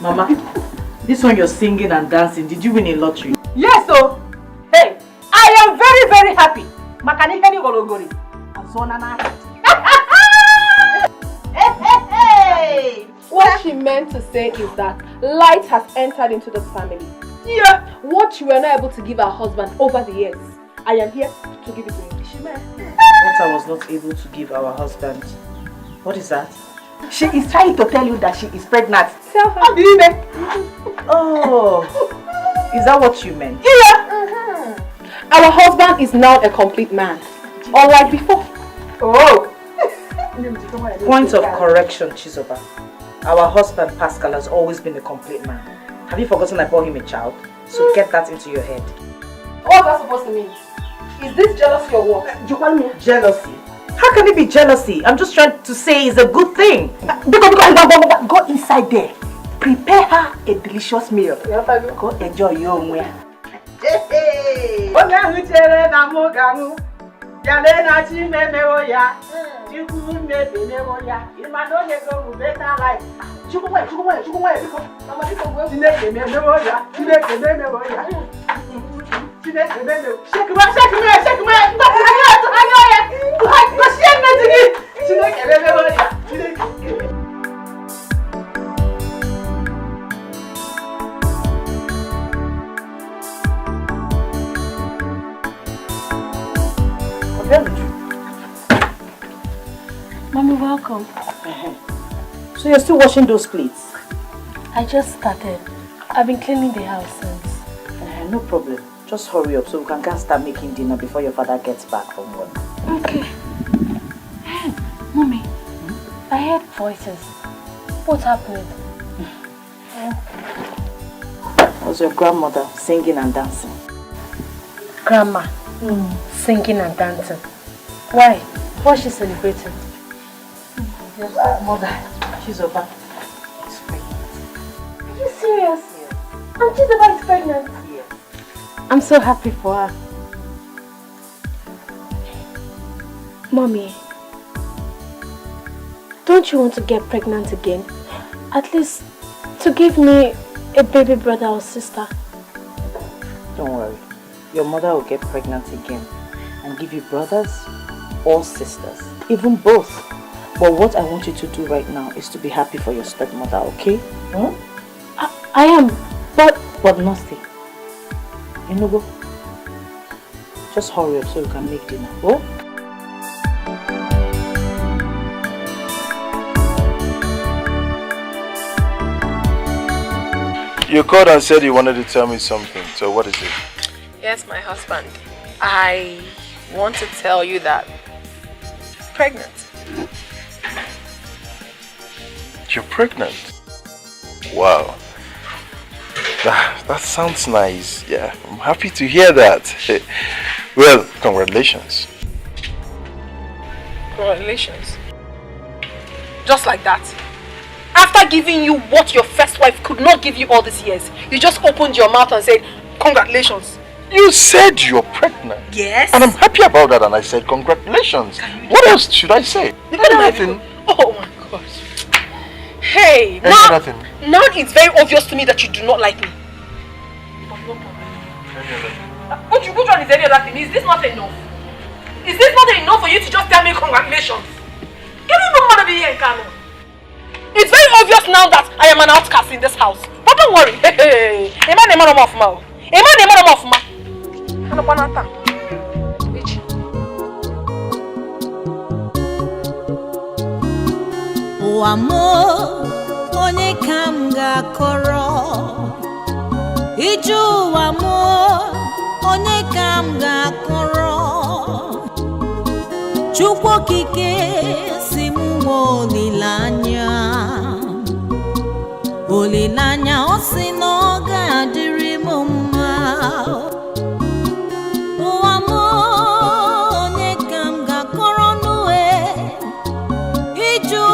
Mama, This one you're singing and dancing, did you win a lottery? Yes, so. Hey, I am very, very happy. Makani heni gologori. Hey! What she meant to say is that light has entered into the family. Yeah. What you were not able to give her husband over the years, I am here to give it to him. What I was not able to give our husband. What is that? She is trying to tell you that she is pregnant. Tell her. Oh, is that what you meant? Yeah. Our husband is now a complete man. Unlike before. Oh. Point of correction, Chizoba. Our husband, Pascal, has always been a complete man. Have you forgotten I bore him a child? So get that into your head. What's that supposed to mean? Is this jealousy or what? Jealousy? How can it be jealousy? I'm just trying to say it's a good thing. Go inside there. Prepare her a delicious meal. Go enjoy your own way. Hey! Mommy, welcome. So you're still washing those plates? I just started. I've been cleaning the house since. No problem. Just hurry up so we can start making dinner before your father gets back from work. Okay. Hey, Mommy, I heard voices. What's happening? It was your grandmother singing and dancing. Grandma, singing and dancing. Why? What's she celebrating? Yes, mother, she's over. She's pregnant. Are you serious? Yes. And she's about pregnant? Yes. I'm so happy for her. Mommy, don't you want to get pregnant again? At least to give me a baby brother or sister. Don't worry. Your mother will get pregnant again and give you brothers or sisters. Even both. But what I want you to do right now is to be happy for your stepmother, okay? I am, but nothing. Go. Just hurry up so you can make dinner. Go. You called and said you wanted to tell me something. So what is it? Yes, my husband. I want to tell you that I'm pregnant. You're pregnant? Wow. That sounds nice. Yeah, I'm happy to hear that. Well, congratulations. Congratulations. Just like that. After giving you what your first wife could not give you all these years, you just opened your mouth and said, congratulations. You said you're pregnant. Yes. And I'm happy about that, and I said congratulations. What else should I say? Nothing. Oh my gosh. Hey, Nothing. Now it's very obvious to me that you do not like me. Which one is any other thing? Is this not enough? Is this not enough for you to just tell me congratulations? You don't know how to be here in Kano. It's very obvious now that I am an outcast in this house. But don't worry. Hey, onye kam ga-akọrọ iju onye kam ga-akọrọ Chukwu okike si m olileanya o si na ọ ga-adịrị m mma onye kam ga-akọrọ n'uwe iju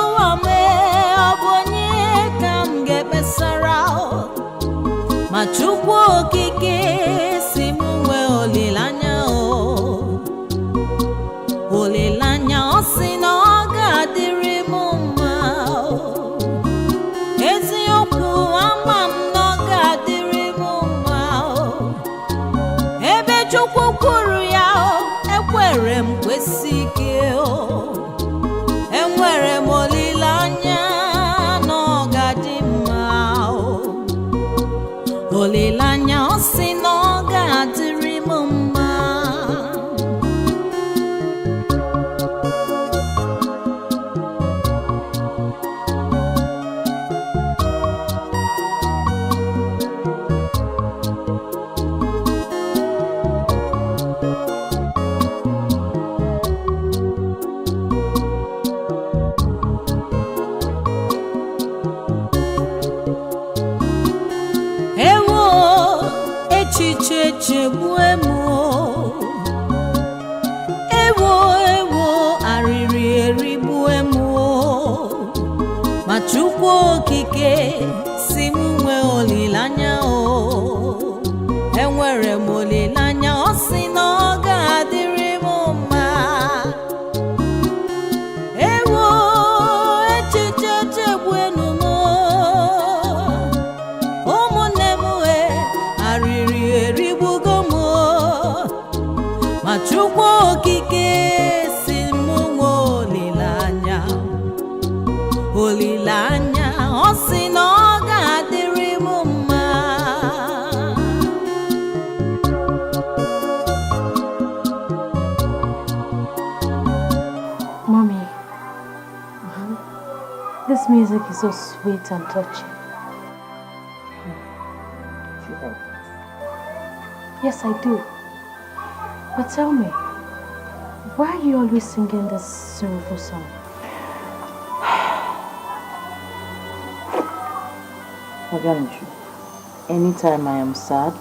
ma Chukwu okike si m nwee olileanya o si na ọ ga-adịrị m mma eziokwu ama m na ọ Chukwu kwuru ya ekwere m kwesike enwere m olileanya na ọ ga-adị mma olileanya ọ sị na ọ ga-adịrị m mma ewo arịrị erigbu emo ma Chukwu okike si m nwee olileanya enwere m olileanya ọ sị na ọ ga-adịrị m mma ewo echiche chegbuenu m ụmụnne m arịrị erigbugo m ma Chukwu okike si m nwee olileanya ọ sị na ọ ga-adịrị m mma Mommy, this music is so sweet and touching. Yes, I do. But tell me, why are you always singing this sorrowful song? Anytime I am sad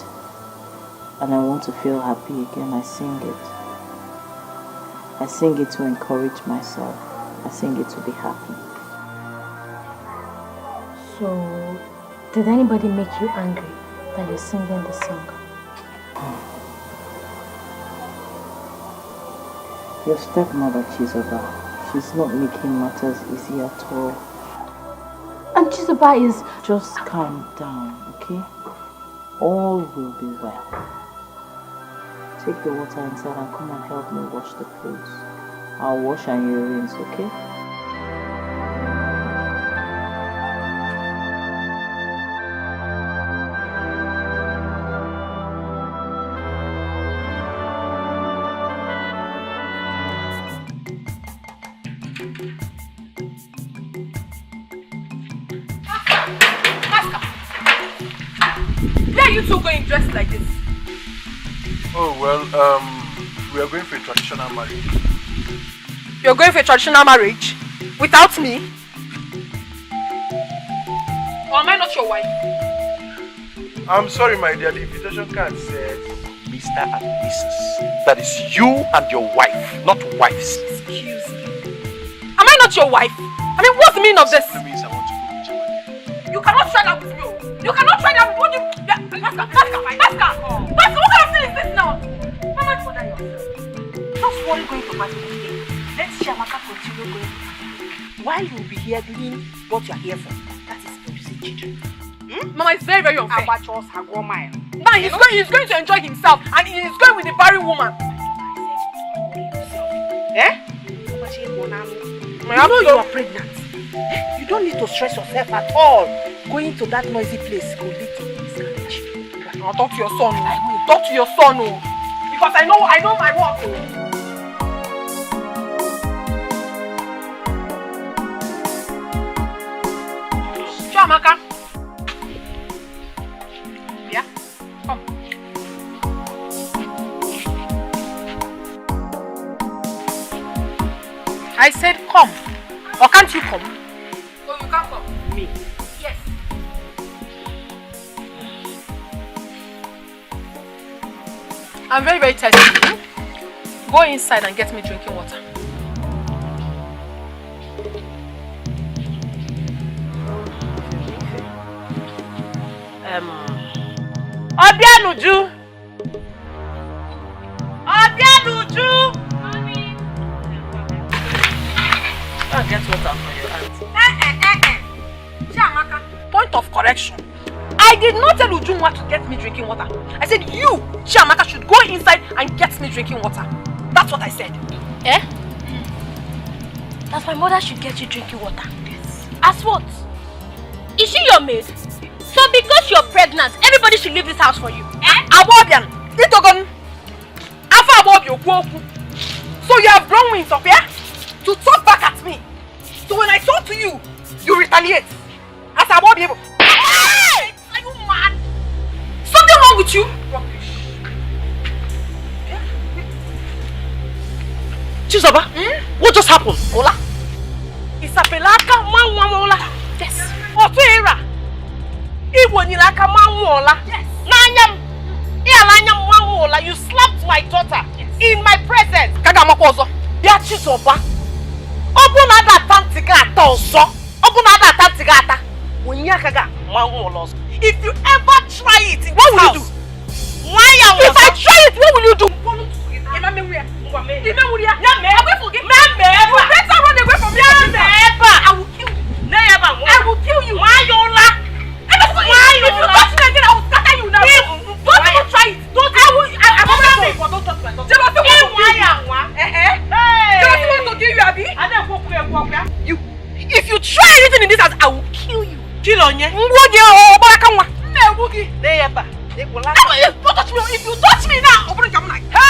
and I want to feel happy again, I sing it. I sing it to encourage myself. I sing it to be happy. So, did anybody make you angry that you're singing this song? Your stepmother, Chizoba, she's not making matters easy at all. And Chizoba is... Just calm down, okay? All will be well. Take the water inside and come and help me wash the clothes. I'll wash and you rinse, okay? You two going dressed like this? Oh, well, we are going for a traditional marriage. You're going for a traditional marriage? Without me? Or am I not your wife? I'm sorry, my dear, the invitation card says Mr. and Mrs. That is you and your wife, not wives. Excuse me. Am I not your wife? I mean, what's the meaning of this? It means I want to go with Germany. You cannot try that with me. You cannot try that with me. Pascal, what kind of thing is this now? Mama, bother yourself. Just worry going to party today. Let Chiamaka continue going to party. While you'll be here doing what you're here for, that is producing children. Mama, it's very, very unfair. Now he's going to enjoy himself and he is going with the barren woman. Eh? You know you are pregnant. You don't need to stress yourself at all. Going to that noisy place will lead to miscarriage. Now talk to your son. I will talk to your son, because I know my work. Chiamaka. Yeah, come. I said come. Or can't you come? No, you can't come. Me? Yes. I'm very, very thirsty. Go inside and get me drinking water. Obianuju! Obianuju! I'll get water for your aunt. Chiamaka, point of correction. I I did not tell Ujunwa to get me drinking water. I said you, Chiamaka, should go inside and get me drinking water. That's what I said. Eh? That my mother should get you drinking water? Yes. As what? Is she your maid? So because you're pregnant, everybody should leave this house for you? Eh? Abobian, Itogon, Afa Abobio, so you have blown wings up here to talk back at me. So when I talk to you, you retaliate. As Abobio. Hey! Are you mad? Something wrong with you? Chizoba, what just happened? Ola? Isapelaka Manwamola. Yes. Otuera. Iwonilaka Manwola. Yes. Nanyam. Ialanyam Manwola. You slapped my daughter in my presence. Kagamakozo. Ya Chizoba. Obunada tantigata oso. Obunada tantigata. Unyakaga Manwola. If you ever try it in what will you do? If I try it, what will you do? You better run away from me. I will kill you. I will kill you. Why Yola? If you touch me again, I will scatter you now. Don't even try it. Don't. Don't touch my daughter. Jealousy wants to kill you, Abi. You. If you try anything in this house, I will kill you. Kill on you. Don't touch me. If you touch me now, open your mouth. Hey!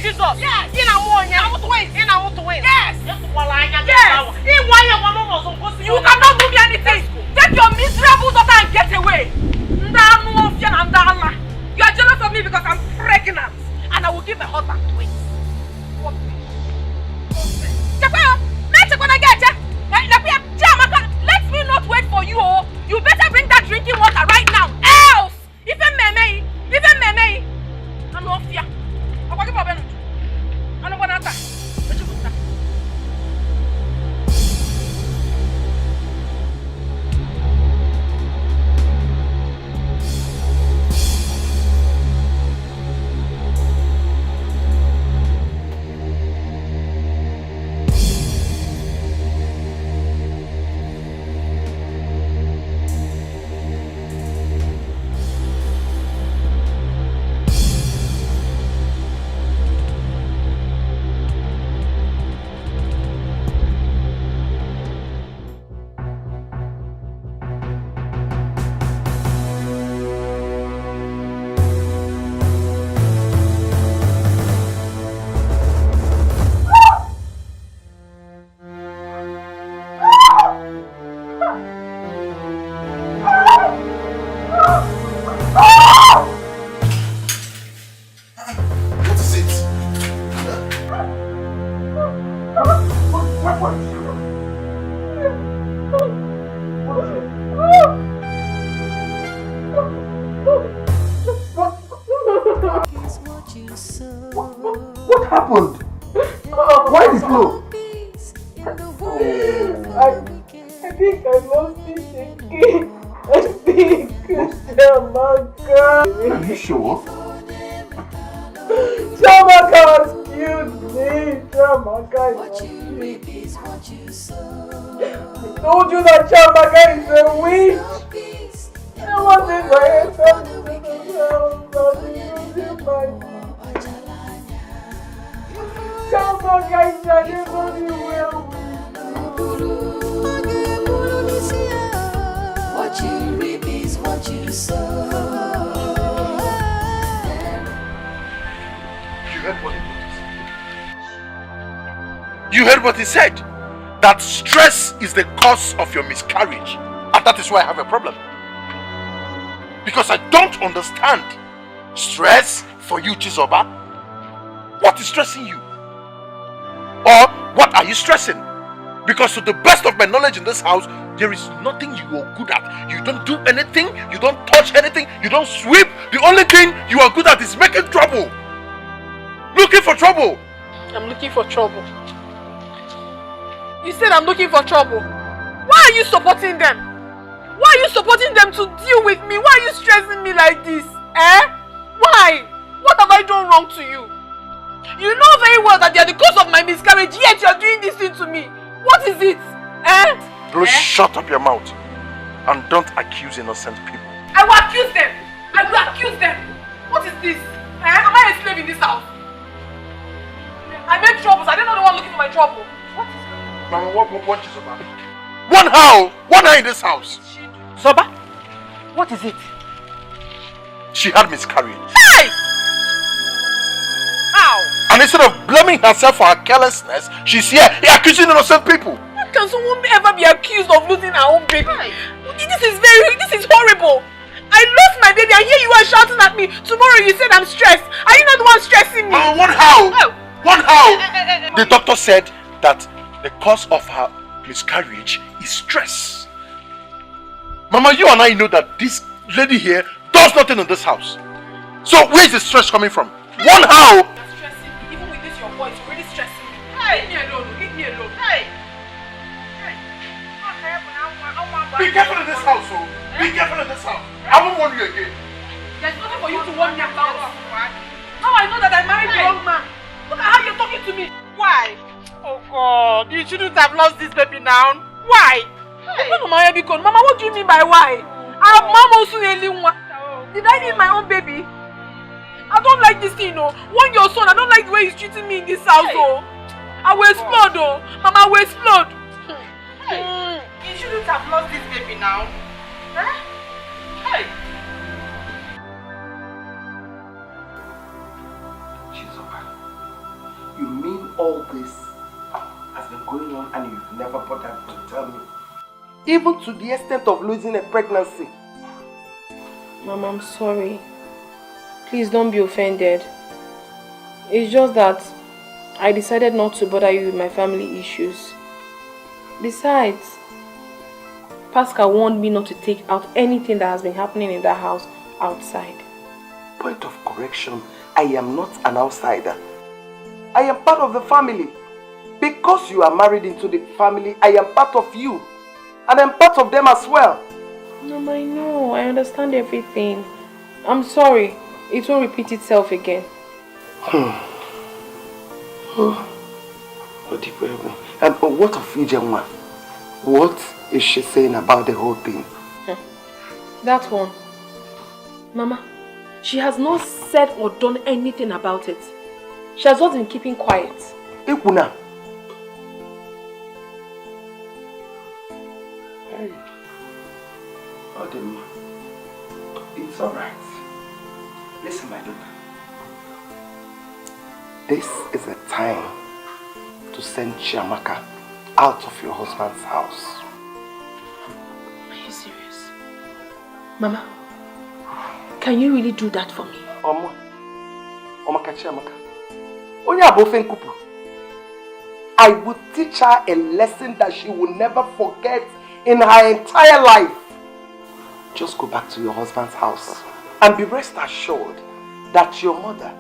Jesus. Yes. You cannot do me anything. Take your miserable daughter and get away. You are jealous of me because I'm pregnant and I will give my husband twins. What? Let me not wait for you. You better bring that drinking water right now. Else, even meme, I'm not fear. I'm going to What happened? Why this blow? I think I lost it again. I think Chiamaka. Are you sure? Chiamaka has killed me. Chiamaka is I told you that Chiamaka is a witch. I wanted my head to be using my Chiamaka is never be well with What you reap is what you sow. You heard what he said? That stress is the cause of your miscarriage. And that is why I have a problem. Because I don't understand. Stress for you, Chizoba? What is stressing you? Or what are you stressing? Because to the best of my knowledge in this house, there is nothing you are good at. You don't do anything, you don't touch anything, you don't sweep. The only thing you are good at is making trouble. Looking for trouble. I'm looking for trouble. You said I'm looking for trouble. Why are you supporting them? Why are you supporting them to deal with me? Why are you stressing me like this? Eh? Why? What have I done wrong to you? You know very well that they are the cause of my miscarriage, yet you are doing this thing to me. What is it? Rose, shut up your mouth and don't accuse innocent people. I will accuse them. I will accuse them. What is this? Am I a slave in this house? I make troubles. I don't know the one looking for my trouble. What is it? Mama, what is about? One how in this house. Zoba, what is it? She had miscarriage. Hey! How? And instead of blaming herself for her carelessness, she's here accusing innocent people. How can someone ever be accused of losing her own baby? This is horrible. I lost my baby and here you are shouting at me. Tomorrow you said I'm stressed. Are you not the one stressing me? One how? The doctor said that the cause of her miscarriage is stress. Mama, you and I know that this lady here does nothing in this house. So where is the stress coming from? One how? You're stressing me. Even with this your voice, you're really stressing me. Leave me alone. Leave me alone. Be careful in this house, oh. Be careful in this house. I won't warn you again. There's nothing for you to warn me about. Now I know that I married the wrong man. Look at how you're talking to me. Why? Oh God, you shouldn't have lost this baby now. Why? Mama, what do you mean by why? Did I need my own baby? I don't like this thing, oh. Want your son, I don't like the way he's treating me in this house, oh. I will explode, oh. Mama, I will explode. You shouldn't have lost this baby now. Huh? Hey. Chizoba, you mean all this has been going on and you've never bothered to tell me? Even to the extent of losing a pregnancy. Mama, I'm sorry. Please don't be offended. It's just that I decided not to bother you with my family issues. Besides, Pascal warned me not to take out anything that has been happening in that house outside. Point of correction, I am not an outsider. I am part of the family. Because you are married into the family, I am part of you. And I'm part of them as well. Mama, I know. I understand everything. I'm sorry. It won't repeat itself again. And what of Ijenwa? What is she saying about the whole thing? That one. Mama, she has not said or done anything about it. She has just been keeping quiet. Ikuna. Hey. Odema. It's alright. Listen, my daughter. This is a time to send Chiamaka out of your husband's house. Are you serious? Mama, can you really do that for me? Omaka Chiamaka. Onya abofen kupu. I will teach her a lesson that she will never forget in her entire life. Just go back to your husband's house and be rest assured that your mother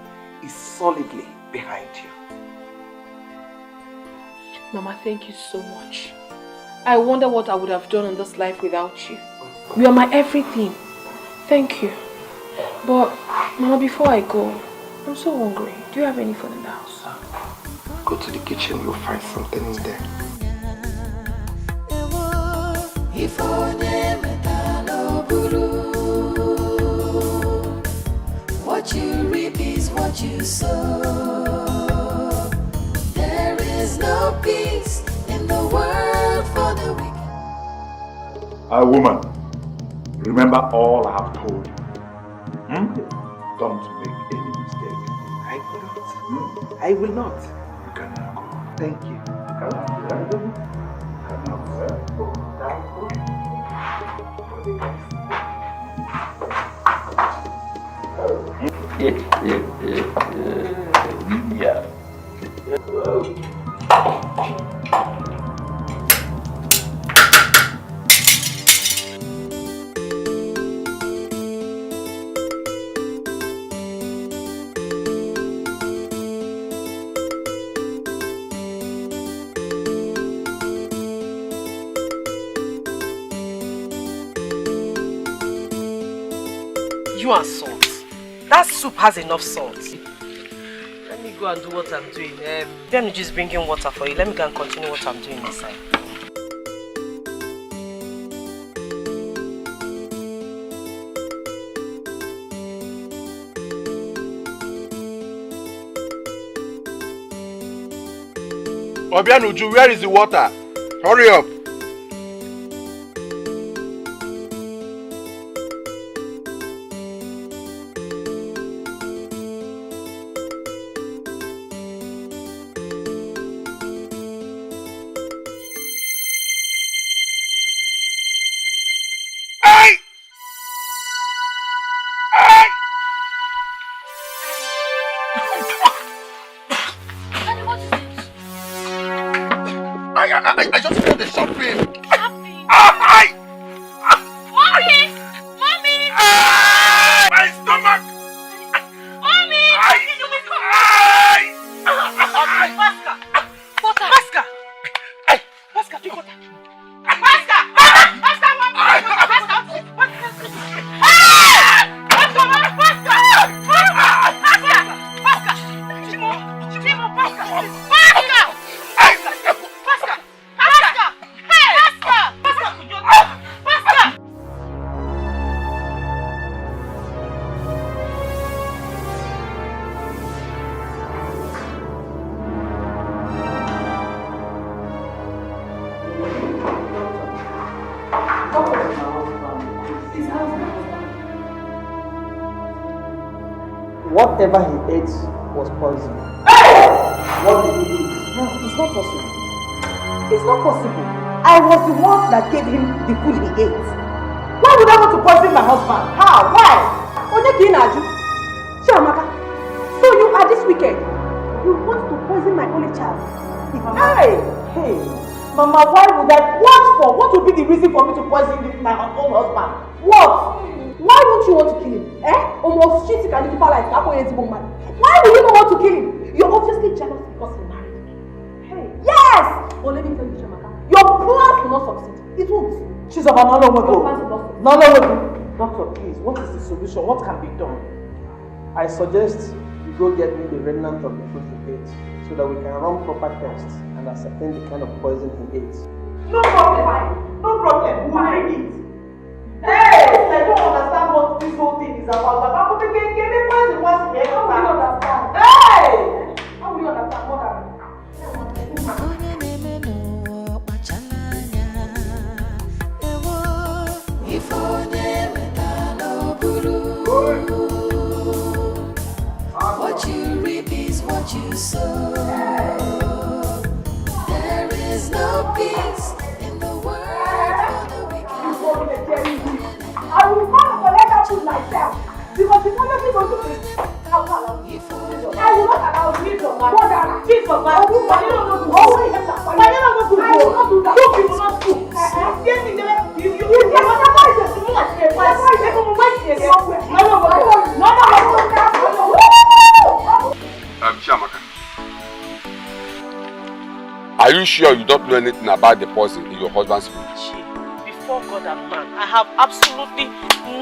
is solidly behind you. Mama, thank you so much. I wonder what I would have done in this life without you. You are my everything. Thank you. But, Mama, before I go, I'm so hungry. Do you have any food in the house? Go to the kitchen, you'll find something in there. What you reap is what you sow. There is no peace in the world for the wicked. Woman, remember all I have told you. Don't make any mistake. I will not. You can now go. Thank you. Yeah. You and salt. That soup has enough salt. Let me go and do what I'm doing. Let me just bring in water for you. Let me go and continue what I'm doing inside. Obianuju, where is the water? Hurry up. I just feel the shopping. Mommy! Mommy! My stomach! Mommy! Pascal! Water! Pascal! Pascal, drink water! Pascal! Pascal, Whatever he ate was poison. What did he eat? No, it's not possible. It's not possible. I was the one that gave him the food he ate. Why would I want to poison my husband? How? Why? Shamaka, so you are this wicked. You want to poison my only child. Hey! Mama, why would I? What for? What would be the reason for me to poison my own husband? What? Why won't you want to kill him? Almost cheating and keep like that boy is woman. Why would you not want to kill him? You're obviously jealous because he married me. Hey, yes! Well, let me tell you, Shamaka, your plans will not succeed. It won't. She's about no Doctor, please, what is the solution? What can be done? I suggest you go get me the remnant of the food he ate so that we can run proper tests and ascertain the kind of poison he ate. No problem. No problem. Who made it? Hey! I don't understand what this whole thing is about. But how will you understand? Hey! How will you understand what happened? What you reap is what you sow. There is no peace in the world for the wicked. I will come and collect that food myself because it's not going to be. I will not allow you to mother. Jesus, I will not do that. I will not do that. You will not do. Shamaka, are you sure you don't know anything about the poison in your husband's food? Before God and man, I have absolutely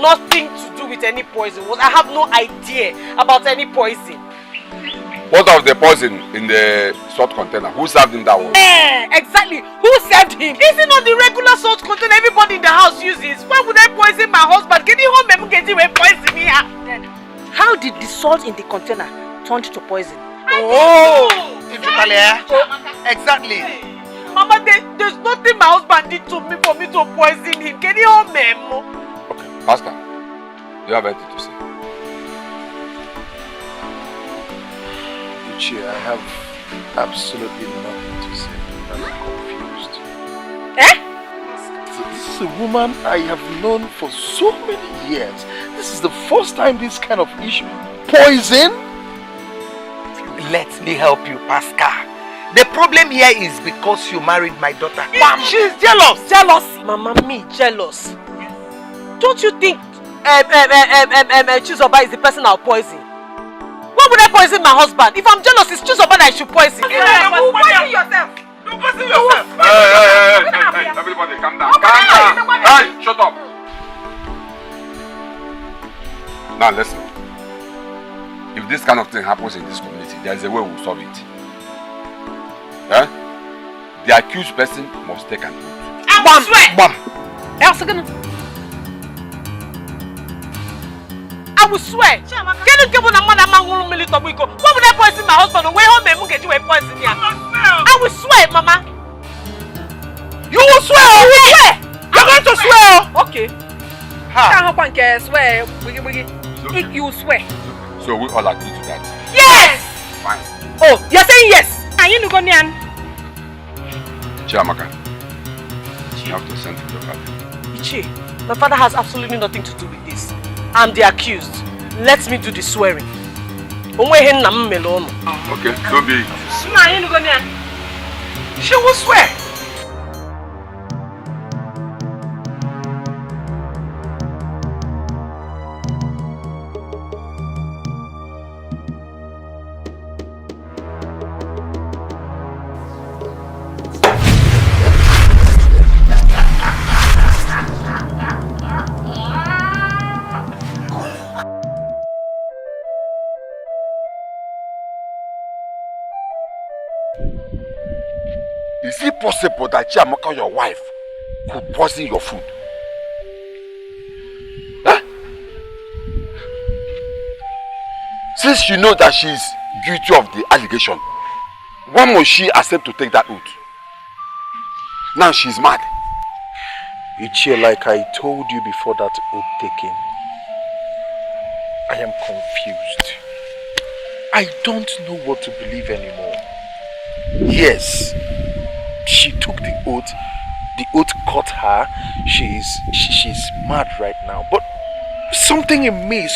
nothing to do with any poison. I have no idea about any poison. What of the poison in the salt container? Who served him that one? Exactly. Who served him? Is it not the regular salt container everybody in the house uses? Why would I poison my husband? Can you home get you poison me? How did the salt in the container turn to poison? Exactly. Mama, there's nothing my husband did to me for me to poison him. Can you home memo? Okay, Pastor, do you have anything to say? Uche, I have absolutely nothing to say. I'm confused. This is a woman I have known for so many years. This is the first time this kind of issue. Poison? Let me help you, Pascal. The problem here is because you married my daughter. Mom, she's jealous. Jealous? Mama, me jealous. Don't you think Chizoba is the person I'll poison? Why would I poison my husband? If I'm jealous, it's Chizoba that I should poison. You poison yourself. You poison yourself. Hey, everybody calm down. Calm down. Hey, shut up. Now listen. If this kind of thing happens in this community, there's a way we'll solve it. Huh? The accused person must take an oath. I swear! Bam! I will swear. Can you give me a man who will What would I poison my husband away home and get you a poison here? I will swear, Mama. You will swear! I will swear! You're going to swear! Okay. Can't help and swear. If you swear. So we all agree to that? Yes! Fine. Oh, you're saying yes? Are you going to Chiamaka, you have to send to your father. Ichi, my father has absolutely nothing to do with this. I'm the accused. Let me do the swearing. Okay, so be it. She will swear. Is it possible that Chiamaka, your wife, could poison your food? Huh? Since you know that she is guilty of the allegation, why must she accept to take that oath? Now she's mad. Ichie, like I told you before that oath taking, I am confused. I don't know what to believe anymore. Yes, she took the oath caught her, she's mad right now, but something in me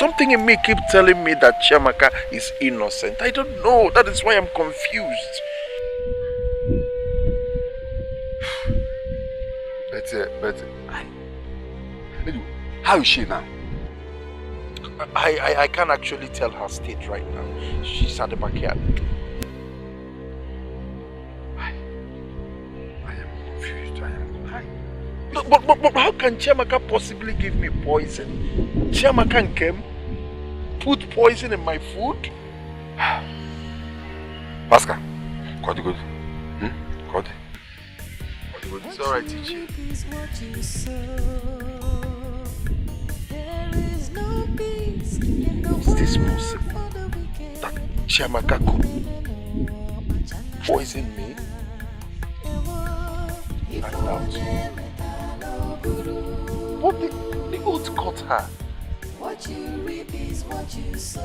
keeps telling me that Chiamaka is innocent. I don't know, that is why I'm confused. But how is she now? I can't actually tell her state right now. She's at the backyard. But how can Chiamaka possibly give me poison? Chiamaka came, put poison in my food? Pascal, Kodi good. Kodi. It's alright, Ichie. Is this possible? That Chiamaka could poison me? I doubt. But the oath caught her. What you reap is what you sow.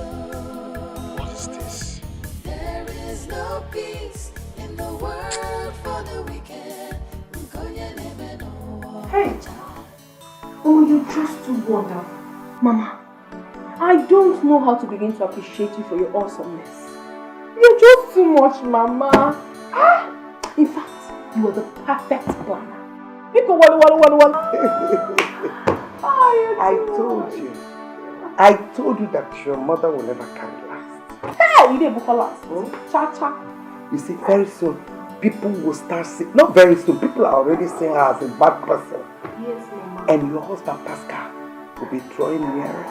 What is this? There is no peace in the world for the wicked. Hey! Oh, you're just too wonderful. Mama, I don't know how to begin to appreciate you for your awesomeness. You're just too much, Mama. In fact, you are the perfect planner. I told you that your mother will never carry last. Hey, you didn't book last. Cha-cha. You see, very soon, people will start seeing, not very soon, people are already seeing her as a bad person. Yes, Mama. And your husband, Pascal, will be drawing nearer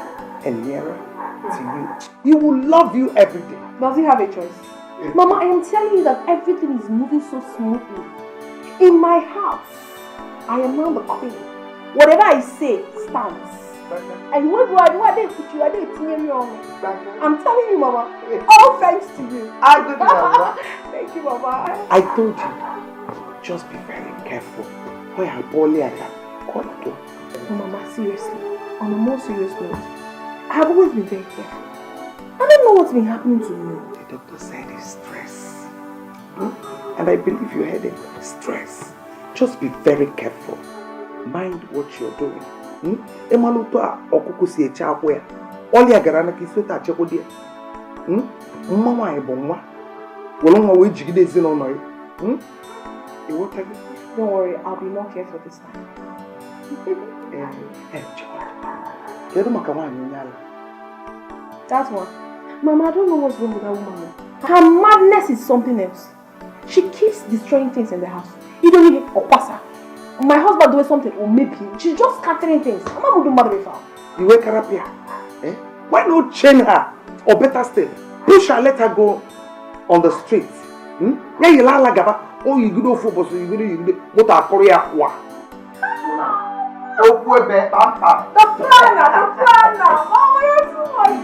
and nearer to you. He will love you every day. Does he have a choice? Mama, I am telling you that everything is moving so smoothly. In my house, I am now the queen. Whatever I say stands. And what do I didn't put you, I didn't tell you wrong. I'm telling you, Mama, all thanks to you. I did, Mama. Thank you, Mama. I told you, just be very careful. Where I boldly I call again. Oh, Mama, seriously, on a more serious note, I have always been very careful. I don't know what's been happening to you. The doctor said it's stress. And I believe you heard it. Stress. Just be very careful. Mind what you're doing. Emaluto okuku si echa akwa. Oli agara na kisota acheko dia. Mama e bonwa. Wolonwa we jigide zino no yi. What have you? Don't worry, I'll be more careful this time. That one. Mama, I don't know what's wrong with that woman. Her madness is something else. She keeps destroying things in the house. You don't need Okwasa. My husband doing something, or maybe she's just scattering things. I'm not going to mother before. You wake her up here. Why not chain her? Or better still, push her, let her go on the street. Yeah, you like gaba. Oh, you go for boss. You go. What are Korea? Wa. Oh, boy, be papa. The planner. Oh, you're so much.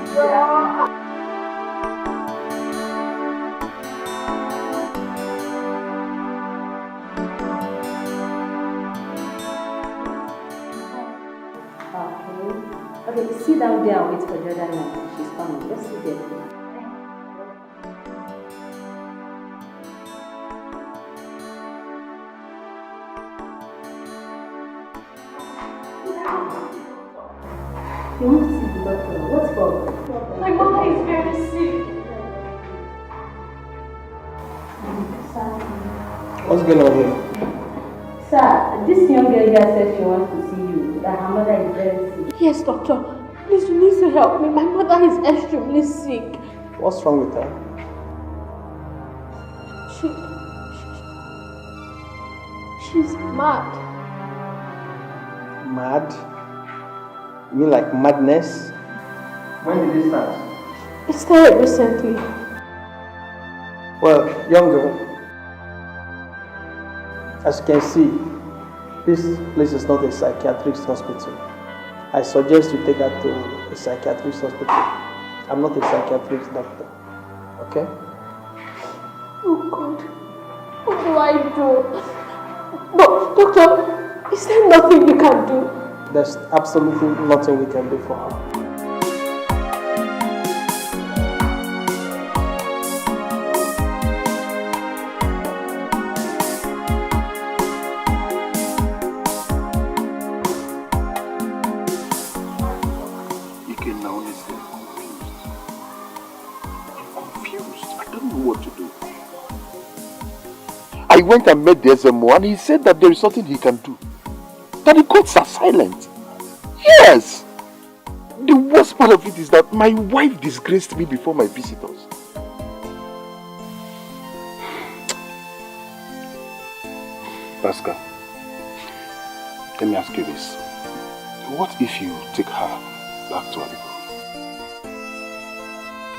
Okay, sit down there and wait for Jordan. She's coming. Just sit there. You want to see the doctor? What's wrong? My mother is very sick. What's going on here? Sir, this young girl just said she wants to see you, that her mother is very sick. Yes, doctor. Please, you need to help me. My mother is extremely sick. What's wrong with her? She's mad. Mad? You mean like madness? When did this start? It started recently. Well, young girl, as you can see, this place is not a psychiatric hospital. I suggest you take her to a psychiatric hospital. I'm not a psychiatric doctor. Okay? Oh God, what do I do? But doctor, is there nothing you can do? There's absolutely nothing we can do for her. I went and met the SMO and he said that there is nothing he can do. That the courts are silent. Yes! The worst part of it is that my wife disgraced me before my visitors. Pascal, let me ask you this. What if you take her back to her people?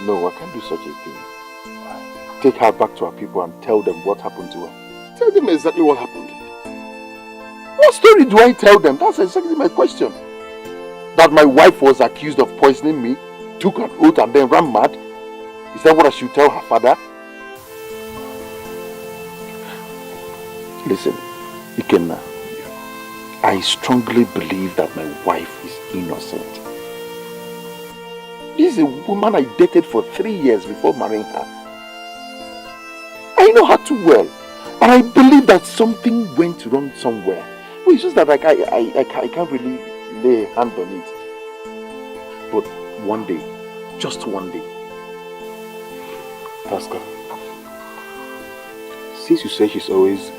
No, I can't do such a thing. Take her back to her people and tell them what happened to her. Tell them exactly what happened. What story do I tell them? That's exactly my question. That my wife was accused of poisoning me, took an oath and then ran mad? Is that what I should tell her father? Listen, Ikenna, I strongly believe that my wife is innocent. This is a woman I dated for 3 years before marrying her. I know her too well, but I believe that something went wrong somewhere. Well, it's just that I can't really lay a hand on it. But one day, just one day, Pascal, since you say she's always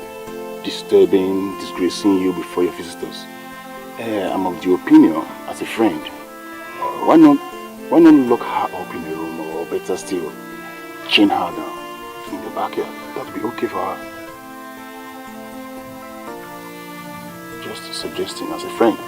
disturbing, disgracing you before your visitors, I'm of the opinion, as a friend, why not lock her up in a room, or better still, chain her down in the backyard? That would be okay for her. Just suggesting as a friend.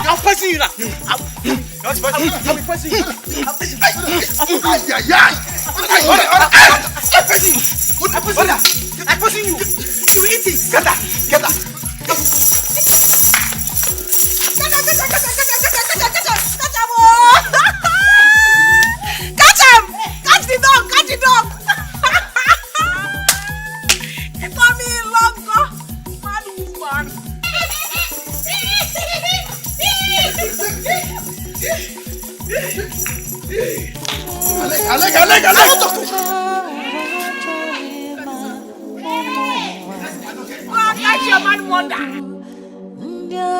I'll pressing you now. I'll be pressing you. I'm pressing you. You eat it. Get that. Catch the dog. He called me longer. Man woman. Alec. Catch your man mother. Ndio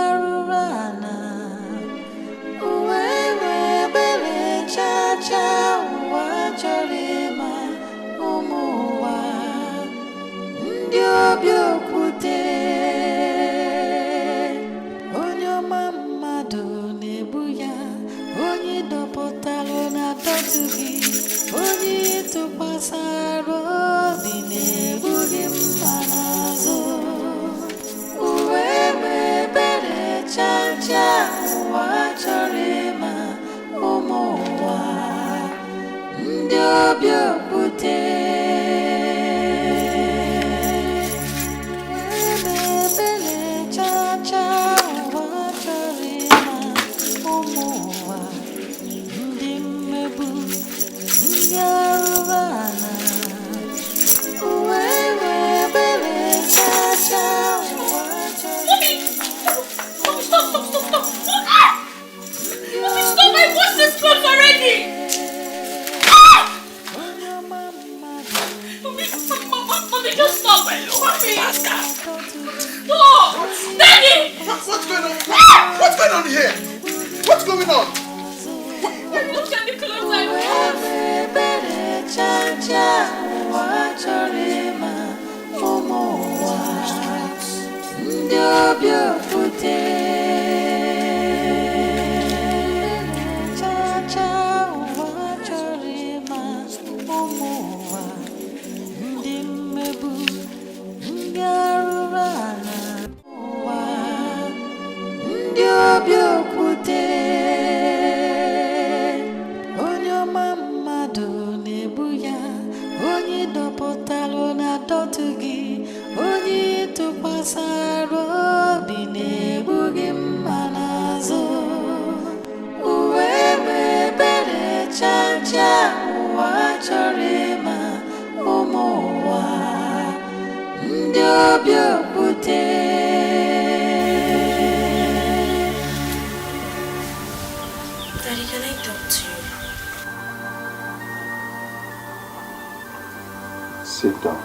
Daddy, can I talk to you? Sit down.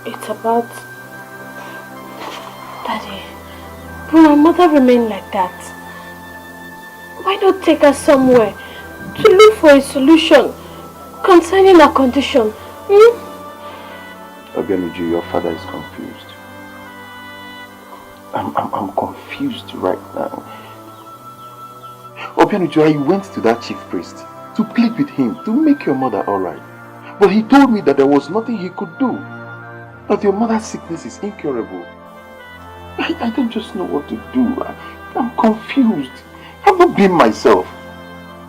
It's about... Daddy, will my mother remain like that? Why not take her somewhere to look for a solution concerning her condition? Obianuju, your father is confused. I'm confused right now. Obianuju, I went to that chief priest to plead with him to make your mother alright. But he told me that there was nothing he could do. That your mother's sickness is incurable. I don't just know what to do. I'm confused. I'm not being myself.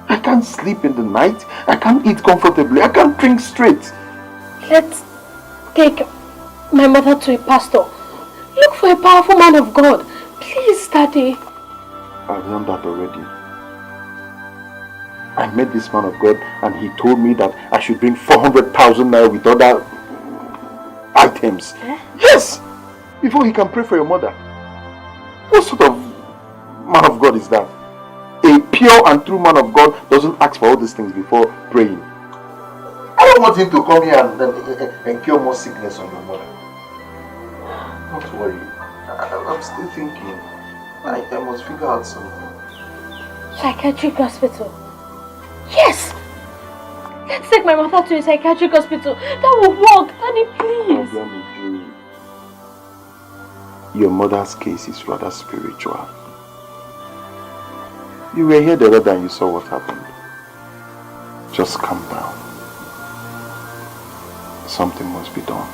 I can't sleep in the night. I can't eat comfortably. I can't drink straight. Let's take my mother to a pastor. Look for a powerful man of God. Please, Daddy. I've done that already. I met this man of God and he told me that I should bring 400,000 naira with other items. Yes! Before he can pray for your mother. What sort of man of God is that? A pure and true man of God doesn't ask for all these things before praying. I don't want him to come here and cure more sickness on your mother. Don't worry. I'm still thinking. I must figure out something. Psychiatric hospital. Yes! Let's take my mother to a psychiatric hospital. That will work. Daddy, please. Your mother's case is rather spiritual. You were here the other day and you saw what happened. Just calm down. Something must be done.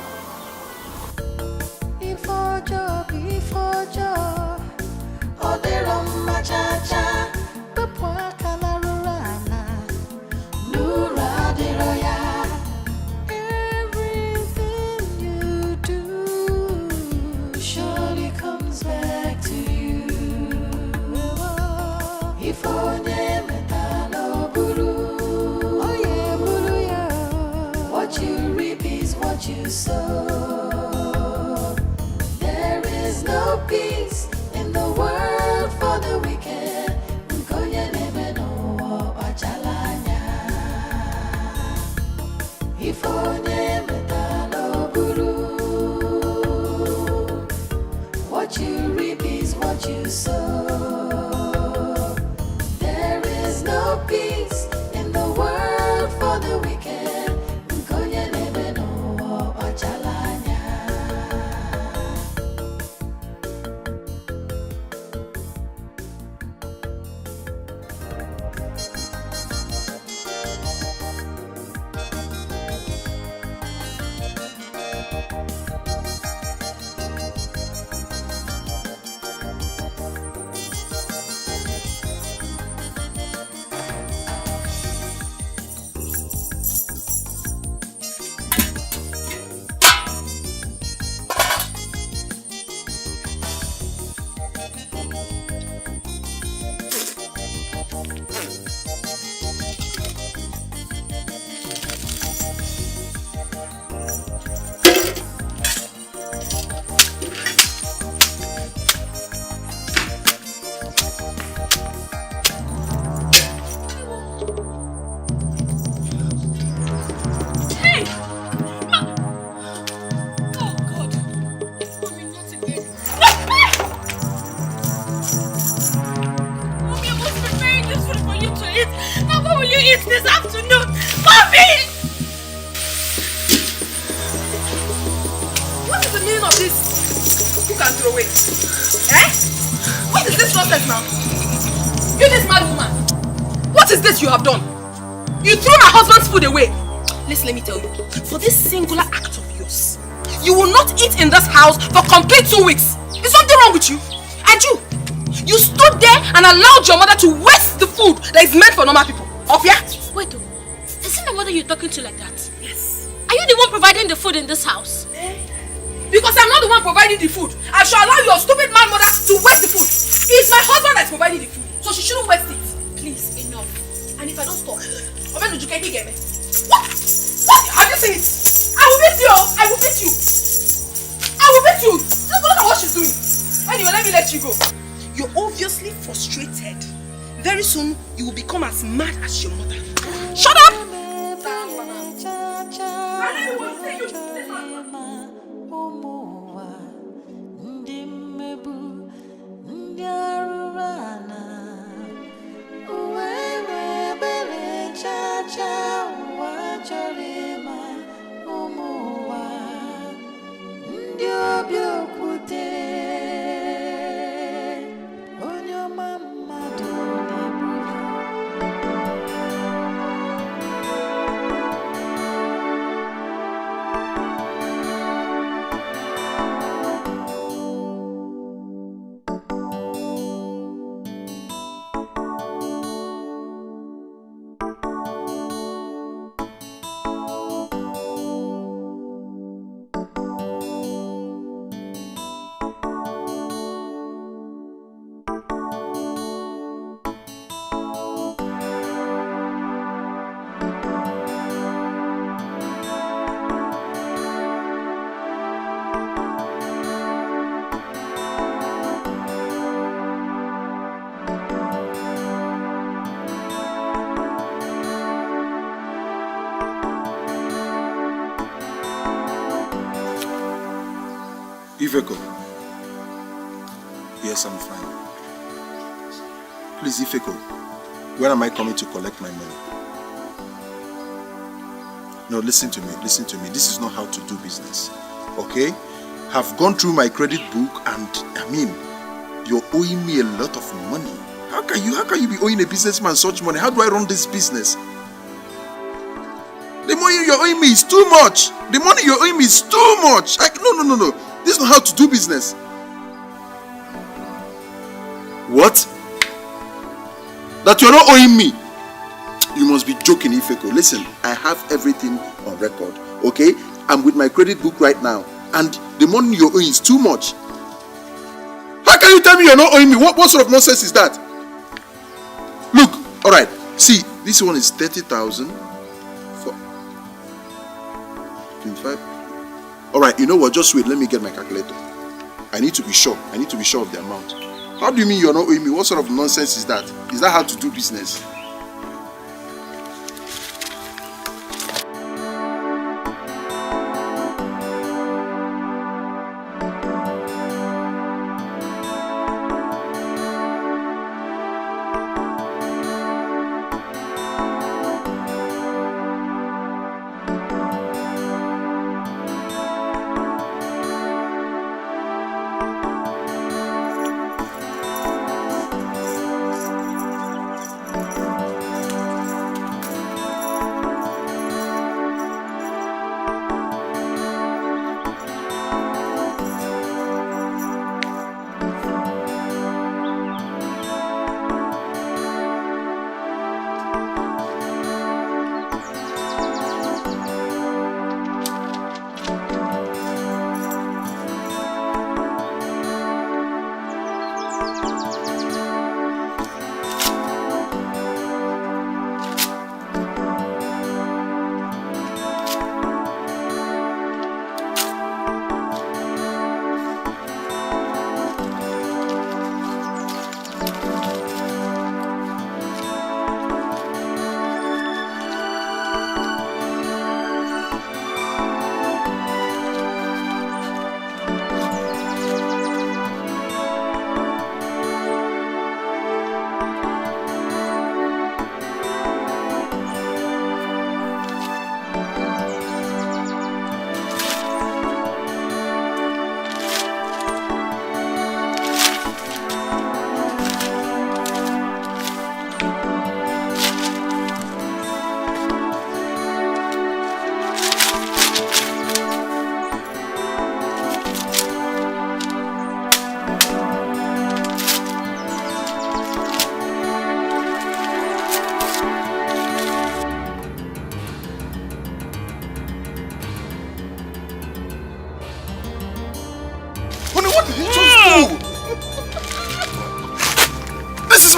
What you reap is what you sow. There is no peace in the world for the wicked. What you reap is what you sow. There is no peace in the world for the wicked. will you eat this afternoon? Mommy! What is the meaning of this? Cook and throw away. Eh? What is this nonsense now? You this mad woman. What is this you have done? You threw my husband's food away. Listen, let me tell you. For this singular act of yours, you will not eat in this house for complete 2 weeks. Is something wrong with you? And you stood there and allowed your mother to waste the food that is meant for normal people. Off ya? Wait, isn't the mother you're talking to like that? Yes. Are you the one providing the food in this house? Because I'm not the one providing the food, I shall allow your stupid man mother to waste the food. It's my husband that's providing the food, so she shouldn't waste it. Please, enough. And if I don't stop, what? Have you seen it? I will beat you. I will beat you. I will beat you. Just look at what she's doing. Anyway, let me let you go. You're obviously frustrated. Very soon, you will become as mad as your mother. Shut up! Ifeko. Yes, I'm fine. Please, Ifeko, when am I coming to collect my money? No, listen to me, listen to me. This is not how to do business, okay? I've gone through my credit book and, you're owing me a lot of money. How can you be owing a businessman such money? How do I run this business? The money you're owing me is too much. The money you're owing me is too much. No. This is not how to do business. What? That you're not owing me? You must be joking, Ifeko. Listen, I have everything on record, okay? I'm with my credit book right now, and the money you're owing is too much. How can you tell me you're not owing me? What sort of nonsense is that? Look, alright, see, this one is 30,000 for 25. Alright, you know what? Just wait, let me get my calculator. I need to be sure. I need to be sure of the amount. How do you mean you're not owing me? What sort of nonsense is that? Is that how to do business?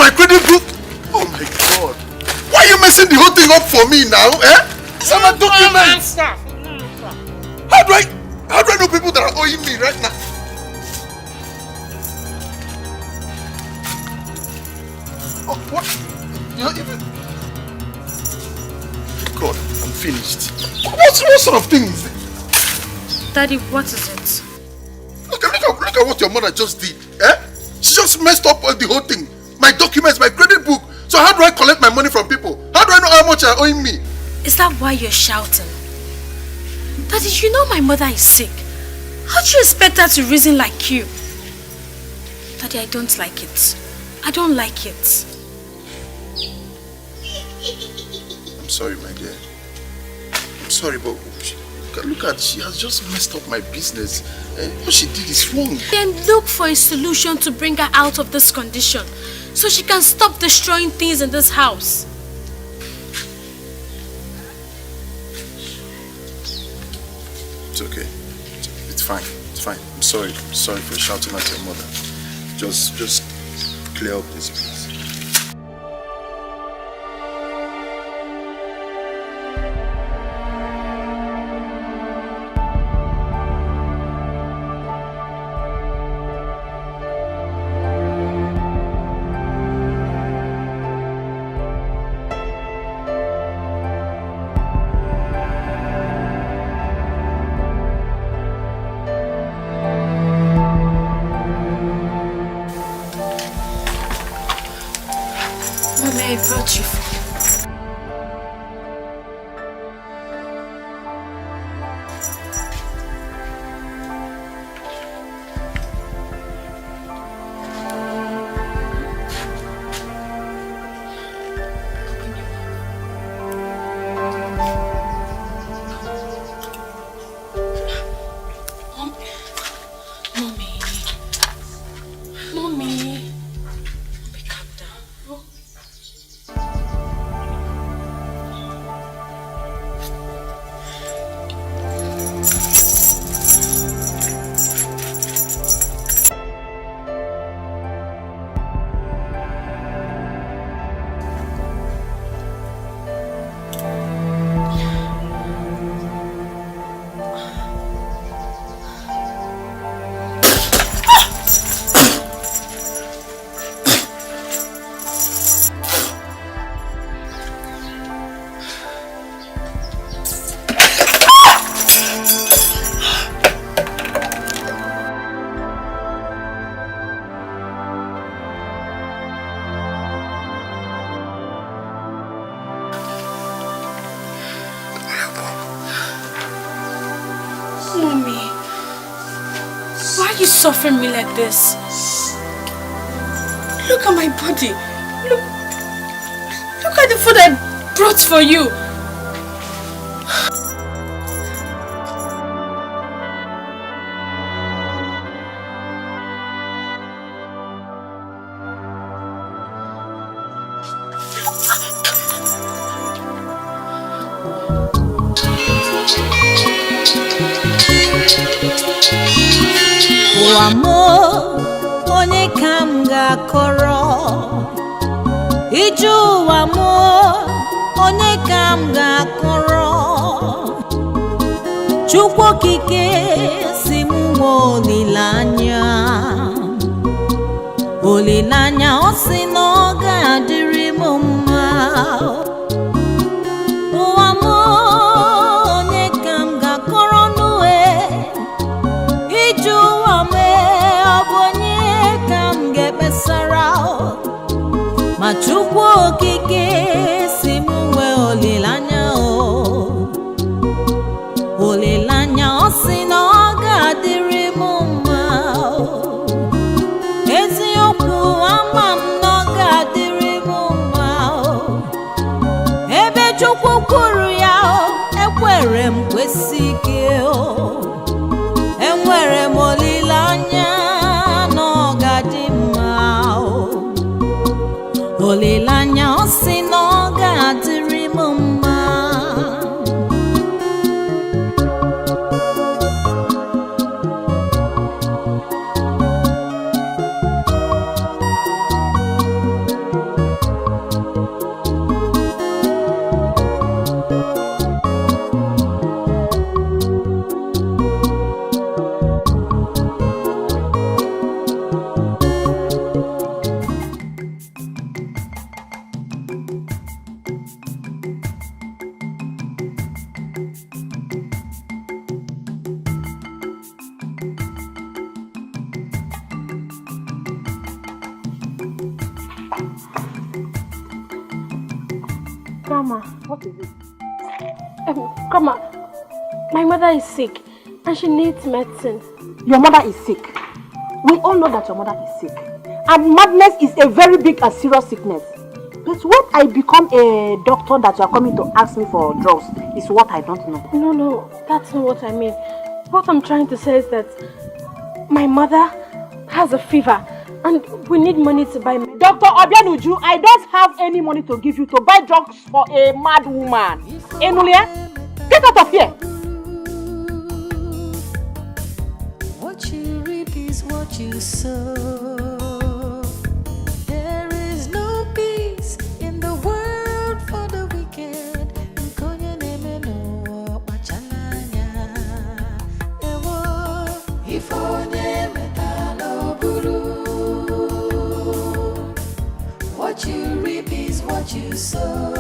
my credit book? Oh my God. Why are you messing the whole thing up for me now, eh? These are my documents. How do I know people that are owing me right now? Oh, what? You're even... God, I'm finished. What sort of thing is it? Daddy, what is it? Look at what your mother just did. Eh? She just messed up the whole thing. My documents, my credit book. So how do I collect my money from people? How do I know how much they're owing me? Is that why you're shouting? Daddy, you know my mother is sick. How do you expect her to reason like you? Daddy, I don't like it. I don't like it. I'm sorry, my dear. I'm sorry, but look at, she has just messed up my business. What she did is wrong. Then look for a solution to bring her out of this condition, so she can stop destroying things in this house. It's okay. It's fine. It's fine. I'm sorry. I'm sorry for shouting at your mother. Just clear up this, please. I brought you food. Suffering me like this. Look at my body. Look at the food I brought for you. Onye kam ga-akọrọ Iju wa mo onye kam ga-akọrọ Chukwu okike si mụ olilanya Olilanya o si na ọ ga-adịrị m mma Ụwa m onye kam ga-akọrọ n'uwe Iju wa me ọ bụ onye kam ga-ekpesara Ma Chukwu okike si mụ nwee olilanya Olilanya o si na ọ ga-adịrị m mma Eziokwu ama m na ọ ga-adịrị m mma Ebe Chukwu kwuru ya ekwere m kwesi ike Enwere m olilanya na ọ ga-adị mma Olilanya o si na ọ ga-adịrị m mma Grandma. What is it? Grandma, my mother is sick and she needs medicine. Your mother is sick. We all know that your mother is sick. And madness is a very big and serious sickness. But when I become a doctor that you are coming to ask me for drugs is what I don't know. No, that's not what I mean. What I'm trying to say is that my mother has a fever and we need money to buy medicine. Dr. Obianuju, I don't have any money to give you to buy drugs for a mad woman. Enulia, get out of here. What you reap is what you sow. There is no peace in the world for the wicked. Nkonye neme no machalanya. Ewo ifonye metalo buru. What you reap is what you sow.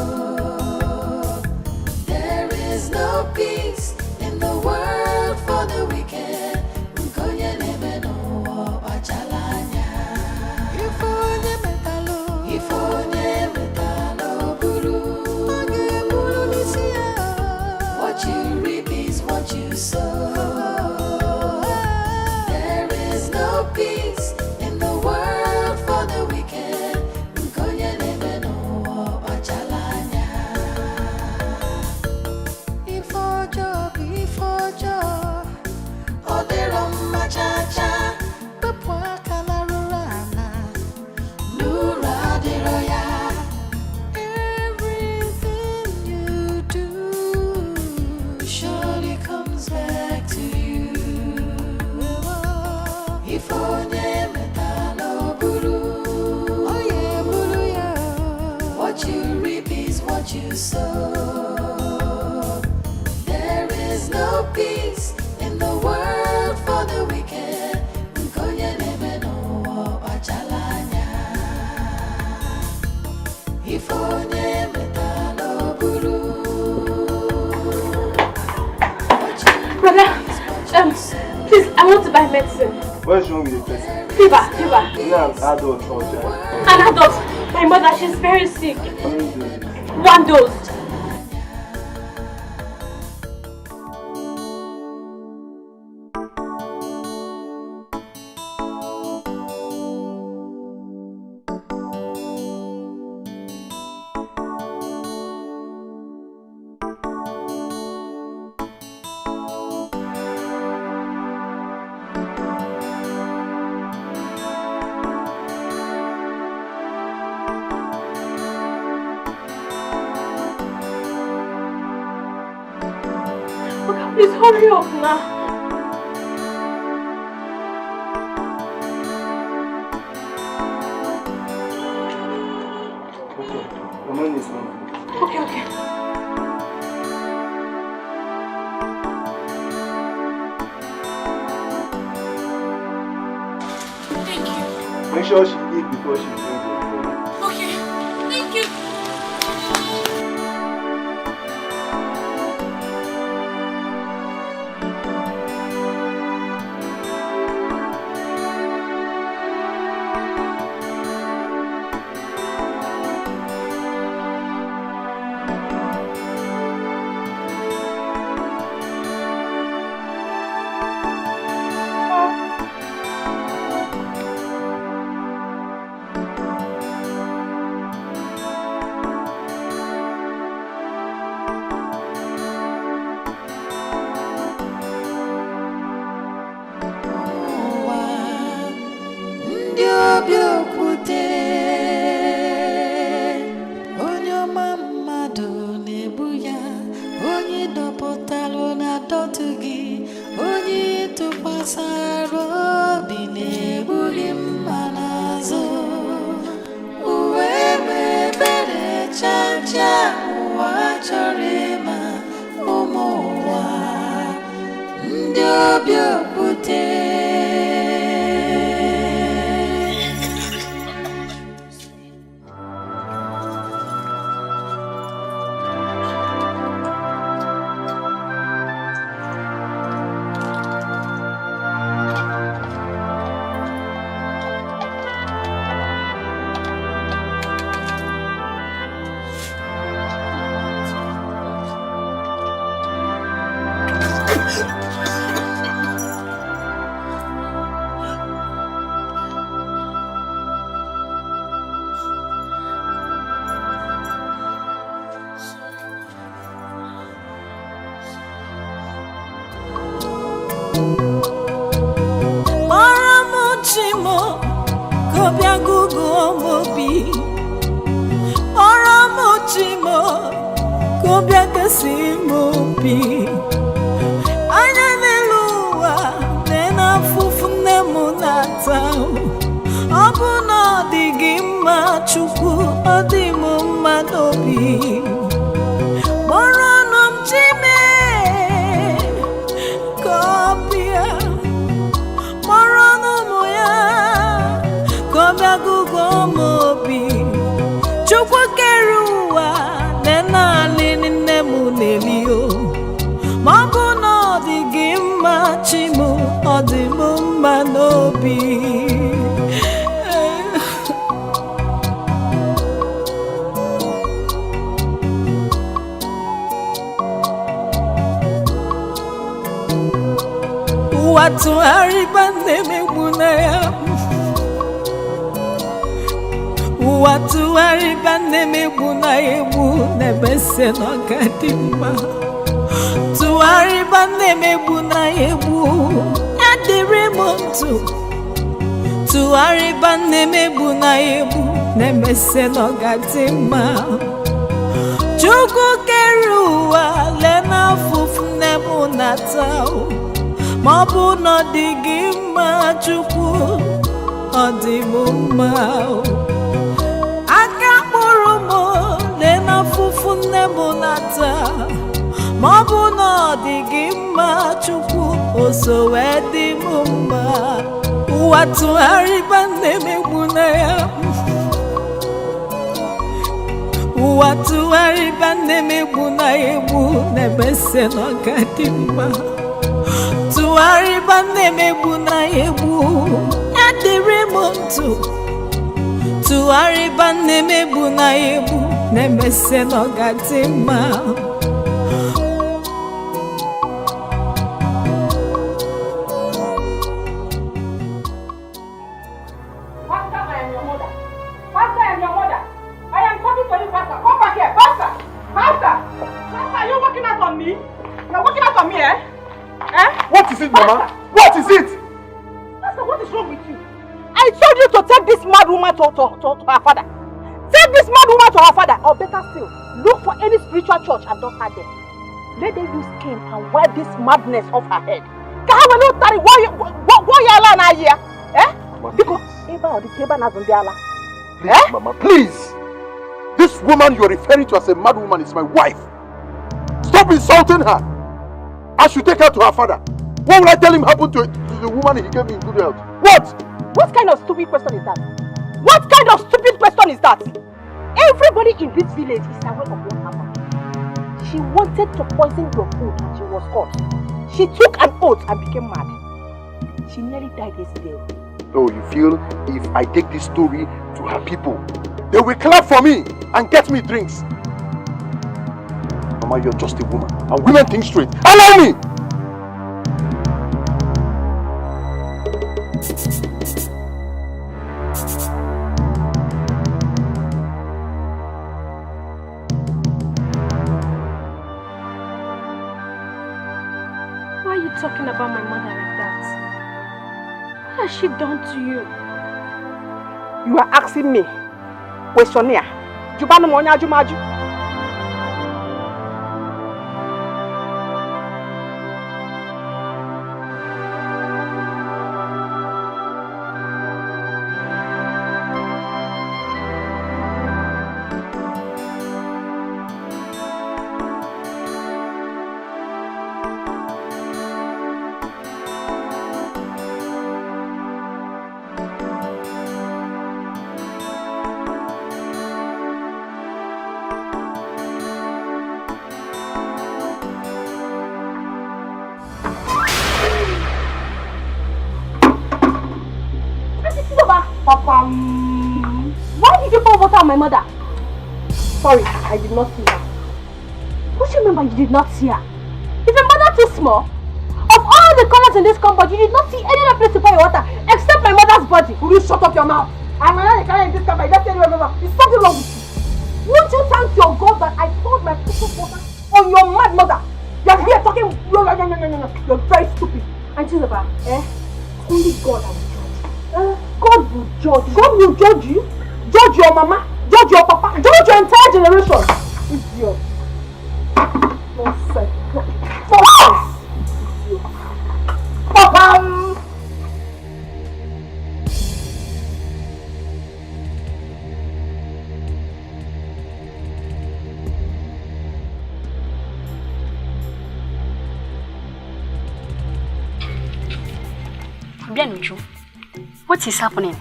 There is no peace in the world for the wicked. Nkonye neme no machalanya. Ifonye metalo buru. Age buru nisia. What you reap is what you sow. There is no peace in the world for the wicked. Nkonye neme no machalanya. Ifojo, odero machacha. Bepwa kalarurana. Nura deroya. Everything you do surely comes back to you. Ifonye metalo buru. Oh yeah, buru yeah. What you reap is what you sow. There is no peace in the world for the wicked. Nkonye neme no machalanya. Ifonye metalo buru. Brother, please, I want to buy medicine. What's wrong with the person? Fever. You're an adult, or child? An adult. My mother, she's very sick. How many doses? 1 dose. Please hurry up now. The money is mine. Okay. Thank you. Make sure she eat before she drinks the food. Okay, thank you. Ndị obi okwute, onye ọma mmadụ na-egbu ya, onye dọpụtalụ na-adọtụ gị, onye tụkwasara obi na-egbu gị mma n'azụ. Uwe mebere chacha ụwa chọrọ ịma ụmụ ụwa. Ndị obi okwute. Maramuchimo, Kobia Gugu Mobi. Maramuchimo, Kobia Kasimobi. Anyanelua, Nena Fufune Munatao. Abuna Digima Chuku, Adimuma Dobi. Moranum Jime, Kobia. Moranumoya, Kobia Gugu Mobi. Chukwu Kerua, Nena Lini Nemunelio. Mabuno Digima Chimu, Odimuma Nobi. Watu haribane mebunaya. Watu haribane mebunaya nebese no kadima. Tu haribane mebunaya adiremontu. Tu haribane mebunaya nebese no kadima. Chuku kerua lena fufu nebunatao. Mabuno digima Chukwu Odimuma. Akamurumo Lena fufu nemunata. Mabuno digima Chukwu Oso Edimuma. Watu haribane mebunaya. Watu haribane mebunaya nebese no kadima. Tuaribane mebuna yebu adiremontu. Tuaribane mebuna yebu nemese no gatima. Pastor, I am your mother. Pastor, I am your mother. I am talking to you, Pastor. Come back here, Pastor. Pastor, are you working out on me? You are working out on me, eh? What is it, Mama? What is it? Pastor, what is wrong with you? I told you to take this mad woman to her father. Take this mad woman to her father, or better still, look for any spiritual church and don't her there. Let them use cane and wipe this madness off her head. Please, Mama, please. This woman you are referring to as a mad woman is my wife. Stop insulting her. I should take her to her father. What will I tell him happened to the woman he gave me in good health? What? What kind of stupid question is that? What kind of stupid question is that? Everybody in this village is aware of what happened. She wanted to poison your food and she was caught. She took an oath and became mad. She nearly died yesterday. Oh, you feel if I take this story to her people, they will clap for me and get me drinks? Mama, you're just a woman and women think straight. Allow me! Why are you talking about my mother like that? What has she done to you? You are asking me? Questionnaire. Jubanu monya jumaju. Papa, why did you pour water on my mother? Sorry, I did not see her. Don't you remember you did not see her? Is your mother too small? Of all the corners in this compound, you did not see any other place to pour your water except my mother's body. Will you shut up your mouth? I'm not carrying this compound. Just tell you remember. There's something wrong with you. Won't you thank your God that I poured my precious water on your mad mother? You're here talking. You're very stupid. Auntie Zaba, only God will judge. God will judge. God will judge you. Judge your mama. Judge your papa. Judge your entire generation. Idiot. Nonsense. Nonsense. Idiot. Papa. What is happening?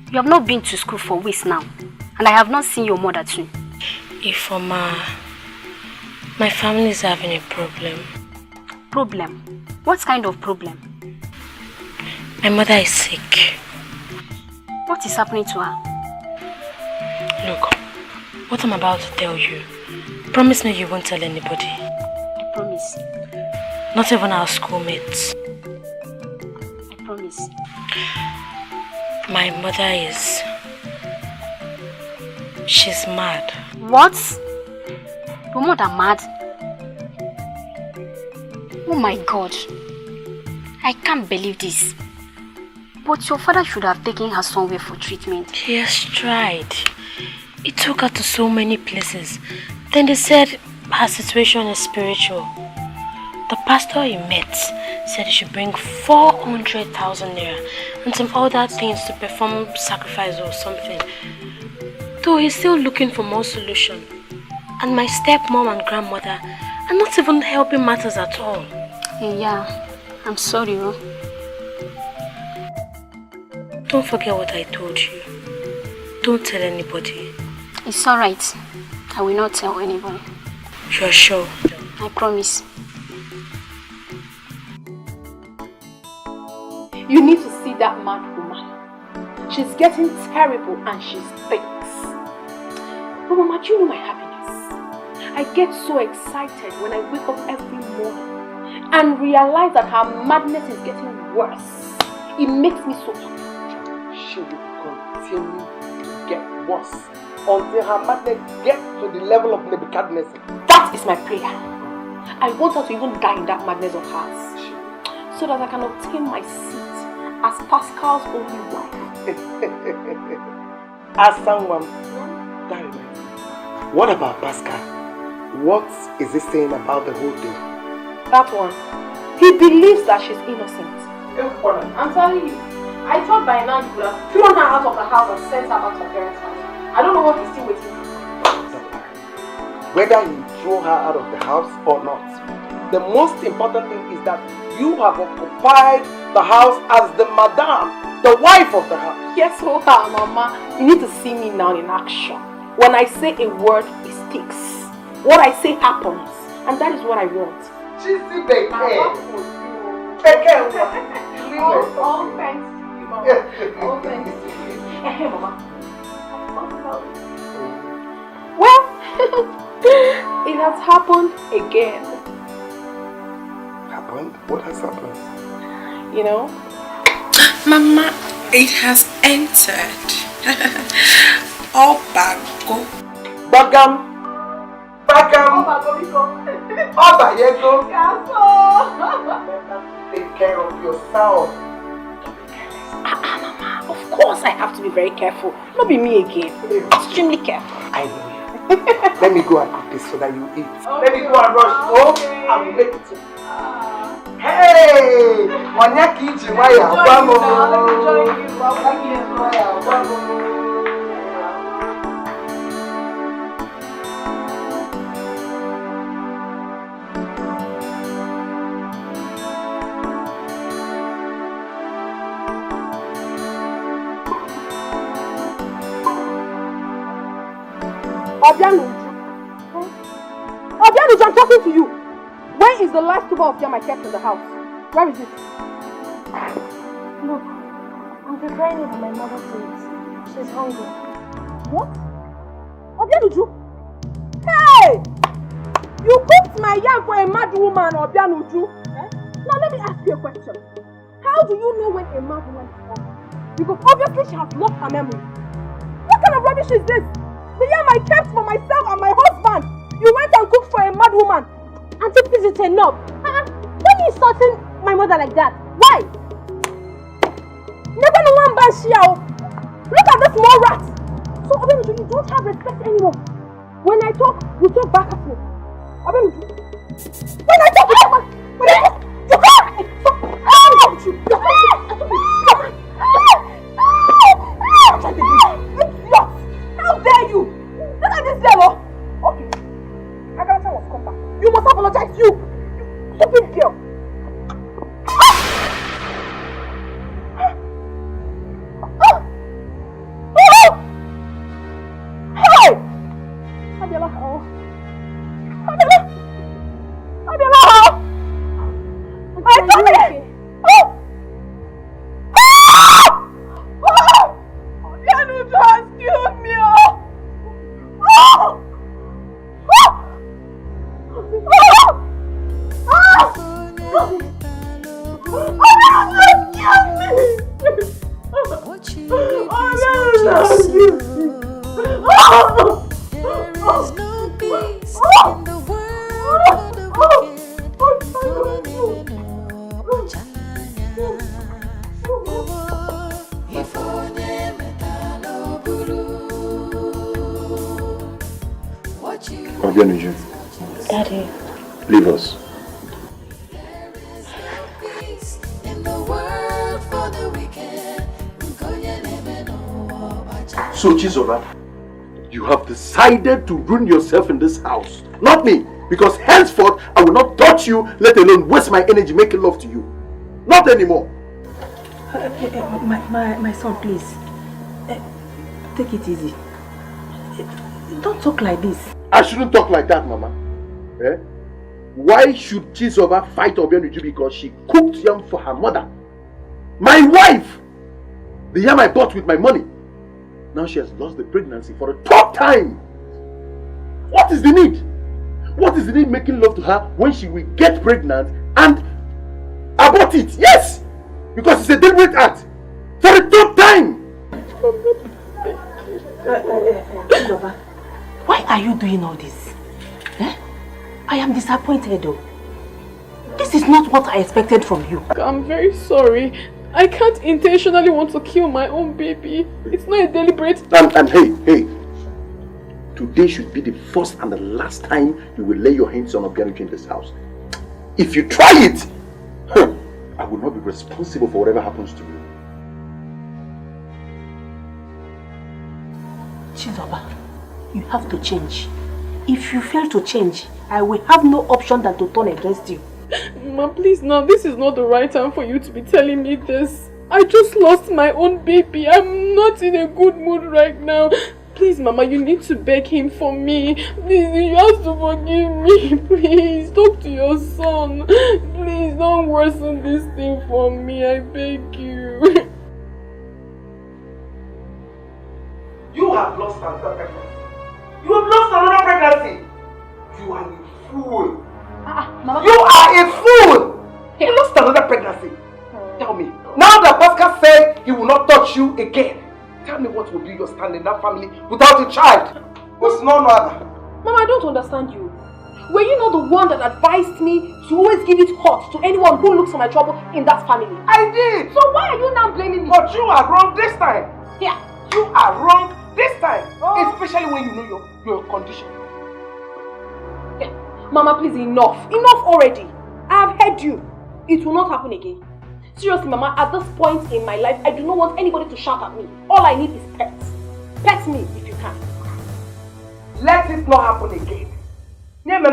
You have not been to school for weeks now, and I have not seen your mother too. Ifoma, my family is having a problem. Problem? What kind of problem? My mother is sick. What is happening to her? Look, what I'm about to tell you, promise me you won't tell anybody. I promise. Not even our schoolmates. I promise. My mother she's mad. What? Your mother mad? Oh my God. I can't believe this. But your father should have taken her somewhere for treatment. He has tried. He took her to so many places. Then they said her situation is spiritual. The pastor he met said he should bring 400,000 naira and some other things to perform sacrifice or something. Though he's still looking for more solution. And my stepmom and grandmother are not even helping matters at all. Yeah, I'm sorry. Don't forget what I told you. Don't tell anybody. It's alright. I will not tell anybody. You're sure? I promise. You need to see that mad woman. She's getting terrible and she's thinks. But Mama, do you know my happiness? I get so excited when I wake up every morning and realize that her madness is getting worse. It makes me so happy. She will continue to get worse until her madness gets to the level of Nebuchadnezzar. That is my prayer. I want her to even die in that madness of hers, so that I can obtain my seat as Pascal's only wife. As someone, what about Pascal? What is he saying about the whole thing? That one, he believes that she's innocent. I'm telling you, I thought by now you would have thrown her out of the house and sent her back to her parents' house. I don't know what he's still waiting for. Whether you throw her out of the house or not, the most important thing is that you have occupied the house as the madame, the wife of the house. Yes, Mama. You need to see me now in action. When I say a word, it sticks. What I say happens, and that is what I want. She's the baby. All thanks to you, Mama. All thanks to you. Hey, Mama. Well, it has happened again. Happened? What has happened? You know? Mama, it has entered. Oh, Bago. Bagam. Oh, Bayego. Take care of yourself. Mama, of course I have to be very careful. Not be me again. Extremely careful. I know you. Let me go and cook this so that you eat. Okay. Let me go and rush home and we'll make it. Hey! Wanyaki Jimaya, Obianuju, I'm talking to you. Where is the last tuber of yam I kept in the house? Where is it? Look, I'm preparing it for my mother to eat. She's hungry. What? Obianuju? Hey! You cooked my yam for a mad woman, Obianuju. Now let me ask you a question. How do you know when a mad woman is hungry? Because obviously she has lost her memory. What kind of rubbish is this? The yam I kept for myself and my husband. You went and cooked for a mad woman. Auntie, please, it's enough. When you insulting my mother like that? Why? Never know one bad shell. Look at this small rat. So Obenuju, you don't have respect anymore. When I talk, you talk back at me. Obenuju. When I talk, you talk back. When I talk, you can't. How dare you? Look at this level. Okay. Agarata was come back. You must apologize, you stupid girl. Hey! Abiola, how? Abiola, how? My tummy! Oh! You need to excuse me! Daddy. Leave us. So, Chizoba, you have decided to ruin yourself in this house. Not me. Because henceforth, I will not touch you, let alone waste my energy making love to you. Not anymore. My son, please. Take it easy. Don't talk like this. I shouldn't talk like that, Mama. Eh? Why should Chizoba fight Obenuju because she cooked yam for her mother? My wife! The yam I bought with my money. Now she has lost the pregnancy for the 3rd time. What is the need? What is the need making love to her when she will get pregnant and abort it? Yes! Because it's a deliberate act. For the 3rd time! Chizoba, why are you doing all this? Eh? I am disappointed though. This is not what I expected from you. I'm very sorry. I can't intentionally want to kill my own baby. It's not a deliberate... And hey. Today should be the first and the last time you will lay your hands on Obenuju in this house. If you try it, I will not be responsible for whatever happens to you. Chizoba, you have to change. If you fail to change, I will have no option than to turn against you. Mama, please now, this is not the right time for you to be telling me this. I just lost my own baby. I'm not in a good mood right now. Please, Mama, you need to beg him for me. Please, you have to forgive me. Please, talk to your son. Please, don't worsen this thing for me. I beg you. You have lost another pregnancy. You have lost another pregnancy. You are a fool. Mama. You are a fool. He lost another pregnancy. Tell me. Now that Pascal said he will not touch you again, tell me what will be your stand in that family without a child? What's no other? Mama, I don't understand you. Were you not the one that advised me to always give it hot to anyone who looks for my trouble in that family? I did. So why are you now blaming me? But you are wrong this time. Yeah. You are wrong this time. Especially when you know your condition. Yeah. Mama, please, enough. Enough already. I have heard you. It will not happen again. Seriously, Mama, at this point in my life, I do not want anybody to shout at me. All I need is pets. Pet me if you can. Let it not happen again. Let me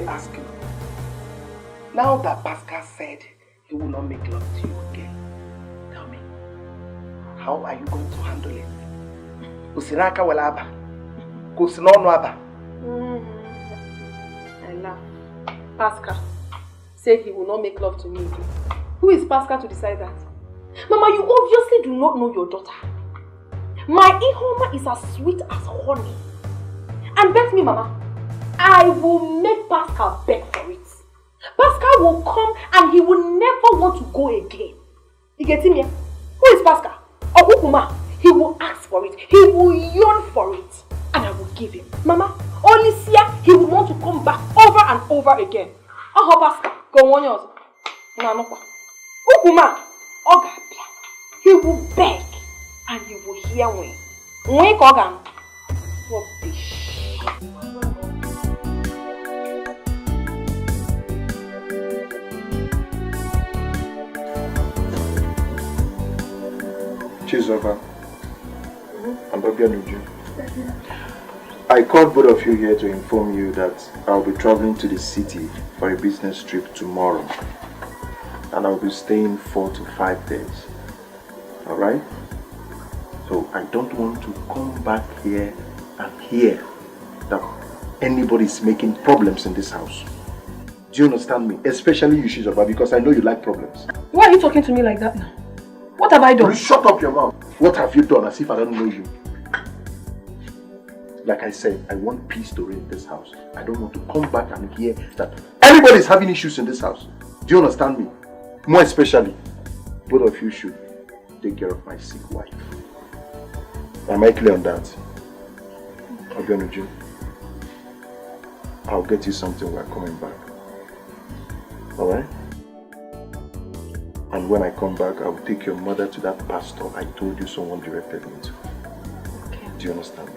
ask you. Now that Pascal said he will not make love to you again, tell me, how are you going to handle it? I laugh. Pascal said he will not make love to me again. Who is Pascal to decide that? Mama, you obviously do not know your daughter. My Ihoma is as sweet as honey. And bet me, Mama, I will make Pascal beg for it. Pascal will come and he will never want to go again. You get him here? Who is Pascal? Okukuma. He will ask for it. He will yearn for it. And I will give him. Mama, only Sia, he would want to come back over and over again. Oh, Pastor, go on yours. No. Ukuma, Ogabia, he will beg and he will hear me. Wake Ogam. Rubbish. Chizoba and Obianuju. I called both of you here to inform you that I'll be traveling to the city for a business trip tomorrow. And I'll be staying 4 to 5 days. Alright? So I don't want to come back here and hear that anybody is making problems in this house. Do you understand me? Especially you, Chizoba, because I know you like problems. Why are you talking to me like that now? What have I done? You shut up your mouth. What have you done as if I don't know you? Like I said, I want peace to reign in this house. I don't want to come back and hear that everybody is having issues in this house. Do you understand me? More especially, both of you should take care of my sick wife. Am I clear on that? Obianuju, I'll get you something when I'm coming back. Alright? And when I come back, I'll take your mother to that pastor I told you someone directed me to. Okay. Do you understand me?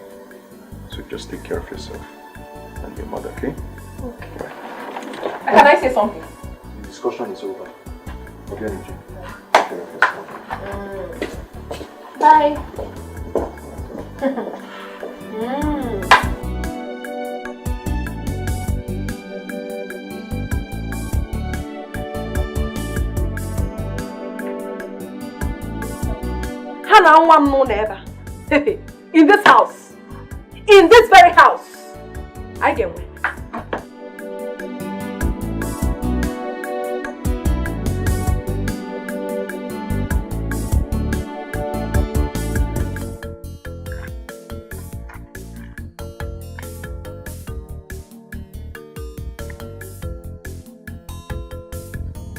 So just take care of yourself and your mother, okay? Okay. Right. Can I say something? The discussion is over. Okay, take care of yourself. Bye. In this house. In this very house. I get one.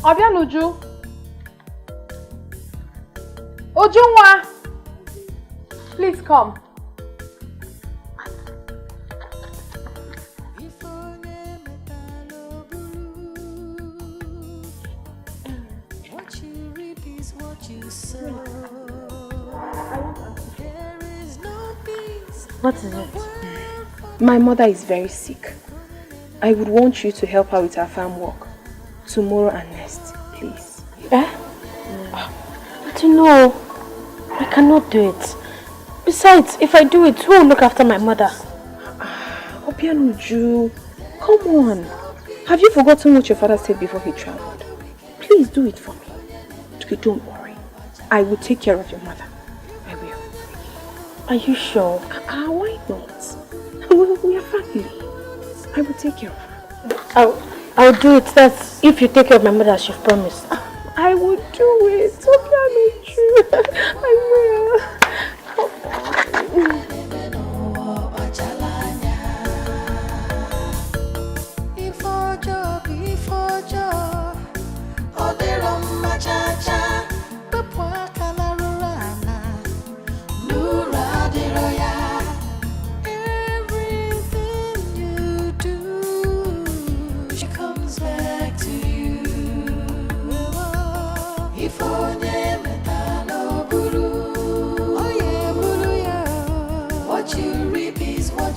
Obianuju. Ojunwa. Please come. What you reap is what you sow. There is no peace. What is it? My mother is very sick. I would want you to help her with her farm work. Tomorrow and next, please. Eh? But you know, I cannot do it. Besides, if I do it, who will look after my mother? Obianuju, come on. Have you forgotten what your father said before he traveled? Please do it for me. Okay, don't worry. I will take care of your mother. I will. Are you sure? Why not? We are family. I will take care of her. I'll do it. That's if you take care of my mother as you've promised. I will do it. Obianuju. I will.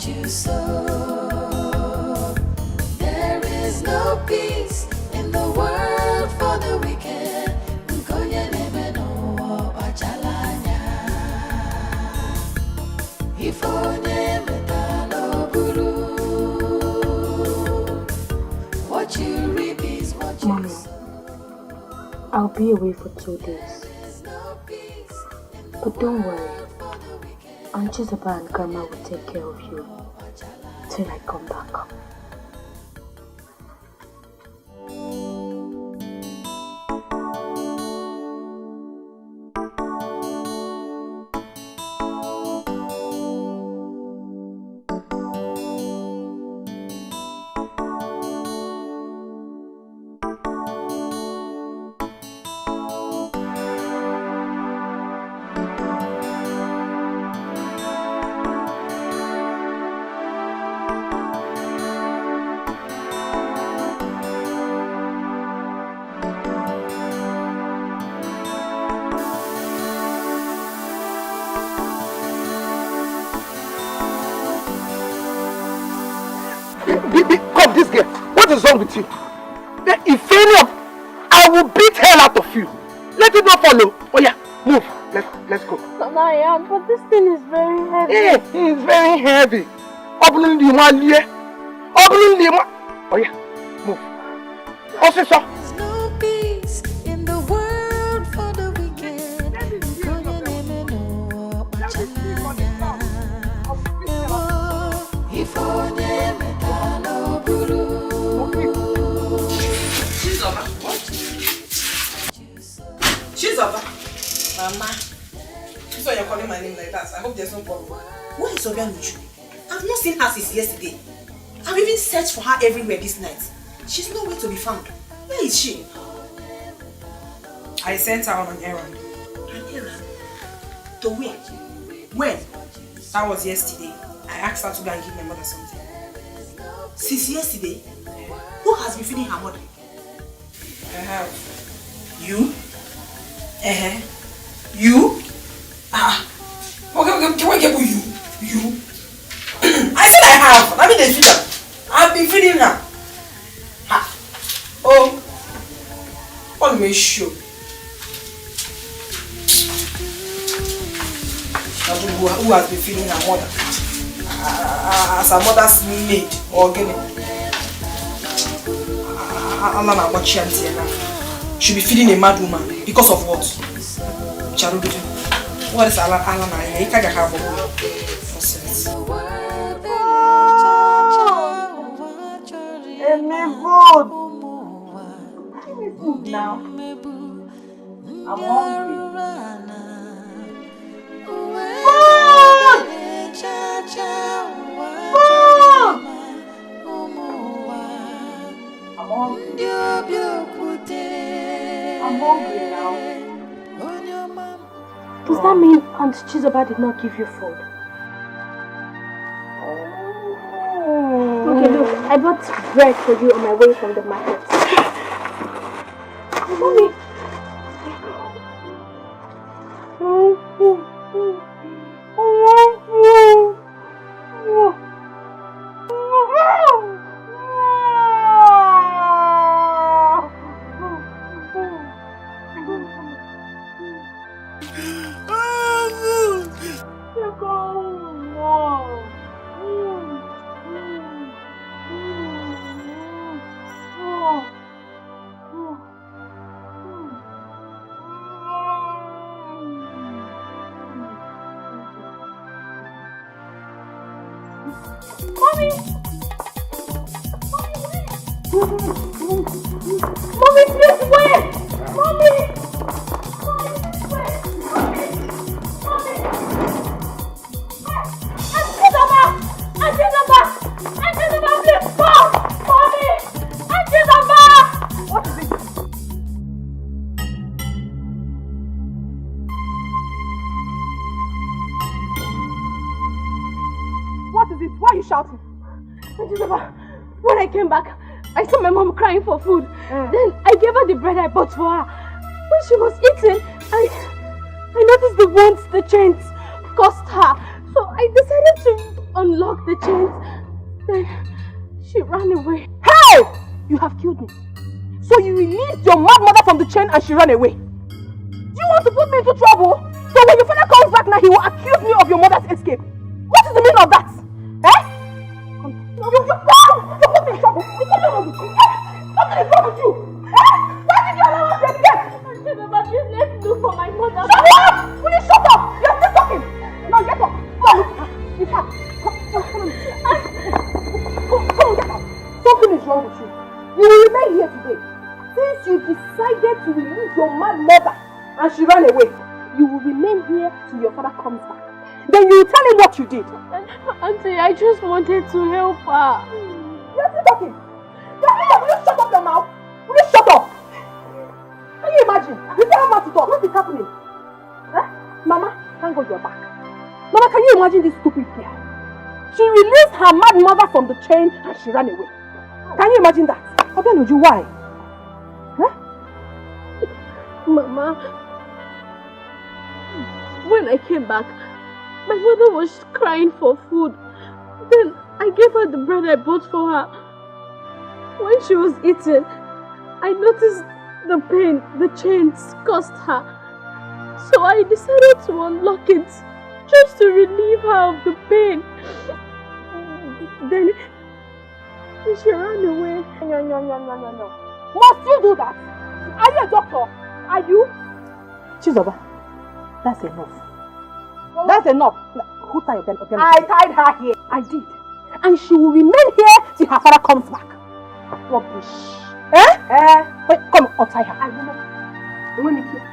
You sow. There is no peace in the world for the wicked. What you reap is what you Mommy, I'll be away for 2 days. But don't worry. Aunt Jezebel and Grandma will take care of you till I come back. girl? What is wrong with you? If any of... I will beat hell out of you. Let it not follow. Oh yeah, move. Let's go. Mama, yeah, but this thing is very heavy. Yeah, it's very heavy. Oh yeah, move. Officer. There's no peace in the world for the wicked. Chizoba. Mama. So you're calling my name like that. I hope there's no problem. Where is Obian with you? I've not seen her since yesterday. I've even searched for her everywhere this night. She's nowhere to be found. Where is she? I sent her on an errand. An errand? To where? When? That was yesterday. I asked her to go and give my mother something. Since yesterday? Who has been feeding her mother? I have. You? You? Okay, what give you? You? I said I have. I mean the feeder. I've been feeding her. Oh. Let me show. Who has been feeding her mother? As her mother's maid or gini. She'll be feeding a mad woman because of what? Charudu. What is Alana? You can't have a nonsense. Give me food now. I'm hungry. I'm hungry now. Does that mean Aunt Chizoba did not give you food? Okay, look, I bought bread for you on my way from the market. Mommy! When I came back, I saw my mom crying for food. Then I gave her the bread I bought for her. When she was eating, I noticed the wounds the chains caused her. So I decided to unlock the chains. Then she ran away. Hey! You have killed me. So you released your mad mother from the chain and she ran away. Do you want to put me into trouble? So when your father comes back now, he will accuse me of your mother's escape. What is the meaning of that? Eh? You put me in trouble. Something is wrong with you. Why did you allow us to escape? Please let's look for my mother. Shut up! Will you shut up? You're still talking. Now get up. Come on. In fact, come on, get up. Something is wrong with you. You will remain here today. Since you decided to release your mad mother and she ran away, you will remain here till your father comes back. Then you will tell him what you did. Auntie, I just wanted to help her. You're still talking. Will you shut up your mouth? Will you shut up? Can you imagine? You tell her not to talk. What is happening? Mama, thank God you're back. Mama, can you imagine this stupid girl? She released her mad mother from the chain and she ran away. Can you imagine that? How can you? Why? Mama, when I came back, my mother was crying for food. Then I gave her the bread I bought for her. When she was eating, I noticed the pain the chains caused her. So I decided to unlock it just to relieve her of the pain. Then she ran away. No. Must you do that? Are you a doctor? Are you? Chizoba, that's enough. That's enough. Who tied your belt? I tied her here. I did. And she will remain here till her father comes back. Rubbish. Wait, come, untie her. I will not.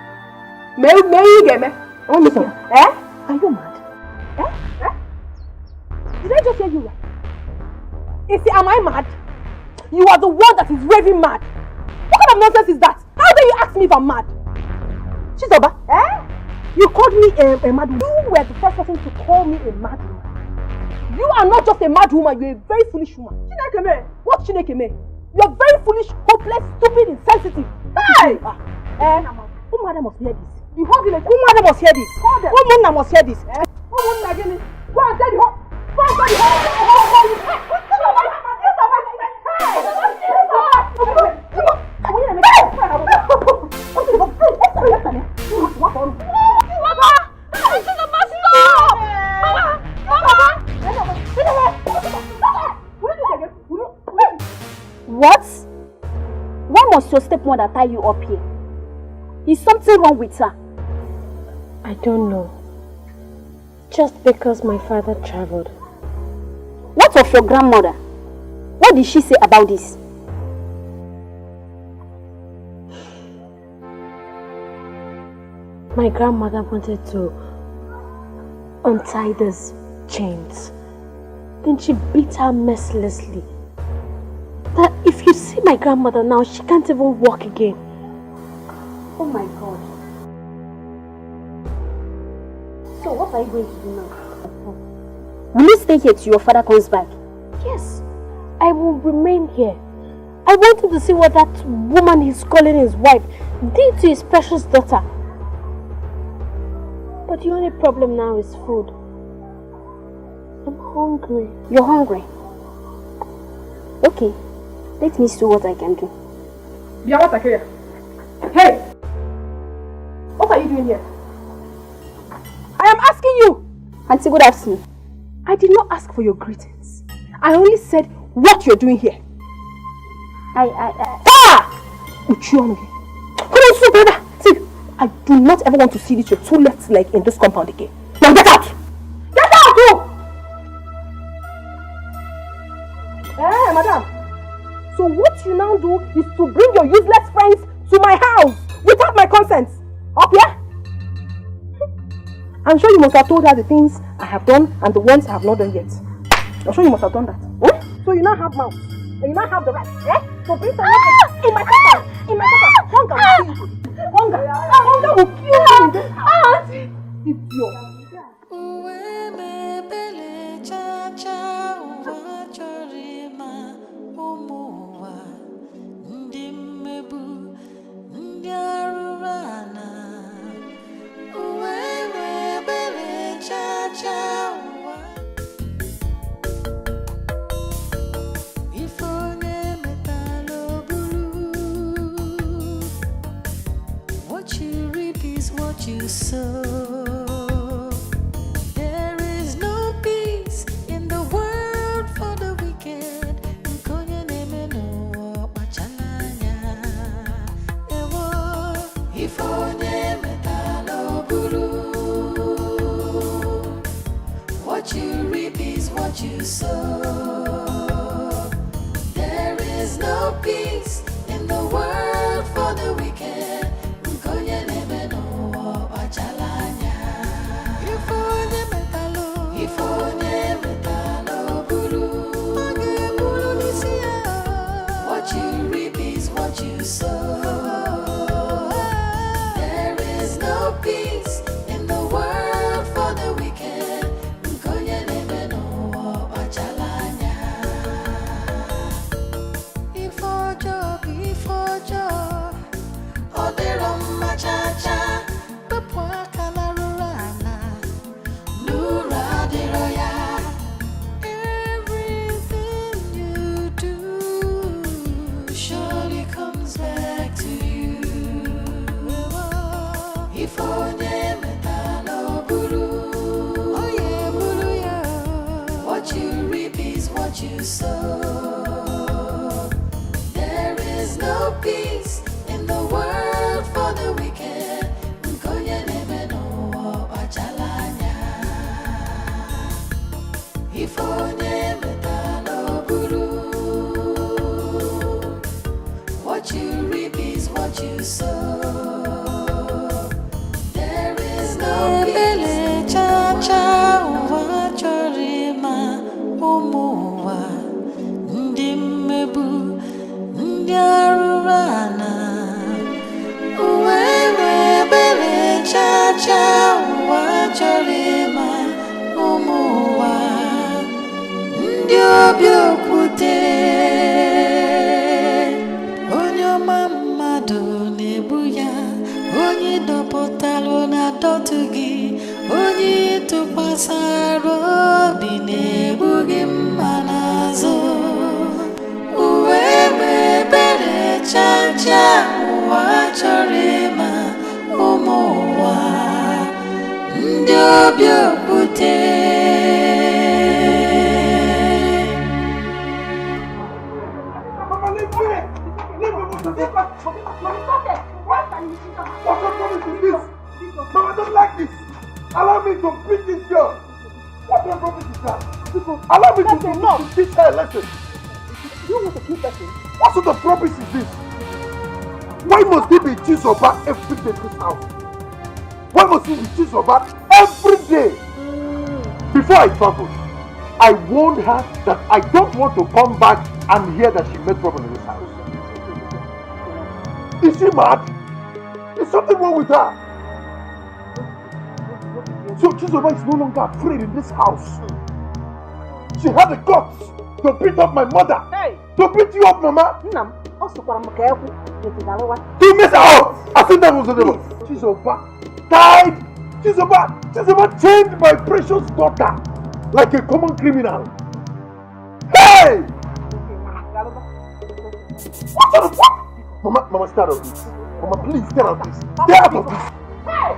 May you get me? Are you mad? Did I just hear you right? You see, am I mad? You are the one that is raving mad. What kind of nonsense is that? How dare you ask me if I'm mad? Chizoba, you called me a mad woman. You were the first person to call me a mad woman. You are not just a mad woman, you're a very foolish woman. Chinekeme? What Chinekeme? You're very foolish, hopeless, stupid, insensitive. Hey! Who mother must hear this? Who mother must hear this? Who mother must hear this? Go and tell the whole. Go and tell the What? Why must your stepmother tie you up here? Is something wrong with her? I don't know. Just because my father traveled. What of your grandmother? What did she say about this? My grandmother wanted to untie these chains. Then she beat her mercilessly. That if you see my grandmother now, she can't even walk again. Oh my God. So what are you going to do now? Will you stay here till your father comes back? Yes, I will remain here. I want him to see what that woman he's calling his wife did to his precious daughter. But the only problem now is food. I'm hungry. You're hungry? Okay, let me see what I can do. Hey! What are you doing here? I am asking you! Auntie, good afternoon. I did not ask for your greetings. I only said what you're doing here. Come on, so brother. See, I do not ever want to see this your two left leg in this compound again. Now get out! Get out, you! Madam. So what you now do is to bring your useless friends to my house without my consent. Up here? I'm sure you must have told her the things I have done and the ones I have not done yet. I'm sure you must have done that. So you now have mouth. And you now have the right. So bring some in my compound. In my compound. Hunger will kill you. Hunger will kill you in this house. It's yours. What you reap is what you sow. There is no peace in the world for the wicked. What you reap is what you sow. There is no peace in the world for the wicked. What you reap is what you sow. There is no peace in the world for the wicked. If our job what you sow. There is no peace in the world for the wicked. Nkonye neme no achalanya. Ifonye meta no buru. What you reap is what you sow. There is no peace. Cha uwa chorima umuwa ndi mmebu ndi arurana uwewe bele cha uwa chorima umuwa ndi obiokute onye ọma mmadụ na-egbu ya onye dọpụtalụ na dọtụ gị onye tụkwasara obi na-egbu gị mma n'azụ uwe ebere chacha ụwa chọrọ ịma ụmụ ụwa ndị obi okwute. Mama, I don't like this. Allow me to beat this girl. What kind of promise is that? Allow me to teach her a lesson. You want to keep person? What sort of promise is this? Why must there be cheese or bar every day in this house? Why must there be cheese or bar every day? Before I traveled, I warned her that I don't want to come back and hear that she made trouble in this house. Is she mad? Is something wrong with her? So Chizoba is no longer afraid in this house. She had the guts to beat up my mother. Hey. To beat you up, Mama. To miss her out. I think that was the devil. Chizoba died. Chizoba chained my precious daughter like a common criminal. Hey! What sort of what? Mama, stay out of this. Mama, please stay out of this. Stay out of this. Hey!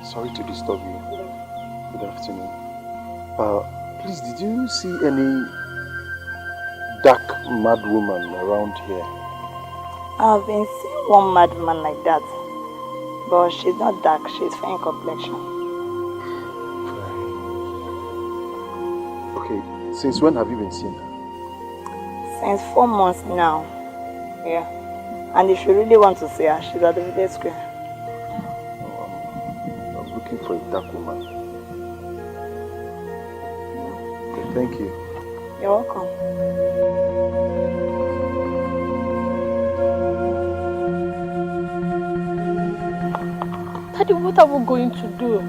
Sorry to disturb you. Good afternoon. Please, did you see any dark mad woman around here? I've been seeing one mad woman like that, but she's not dark, she's fair in complexion. Okay, since when have you been seeing her? Since 4 months now. Yeah. And if you really want to see her, she's at the village square. For a dark woman. Okay, thank you. You're welcome. Daddy, what are we going to do?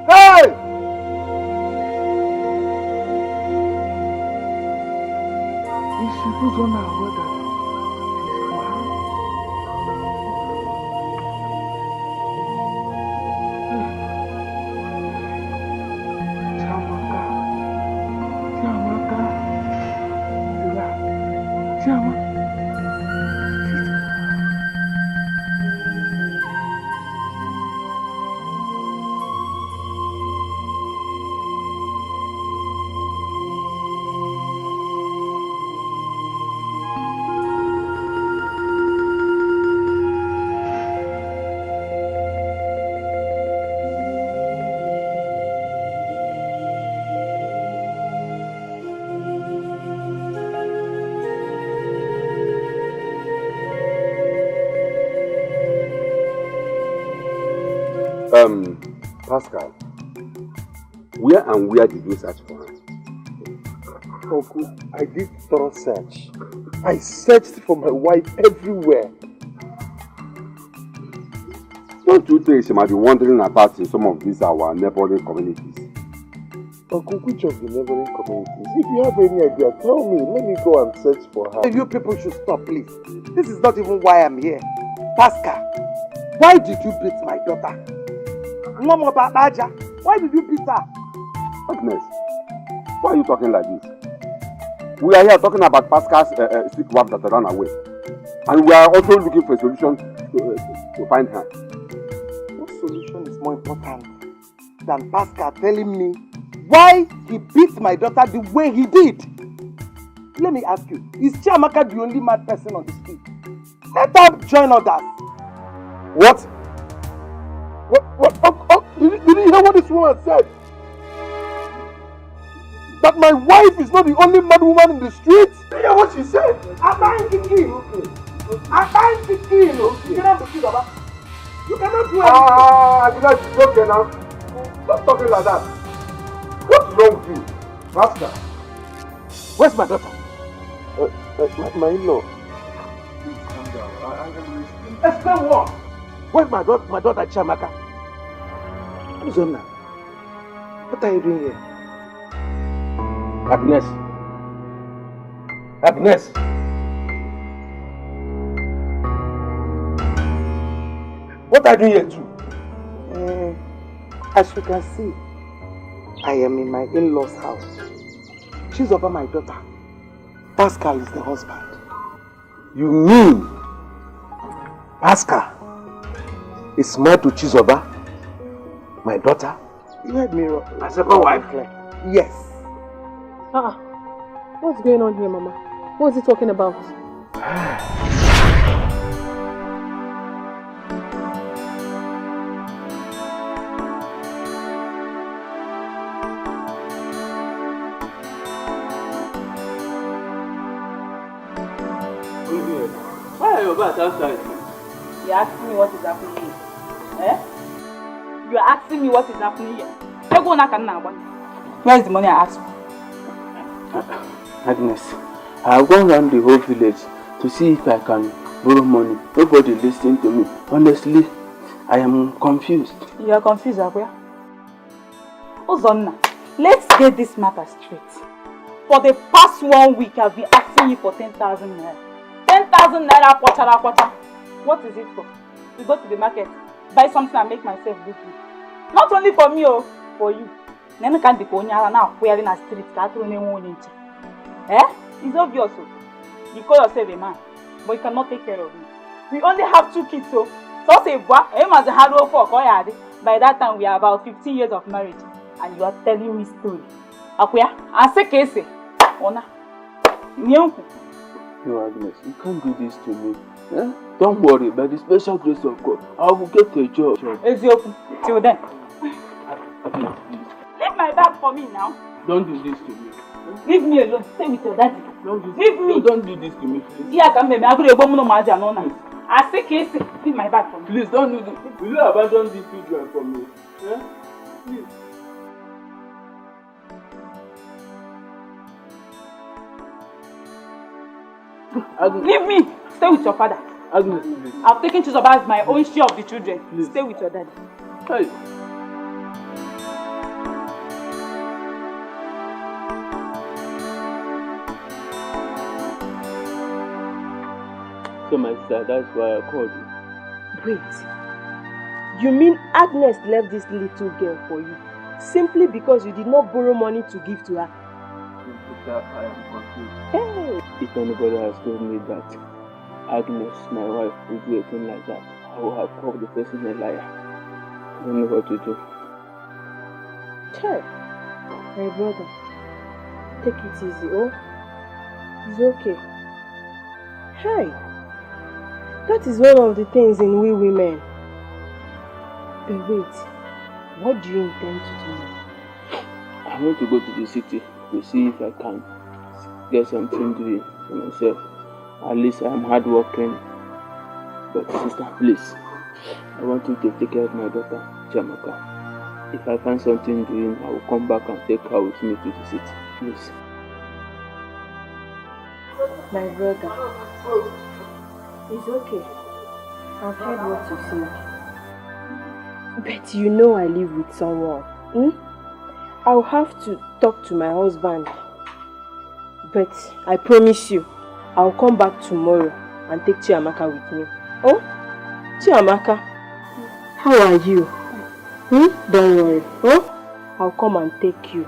Hey! Is she put on her water? Pascal, where did you search for her? Uncle, I did thorough search. I searched for my wife everywhere. Don't you think she might be wandering about in some of these our neighboring communities? Uncle, which of the neighboring communities? If you have any idea, tell me. Let me go and search for her. You people should stop, please. This is not even why I'm here. Pascal, why did you beat my daughter? Mama Baja, why did you beat her? Agnes, why are you talking like this? We are here talking about Pascal's sick wife that ran away. And we are also looking for a solution to find her. What solution is more important than Pascal telling me why he beat my daughter the way he did? Let me ask you, is Chiamaka the only mad person on the street? Let her join others. What? Did you hear what this woman said? That my wife is not the only mad woman in the street? Did you hear what she said? I'm buying the key. I'm buying the key. You cannot do Baba. You cannot do anything. It's okay now. Stop talking like that. What's wrong with you? Master. Where's my daughter? My in-law. Please calm down. I'm going to listen. Explain what? Where's my daughter Chiamaka? Uzonna, what are you doing here? Agnes. Agnes. What are you doing here too? As you can see, I am in my in-law's house. She's over my daughter. Pascal is the husband. You mean Pascal is married to Chizoba, my daughter? You heard me wrong. My second wife? Yes. What's going on here, Mama? What is he talking about? Why are you about outside? You're asking me what is happening here. Eh? You're asking me what is happening here. Where is the money I asked for? Agnes, I have gone around the whole village to see if I can borrow money. Nobody listening to me. Honestly, I am confused. You are confused, Abuya? Ozonna, let's get this matter straight. For the past 1 week, I've been asking you for 10,000 naira. 10,000 naira, quarter. What is it for? To go to the market, buy something and make myself look good. Not only for me, for you. Nene can't be going now wearing a street. Eh? It's obvious. You call yourself a man, but you cannot take care of me. We only have 2 kids, so say, by that time we are about 15 years of marriage, and you are telling me story. Akuya, I say case. Ona. No, Agnes, you can't do this to me. Eh? Don't worry, by the special grace of God, I will get a job. Ezioku, till then. Agnes, please. Leave my bag for me now. Don't do this to me. Leave me alone. Stay with your daddy. Leave me. Don't do this to me, please. Yeah, come baby. I go to go. I say case. Leave my bag for me. Please don't do this. Will you abandon this children for me? Yeah? Please. Agnes. Leave me. Stay with your father. Agnes, please. I've taken Chizoba as my own share of the children. Please. Stay with your daddy. Hey. So my sister, that's why I called you. Wait. You mean Agnes left this little girl for you simply because you did not borrow money to give to her? Sister, I am confused. Hey! If anybody has told me that Agnes, my wife, would do a thing like that, I will have called the person a liar. I don't know what to do. Hey, my brother, take it easy, oh? It's okay. Hey, that is one of the things in we women. But wait, what do you intend to do? I want to go to the city to see if I can get something doing for myself. At least I am hardworking. But sister, please, I want you to take care of my daughter, Chiamaka. If I find something doing, I will come back and take her with me to the city. Please. My brother, it's okay. I've heard what you say. But you know I live with someone. I'll have to talk to my husband. But I promise you, I'll come back tomorrow and take Chiamaka with me. Oh? Chiamaka, how are you? Don't worry. I'll come and take you.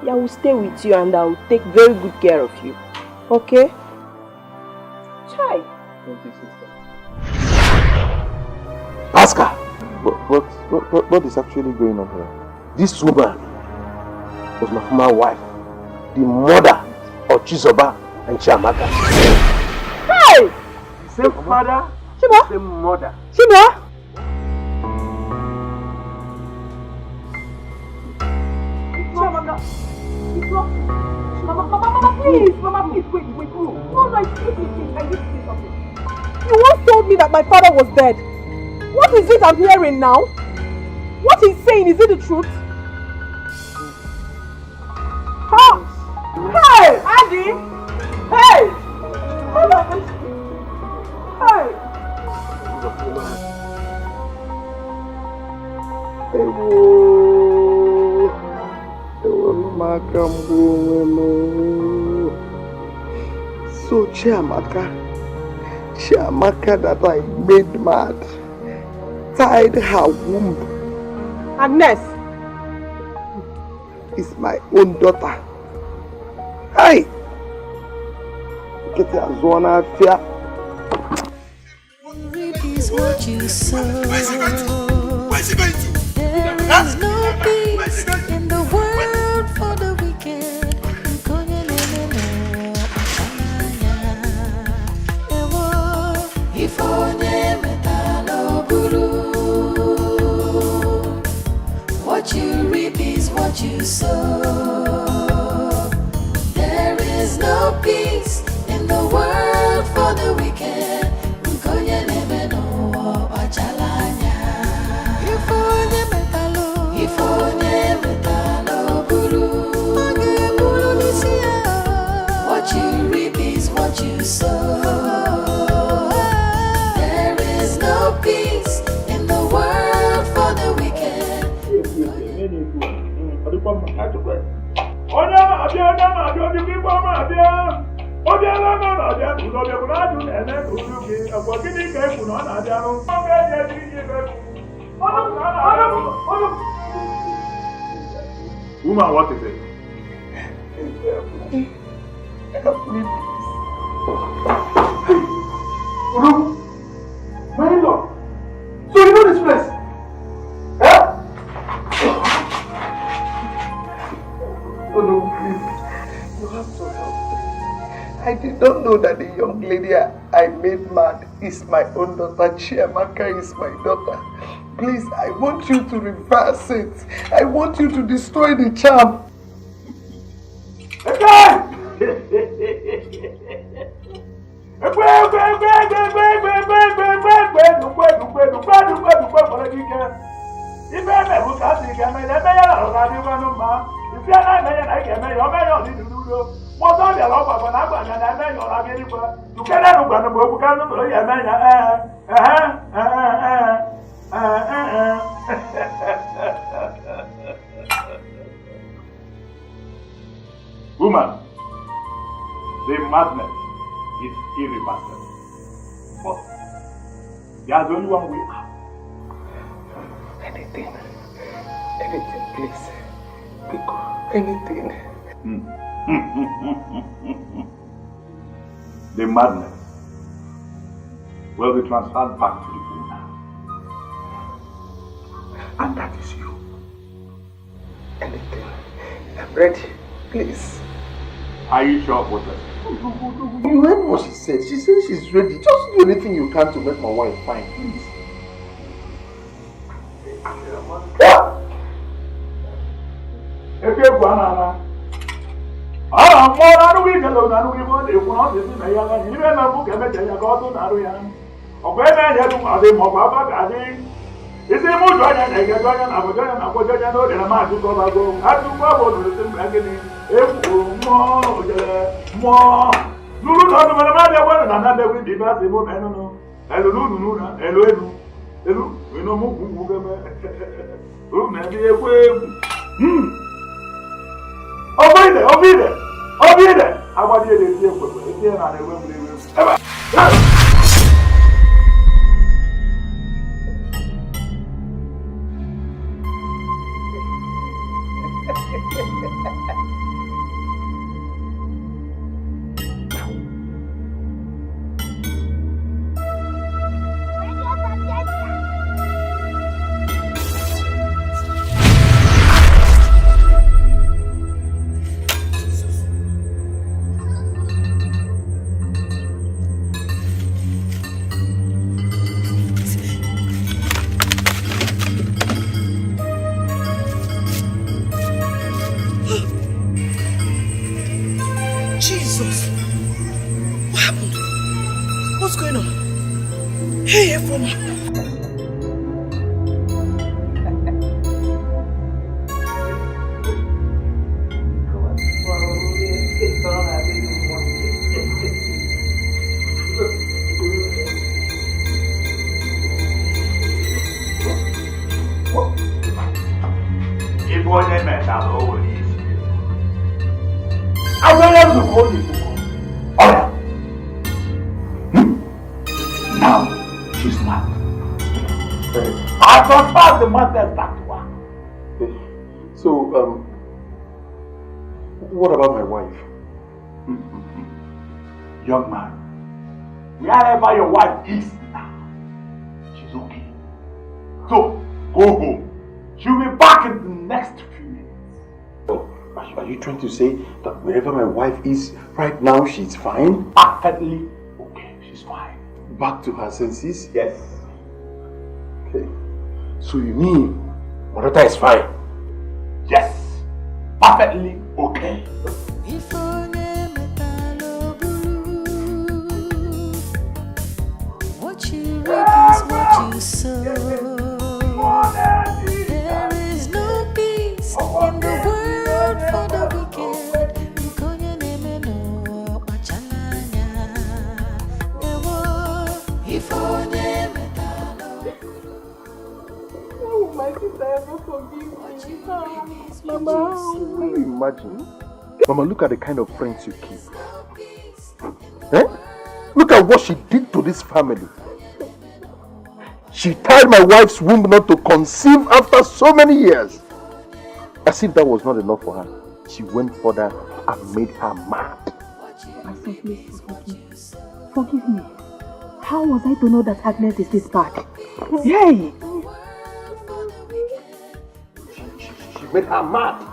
I will stay with you and I will take very good care of you. Okay? Try. Thank you, sister. Pascal! What is actually going on here? This woman was my former wife, the mother of Chizoba and Chiamaka. Hey! Same father, Chiba? same mother. Chiba? Mama, please, Mama, please, wait. No, excuse me, please, I need to say something. You once told me that my father was dead. What is it I'm hearing now? What he's saying, is it the truth? Ha! Hey, Andy! Hey! Hey! So Chiamaka that I made mad, tied her womb. Agnes is my own daughter. Hey! Get your zona fear. Is what you sow. Where's he going to? There is no peace in the world for the wicked. If onye metano buru, what you reap is what you sow. There is no peace in the world for the wicked. What you reap is what you sow. There is no peace in the world for the wicked. Woman, what is it? Help me, please. My lord. So you know this place? Huh? Oh no, please. You have to help me. I did not know that the young lady I made mad is my own daughter. Chiamaka is my daughter. Please, I want you to reverse it. I want you to destroy the charm. Woman, the madness is irreversible. There's only one way out. Anything, please. Anything. The madness will be transferred back to the owner. And that is you. Anything. I'm ready. Please. Are you sure about that? You heard what she said. She said she's ready. Just do anything you can to make my wife fine, please. If you're going I'm more than we can learn, and we want to want to see my young and even a book and a god on Arian. Or when I had to have him of Papa, is it more than I get on and a man to go? I do well to listen back in more. Lulu not the matter one and another will be bad. I don't know. Hello, we know more. Maybe a way. Obey there. I want you to hear what we're here and I will believe you. So, what about my wife? Young man, wherever your wife is now, she's okay. So, go home. She'll be back in the next few minutes. Oh, are you trying to say that wherever my wife is right now, she's fine? Perfectly okay, she's fine. Back to her senses? Yes. Okay. So you mean my daughter is fine? Yes. Perfectly okay. What you reap is what you sow. There is no peace in the world for the wicked. How will my sister ever forgive me? Mama, can you imagine? Mama, look at the kind of friends you keep. Eh? Look at what she did to this family. She tied my wife's womb not to conceive after so many years. As if that was not enough for her, she went further and made her mad. My son, please forgive me. Forgive me. How was I to know that Agnes is this bad? Yay! She made her mad.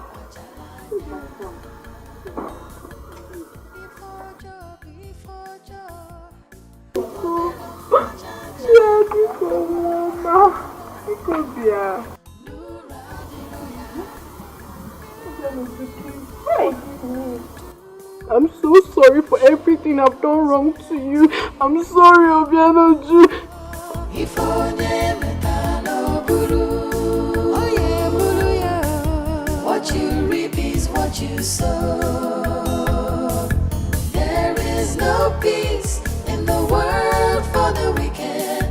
I'm so sorry for everything I've done wrong to you. I'm sorry, Obianoju. What you reap is what you sow. There is no peace in the world for the wicked.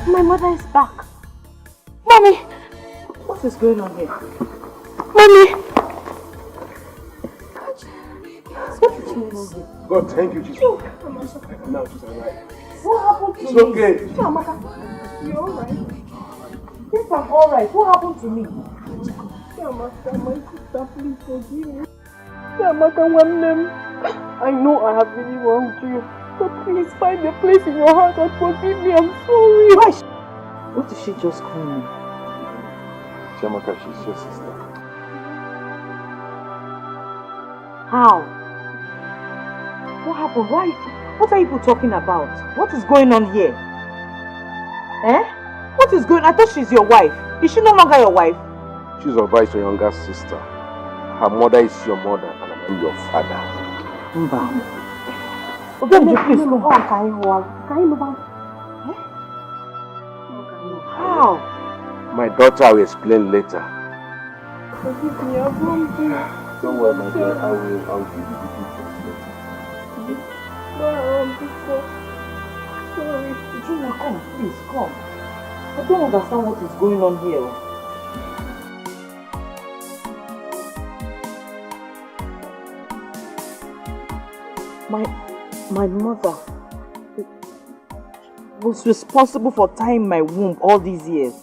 My mother is back. Mommy! What is going on here? Mommy! God, thank you, Jesus. Now she's alright. What happened to It's me? okay. Amaka, you're alright? Yes, I'm alright. What happened to me? Amaka, my sister, please forgive me. Amaka, one name. I know I have really wronged you. But please find a place in your heart and forgive me. I'm sorry. Why? What did she just call me? Chiamaka, she's your sister. How? What happened? Why? What are you people talking about? What is going on here? Eh? What is going on? I thought she's your wife. Is she no longer your wife? She's your vice, your younger sister. Her mother is your mother, and I'm your father. Mba. Okay, please come on. How? My daughter will explain later. Forgive me, I've wronged you. Don't worry, my dear. I'll give you the details. Sorry. Regina, come, please, come. I don't understand what is going on here. My mother was responsible for tying my womb all these years.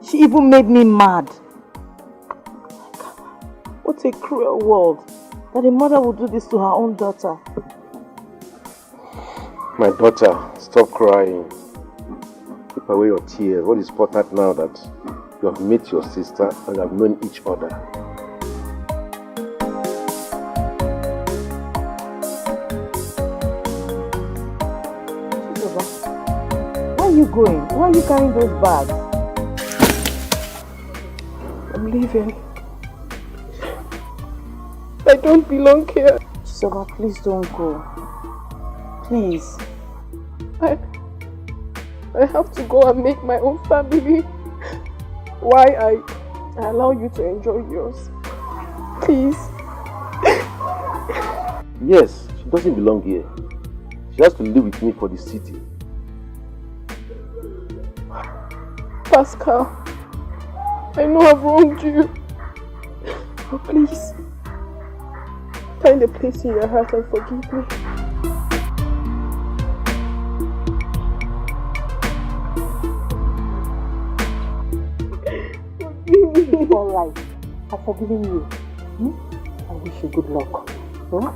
She even made me mad. What a cruel world that a mother would do this to her own daughter. My daughter, stop crying. Keep away your tears. What is important now that you have met your sister and have known each other? Where are you going? Why are you carrying those bags? I'm leaving. I don't belong here. Chisoba, please don't go. Please. I have to go and make my own family. Why I allow you to enjoy yours. Please. Yes, she doesn't belong here. She has to live with me for the city. Pascal, I know I've wronged you. But please, find a place in your heart and forgive me. Alright, I've forgiven you. I wish you good luck. Huh?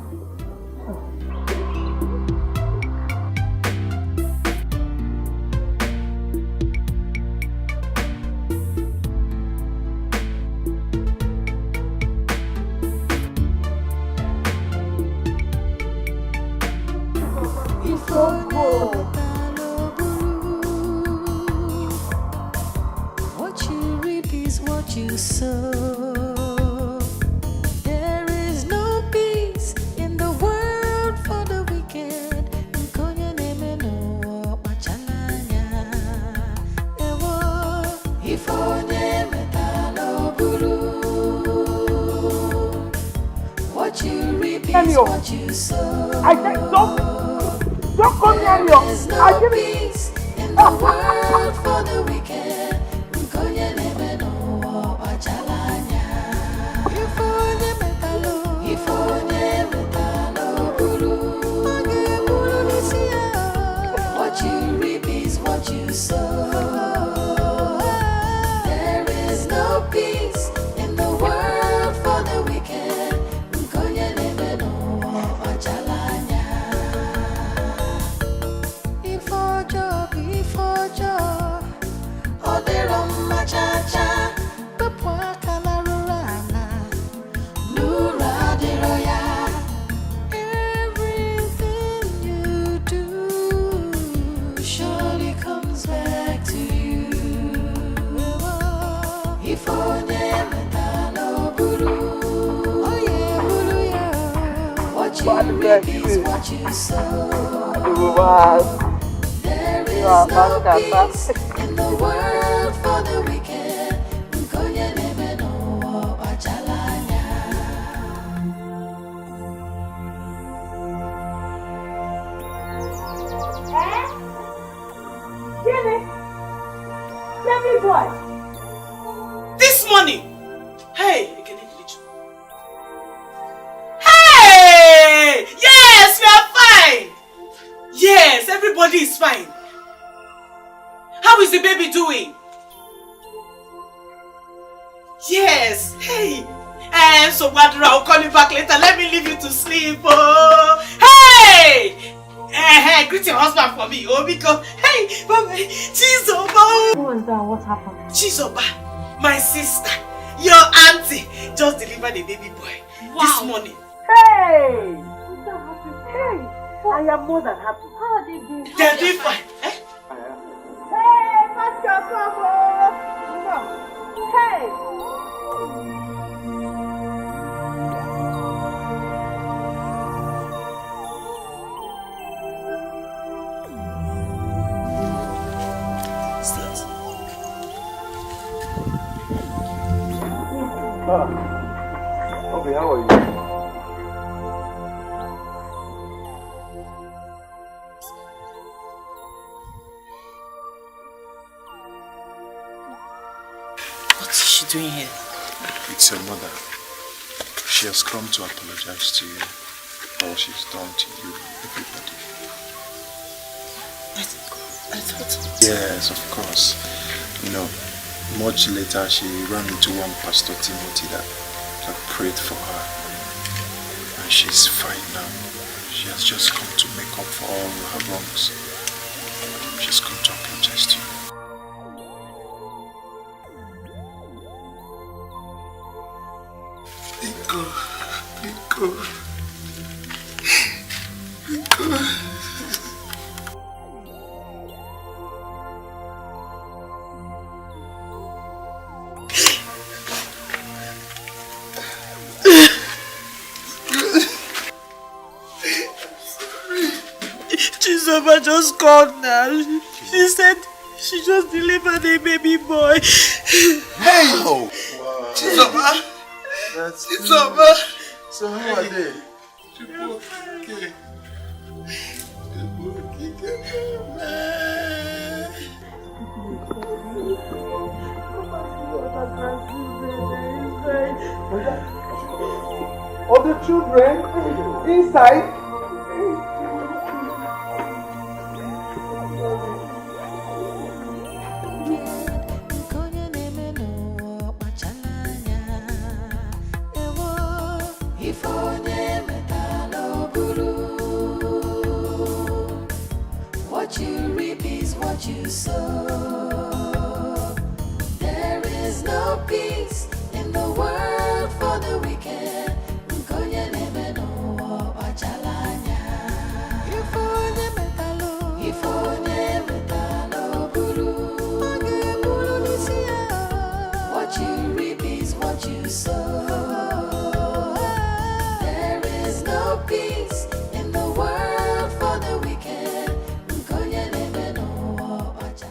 What you reap is what you sow. There is no peace in the world for the wicked. What you reap is what you sow. I said don't come near me. I give peace in the world for the wicked. What you reap is what you sow. There is no peace in the world for the wicked. What you reap is what you sow. There is no peace in the world for the wicked. This morning, hey, hey! Everybody is fine. How is the baby doing? Yes. Hey. So Badura, I'll call you back later. Let me leave you to sleep. Oh. Hey! Greet your husband for me. Oh, because hey, Baba, Chizoba. Who was that? What happened? Chizoba, my sister, your auntie, just delivered a baby boy this morning. Hey! Hey! I am more than happy. How are they doing? They're doing fine. Hey, Pastor, come. Hey! Okay, how are you? What is she doing here? It's your mother. She has come to apologize to you for what she's done to you and everybody. I thought... Yes, of course. You know, much later she ran into one Pastor Timothy that prayed for her. And she's fine now. She has just come to make up for all her wrongs. She's come to apologize to you. Iko. Chizoba just called now. She said she just delivered a baby boy. Hey! Oh, wow. Chizoba! That's Chizoba! So how are they? Okay. All the children inside. What you reap is what you sow.